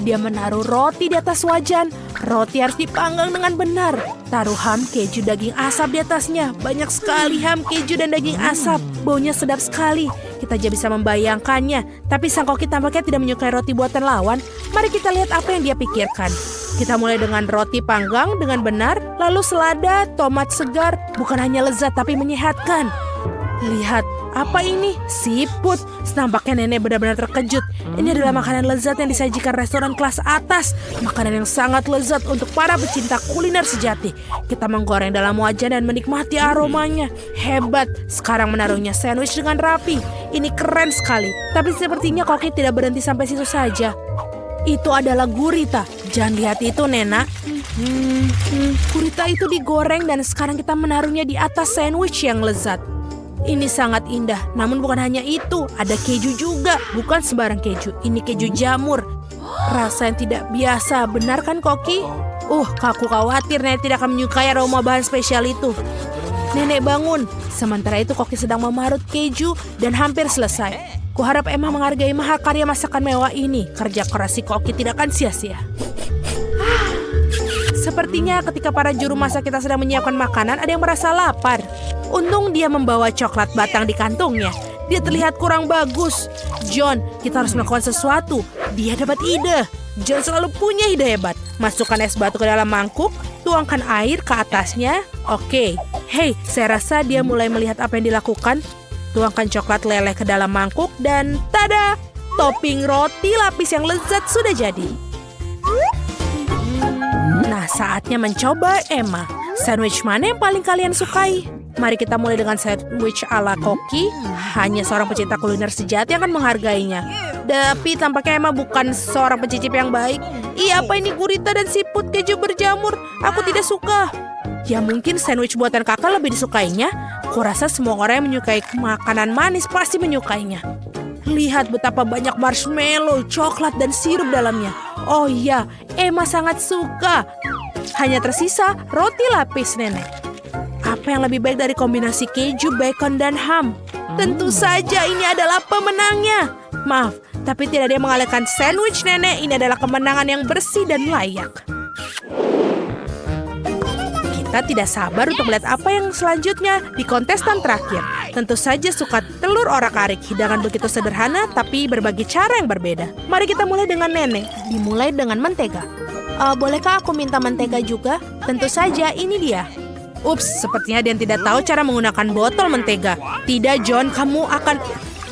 [SPEAKER 1] Dia menaruh roti di atas wajan. Roti harus dipanggang dengan benar. Taruh ham, keju, daging asap di atasnya. Banyak sekali ham, keju, dan daging asap. Baunya sedap sekali. Kita aja bisa membayangkannya. Tapi sang koki tampaknya tidak menyukai roti buatan lawan. Mari kita lihat apa yang dia pikirkan. Kita mulai dengan roti panggang dengan benar. Lalu selada, tomat segar. Bukan hanya lezat tapi menyehatkan. Lihat, apa ini? Siput. Nampaknya Nenek benar-benar terkejut. Ini adalah makanan lezat yang disajikan restoran kelas atas. Makanan yang sangat lezat untuk para pecinta kuliner sejati. Kita menggoreng dalam wajan dan menikmati aromanya. Hebat. Sekarang menaruhnya sandwich dengan rapi. Ini keren sekali. Tapi sepertinya Koki tidak berhenti sampai situ saja. Itu adalah gurita. Jangan lihat itu, Nena. Gurita itu digoreng dan sekarang kita menaruhnya di atas sandwich yang lezat. Ini sangat indah, namun bukan hanya itu, ada keju juga, bukan sembarang keju, ini keju jamur. Rasa yang tidak biasa, benar kan Koki? Aku khawatir Nenek tidak akan menyukai aroma bahan spesial itu. Nenek bangun, sementara itu Koki sedang memarut keju dan hampir selesai. Kuharap Emma menghargai mahakarya masakan mewah ini, kerja keras si Koki tidak akan sia-sia. Sepertinya ketika para juru masak kita sedang menyiapkan makanan, ada yang merasa lapar. Untung dia membawa coklat batang di kantongnya. Dia terlihat kurang bagus. John, kita harus melakukan sesuatu. Dia dapat ide. John selalu punya ide hebat. Masukkan es batu ke dalam mangkuk, tuangkan air ke atasnya. Oke. Hei, saya rasa dia mulai melihat apa yang dilakukan. Tuangkan coklat leleh ke dalam mangkuk dan tada! Topping roti lapis yang lezat sudah jadi. Nah, saatnya mencoba Emma. Sandwich mana yang paling kalian sukai? Mari kita mulai dengan sandwich ala Koki. Hanya seorang pecinta kuliner sejati yang akan menghargainya. Tapi tampaknya Emma bukan seorang pencicip yang baik. Apa ini gurita dan siput keju berjamur? Aku tidak suka. Ya mungkin sandwich buatan kakak lebih disukainya. Kurasa semua orang yang menyukai makanan manis pasti menyukainya. Lihat betapa banyak marshmallow, coklat, dan sirup dalamnya. Oh iya, Emma sangat suka. Hanya tersisa roti lapis Nenek. Apa yang lebih baik dari kombinasi keju, bacon, dan ham? Tentu saja ini adalah pemenangnya. Maaf, tapi tidak ada yang mengalahkan sandwich Nenek. Ini adalah kemenangan yang bersih dan layak. Kita tidak sabar untuk melihat apa yang selanjutnya di kontestan terakhir. Tentu saja suka telur orak-arik, hidangan begitu sederhana tapi berbagai cara yang berbeda. Mari kita mulai dengan Nenek. Dimulai dengan mentega. Bolehkah aku minta mentega juga? Tentu saja, ini dia. Ups, sepertinya dia tidak tahu cara menggunakan botol mentega. Tidak, John, kamu akan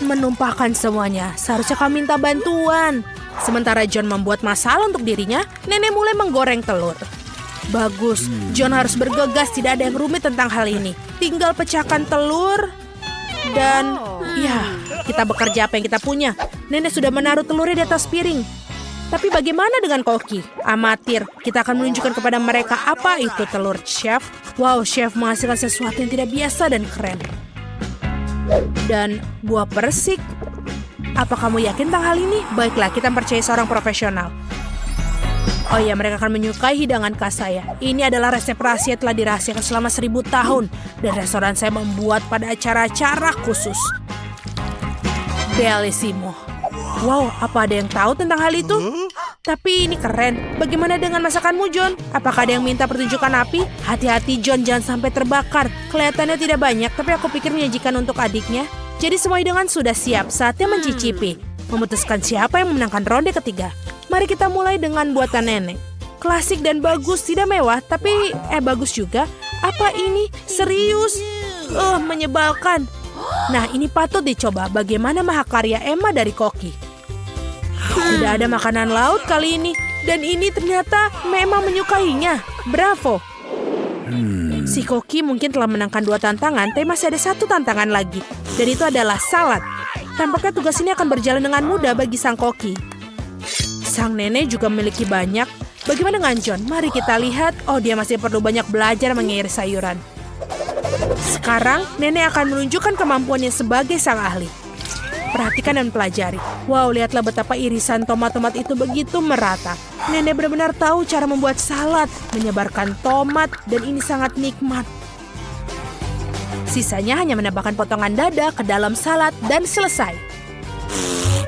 [SPEAKER 1] menumpahkan semuanya. Seharusnya kamu minta bantuan. Sementara John membuat masalah untuk dirinya, Nenek mulai menggoreng telur. Bagus, John harus bergegas, tidak ada yang rumit tentang hal ini. Tinggal pecahkan telur dan ya, kita bekerja apa yang kita punya. Nenek sudah menaruh telurnya di atas piring. Tapi bagaimana dengan Koki? Amatir, kita akan menunjukkan kepada mereka apa itu telur, Chef. Wow, Chef menghasilkan sesuatu yang tidak biasa dan keren. Dan buah persik. Apa kamu yakin tentang hal ini? Baiklah, kita percaya seorang profesional. Oh iya, mereka akan menyukai hidangan khas saya. Ini adalah resep rahasia telah dirahasiakan selama 1000 tahun. Dan restoran saya membuat pada acara-acara khusus. Bellissimo. Wow, apa ada yang tahu tentang hal itu? Tapi ini keren. Bagaimana dengan masakanmu, John? Apakah ada yang minta pertunjukan api? Hati-hati, John, jangan sampai terbakar. Kelihatannya tidak banyak, tapi aku pikir menyajikan untuk adiknya. Jadi semua hidangan sudah siap, saatnya mencicipi. memutuskan siapa yang memenangkan ronde ketiga. Mari kita mulai dengan buatan nenek. Klasik dan bagus, tidak mewah, tapi bagus juga. Apa ini? Serius? Menyebalkan. Nah, ini patut dicoba. Bagaimana mahakarya Emma dari Koki. Tidak ada makanan laut kali ini. Dan ini ternyata Emma menyukainya. Bravo. Si Koki mungkin telah menangkan 2 tantangan, tapi masih ada 1 tantangan lagi. Dan itu adalah salad. Tampaknya tugas ini akan berjalan dengan mudah bagi sang Koki. Sang nenek juga memiliki banyak. Bagaimana dengan John? Mari kita lihat. Oh, dia masih perlu banyak belajar mengiris sayuran. Sekarang, nenek akan menunjukkan kemampuannya sebagai sang ahli. Perhatikan dan pelajari. Wow, lihatlah betapa irisan tomat-tomat itu begitu merata. Nenek benar-benar tahu cara membuat salad, menyebarkan tomat, dan ini sangat nikmat. Sisanya hanya menambahkan potongan dada ke dalam salad dan selesai.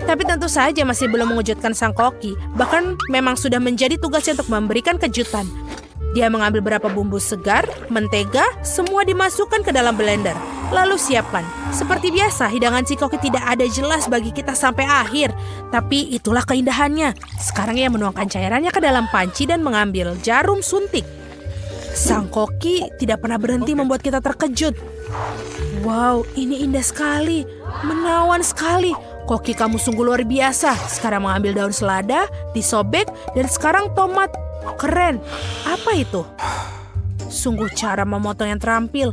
[SPEAKER 1] Tapi tentu saja masih belum mengejutkan sang Koki. Bahkan memang sudah menjadi tugasnya untuk memberikan kejutan. Dia mengambil beberapa bumbu segar, mentega, semua dimasukkan ke dalam blender. Lalu siapkan. Seperti biasa, hidangan si Koki tidak ada jelas bagi kita sampai akhir. Tapi itulah keindahannya. Sekarang ia menuangkan cairannya ke dalam panci dan mengambil jarum suntik. Sang Koki tidak pernah berhenti membuat kita terkejut. Wow, ini indah sekali. Menawan sekali. Koki, kamu sungguh luar biasa. Sekarang mengambil daun selada, disobek, dan sekarang tomat. Keren. Apa itu? Sungguh cara memotong yang terampil.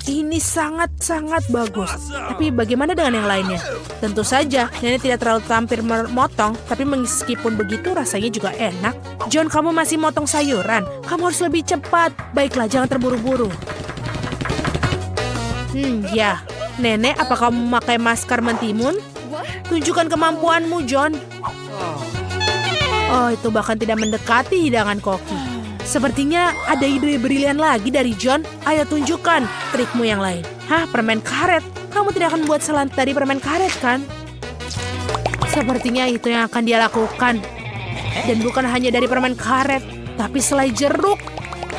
[SPEAKER 1] Ini sangat-sangat bagus. Tapi bagaimana dengan yang lainnya? Tentu saja, nenek tidak terlalu tampil memotong, tapi meskipun begitu rasanya juga enak. John, kamu masih motong sayuran. Kamu harus lebih cepat. Baiklah, jangan terburu-buru. Ya. Nenek, apa kamu memakai maskar mentimun? Tunjukkan kemampuanmu, John. Oh, itu bahkan tidak mendekati hidangan Koki. Sepertinya ada ide brilian lagi dari John. Ayo tunjukkan trikmu yang lain. Hah, permen karet? Kamu tidak akan membuat salad dari permen karet, kan? Sepertinya itu yang akan dia lakukan. Dan bukan hanya dari permen karet, tapi selai jeruk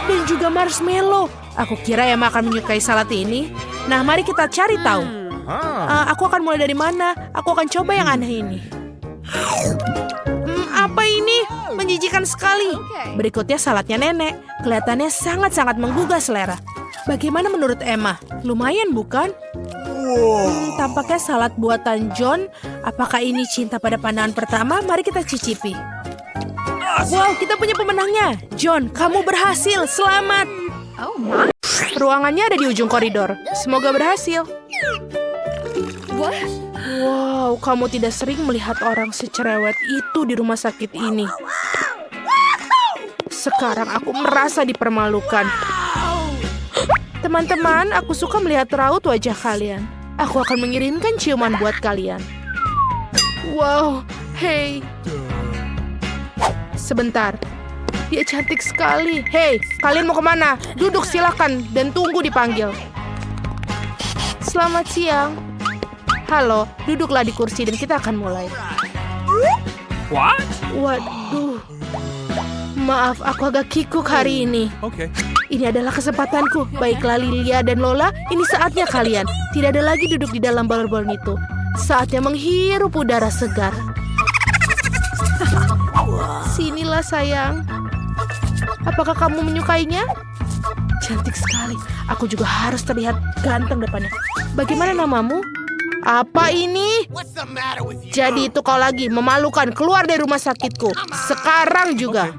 [SPEAKER 1] dan juga marshmallow. Aku kira Emma akan menyukai salad ini. Nah, mari kita cari tahu. Aku akan mulai dari mana? Aku akan coba yang aneh ini. Apa ini? Menjijikan sekali. Berikutnya saladnya nenek. Kelihatannya sangat-sangat menggugah selera. Bagaimana menurut Emma? Lumayan bukan? Tampaknya salad buatan John. Apakah ini cinta pada pandangan pertama? Mari kita cicipi. Wow, kita punya pemenangnya. John, kamu berhasil. Selamat. Ruangannya ada di ujung koridor. Semoga berhasil. Wow, kamu tidak sering melihat orang secerewet itu di rumah sakit ini. Sekarang aku merasa dipermalukan. Teman-teman, aku suka melihat raut wajah kalian. Aku akan mengirimkan ciuman buat kalian. Wow, hey. Sebentar. Dia cantik sekali. Hei, kalian mau kemana? Duduk silakan dan tunggu dipanggil. Selamat siang. Halo, duduklah di kursi dan kita akan mulai.
[SPEAKER 10] What?
[SPEAKER 1] Waduh. Maaf, aku agak kikuk hari ini. Ini adalah kesempatanku. Baiklah Lilia dan Lola, ini saatnya kalian. Tidak ada lagi duduk di dalam balon-balon itu. Saatnya menghirup udara segar. Sinilah sayang. Apakah kamu menyukainya? Cantik sekali. Aku juga harus terlihat ganteng depannya. Bagaimana namamu? Apa ini? Jadi itu kau lagi memalukan. Keluar dari rumah sakitku. Sekarang juga.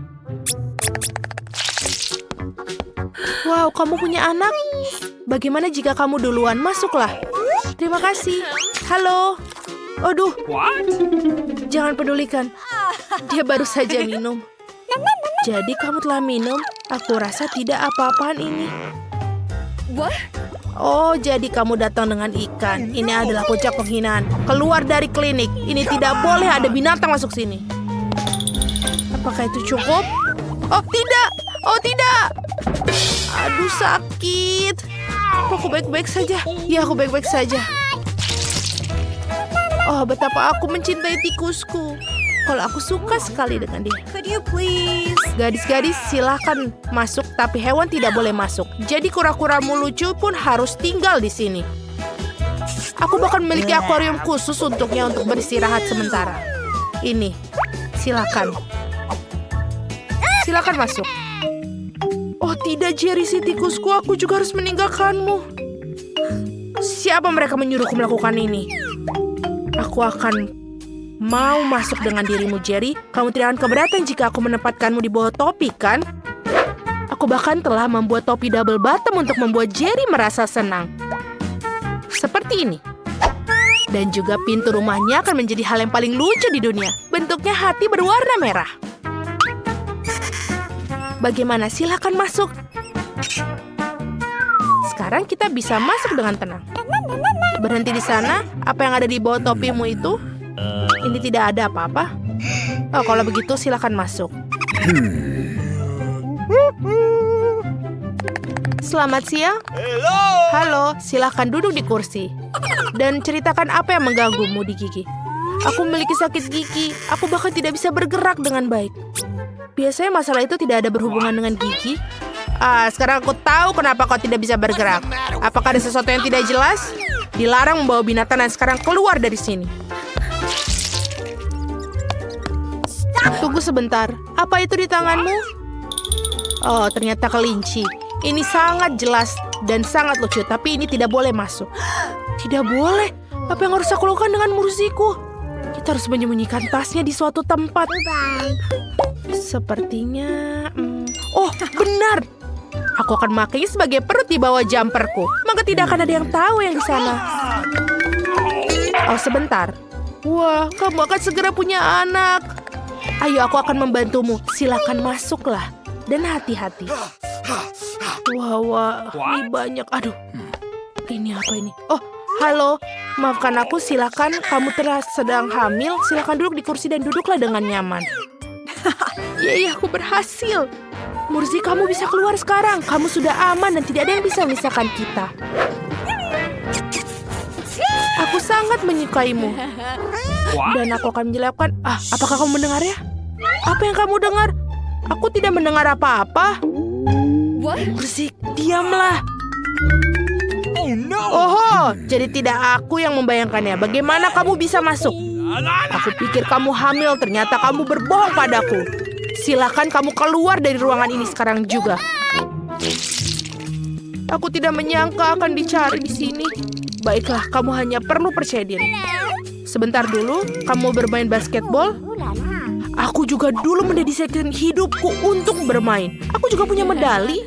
[SPEAKER 1] Wow, kamu punya anak? Bagaimana jika kamu duluan? Masuklah. Terima kasih. Halo. Aduh. Jangan pedulikan. Dia baru saja minum. Jadi kamu telah minum? Aku rasa tidak apa-apaan ini. Oh, jadi kamu datang dengan ikan. Ini adalah puncak penghinaan. Keluar dari klinik. Ini tidak boleh ada binatang masuk sini. Apakah itu cukup? Oh, tidak. Oh, tidak. Aduh, sakit. Aku baik-baik saja. Ya, aku baik-baik saja. Oh, betapa aku mencintai tikusku. Kalau aku suka sekali dengan dia.
[SPEAKER 8] Could you please?
[SPEAKER 1] Gadis-gadis silahkan masuk, tapi hewan tidak boleh masuk. Jadi kura-kuramu lucu pun harus tinggal di sini. Aku bahkan memiliki akuarium khusus untuknya untuk beristirahat sementara. Ini, silakan. Silakan masuk. Oh tidak, Jerry si tikusku, aku juga harus meninggalkanmu. Siapa mereka menyuruhku melakukan ini? Aku akan mau masuk dengan dirimu, Jerry. Kamu tidak akan keberatan jika aku menempatkanmu di bawah topi, kan? Aku bahkan telah membuat topi double bottom untuk membuat Jerry merasa senang. Seperti ini. Dan juga pintu rumahnya akan menjadi hal yang paling lucu di dunia. Bentuknya hati berwarna merah. Bagaimana? Silakan masuk. Sekarang kita bisa masuk dengan tenang. Berhenti di sana. Apa yang ada di bawah topimu itu? Ini tidak ada apa-apa. Oh, kalau begitu silakan masuk. Selamat siang. Halo, silakan duduk di kursi. Dan ceritakan apa yang mengganggumu di gigi. Aku memiliki sakit gigi. Aku bahkan tidak bisa bergerak dengan baik. Biasanya masalah itu tidak ada berhubungan dengan gigi. Sekarang aku tahu kenapa kau tidak bisa bergerak. Apakah ada sesuatu yang tidak jelas? Dilarang membawa binatang dan sekarang keluar dari sini. Tunggu sebentar. Apa itu di tanganmu? Oh, ternyata kelinci. Ini sangat jelas dan sangat lucu, tapi ini tidak boleh masuk. Tidak boleh? Apa yang harus aku lakukan dengan Murziku? Kita harus menyembunyikan tasnya di suatu tempat. Sepertinya... Oh, benar! Aku akan memakainya sebagai perut di bawah jumperku. Maka tidak akan ada yang tahu yang di sana. Oh, sebentar. Wah, kamu akan segera punya anak. Ayo, aku akan membantumu. Silakan masuklah. Dan hati-hati. Wah, ini banyak. Aduh, ini apa ini? Oh, halo. Maafkan aku, silakan. Kamu sedang hamil. Silakan duduk di kursi dan duduklah dengan nyaman. Yeay, aku berhasil. Murzi, kamu bisa keluar sekarang. Kamu sudah aman dan tidak ada yang bisa memisahkan kita. Aku sangat menyukaimu. Dan aku akan menjelaskan. Apakah kamu mendengarnya? Apa yang kamu dengar? Aku tidak mendengar apa-apa. Murzi, diamlah. Oh, jadi tidak aku yang membayangkannya. Bagaimana kamu bisa masuk? Aku pikir kamu hamil, ternyata kamu berbohong padaku. Silakan kamu keluar dari ruangan ini sekarang juga. Aku tidak menyangka akan dicari di sini. Baiklah, kamu hanya perlu percaya diri. Sebentar dulu, kamu bermain basketball? Aku juga dulu mendedikasikan hidupku untuk bermain. Aku juga punya medali.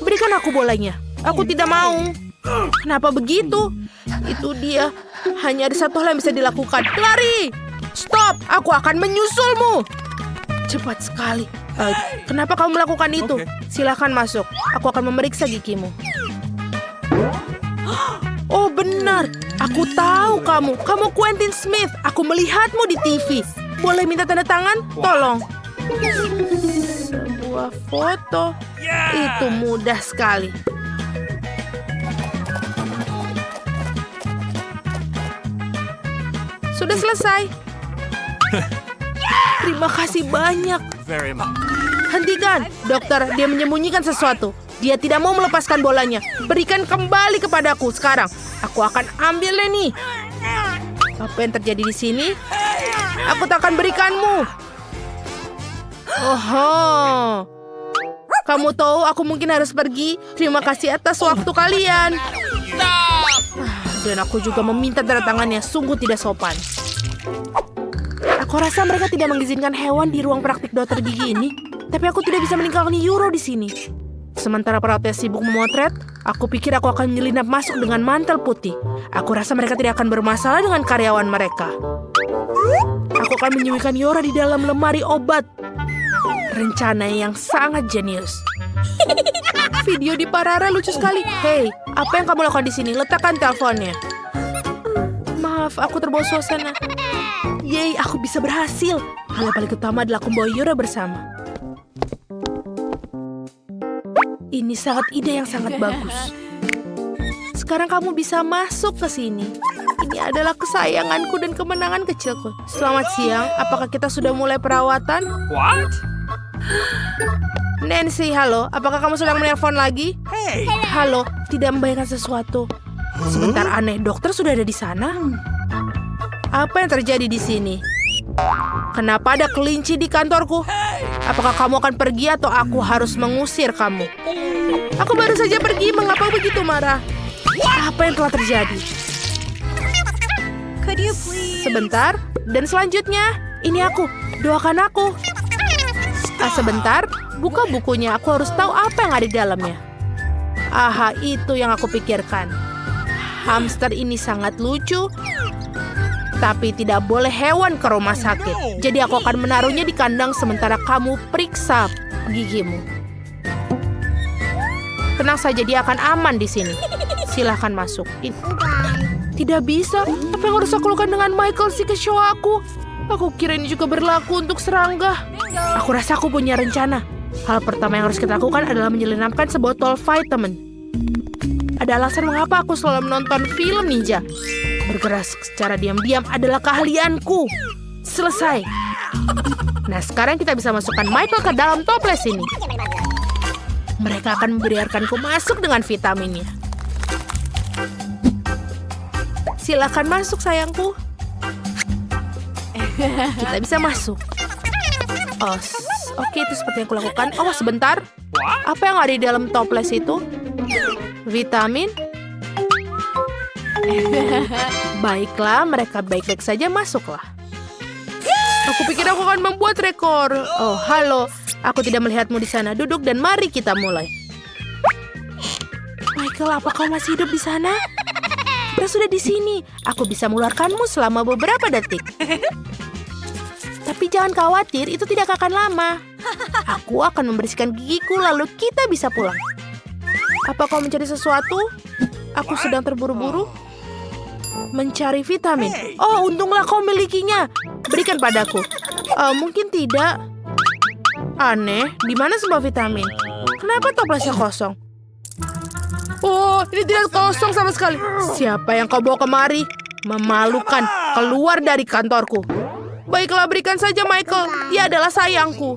[SPEAKER 1] Berikan aku bolanya. Aku tidak mau. Kenapa begitu? Itu dia. Hanya ada satu hal yang bisa dilakukan. Lari! Stop! Aku akan menyusulmu. Cepat sekali. Kenapa kamu melakukan itu? Silakan masuk. Aku akan memeriksa gigimu. Oh, benar. Aku tahu kamu. Kamu Quentin Smith. Aku melihatmu di TV. Boleh minta tanda tangan? Tolong. Sebuah foto. Itu mudah sekali. Sudah selesai. Terima kasih banyak. Hentikan, dokter. Dia menyembunyikan sesuatu. Dia tidak mau melepaskan bolanya. Berikan kembali kepadaku sekarang. Aku akan ambilnya nih. Apa yang terjadi di sini? Aku tak akan berikanmu. Oh, kamu tahu aku mungkin harus pergi. Terima kasih atas waktu kalian. Dan aku juga meminta tanda tangannya. Sungguh tidak sopan. Aku rasa mereka tidak mengizinkan hewan di ruang praktik dokter gigi ini. Tapi aku tidak bisa meninggalkan Euro di sini. Sementara perawatnya sibuk memotret, aku pikir aku akan menyelinap masuk dengan mantel putih. Aku rasa mereka tidak akan bermasalah dengan karyawan mereka. Aku akan menyembunyikan Yora di dalam lemari obat. Rencana yang sangat jenius. Video di Parara lucu sekali. Hei, apa yang kamu lakukan di sini? Letakkan teleponnya. Maaf, aku terbawa suasana. Yeay, aku bisa berhasil. Hal yang paling utama adalah aku membawa Yora bersama. Ini sangat ide yang sangat bagus. Sekarang kamu bisa masuk ke sini. Ini adalah kesayanganku dan kemenangan kecilku. Selamat siang. Apakah kita sudah mulai perawatan?
[SPEAKER 10] What?
[SPEAKER 1] Nancy, halo. Apakah kamu sedang menelpon lagi? Halo, tidak membayangkan sesuatu. Sebentar, aneh, dokter sudah ada di sana? Apa yang terjadi di sini? Kenapa ada kelinci di kantorku? Apakah kamu akan pergi atau aku harus mengusir kamu? Aku baru saja pergi, mengapa begitu marah? Apa yang telah terjadi? Sebentar, dan selanjutnya, ini aku, doakan aku. Sebentar, buka bukunya, aku harus tahu apa yang ada di dalamnya. Aha, itu yang aku pikirkan. Hamster ini sangat lucu, tapi tidak boleh hewan ke rumah sakit. Jadi aku akan menaruhnya di kandang sementara kamu periksa gigimu. Tenang saja, dia akan aman di sini. Silahkan masuk. Tidak bisa. Apa yang harus aku lakukan dengan Michael si kecoa aku? Aku kira ini juga berlaku untuk serangga. Aku rasa aku punya rencana. Hal pertama yang harus kita lakukan adalah menyelinapkan sebotol vitamin. Ada alasan mengapa aku selalu menonton film ninja. Bergerak secara diam-diam adalah keahlianku. Selesai. Nah, sekarang kita bisa masukkan Michael ke dalam toples ini. Mereka akan membiarkanku masuk dengan vitaminnya. Silakan masuk, sayangku. Kita bisa masuk. Oh, oke, itu seperti yang aku lakukan. Oh, sebentar. Apa yang ada di dalam toples itu? Vitamin? Baiklah, mereka baik-baik saja, masuklah. Aku pikir aku akan membuat rekor. Oh, halo. Aku tidak melihatmu di sana. Duduk dan mari kita mulai. Michael, apa kau masih hidup di sana? Kita sudah di sini. Aku bisa mengeluarkanmu selama beberapa detik. Tapi jangan khawatir, itu tidak akan lama. Aku akan membersihkan gigiku, lalu kita bisa pulang. Apa kau mencari sesuatu? Aku sedang terburu-buru. Mencari vitamin. Oh, untunglah kau milikinya. Berikan padaku. Mungkin tidak. Aneh, di mana semua vitamin? Kenapa toplesnya kosong? Oh, ini tidak kosong sama sekali. Siapa yang kau bawa kemari? Memalukan. Keluar dari kantorku. Baiklah, berikan saja Michael. Dia adalah sayangku.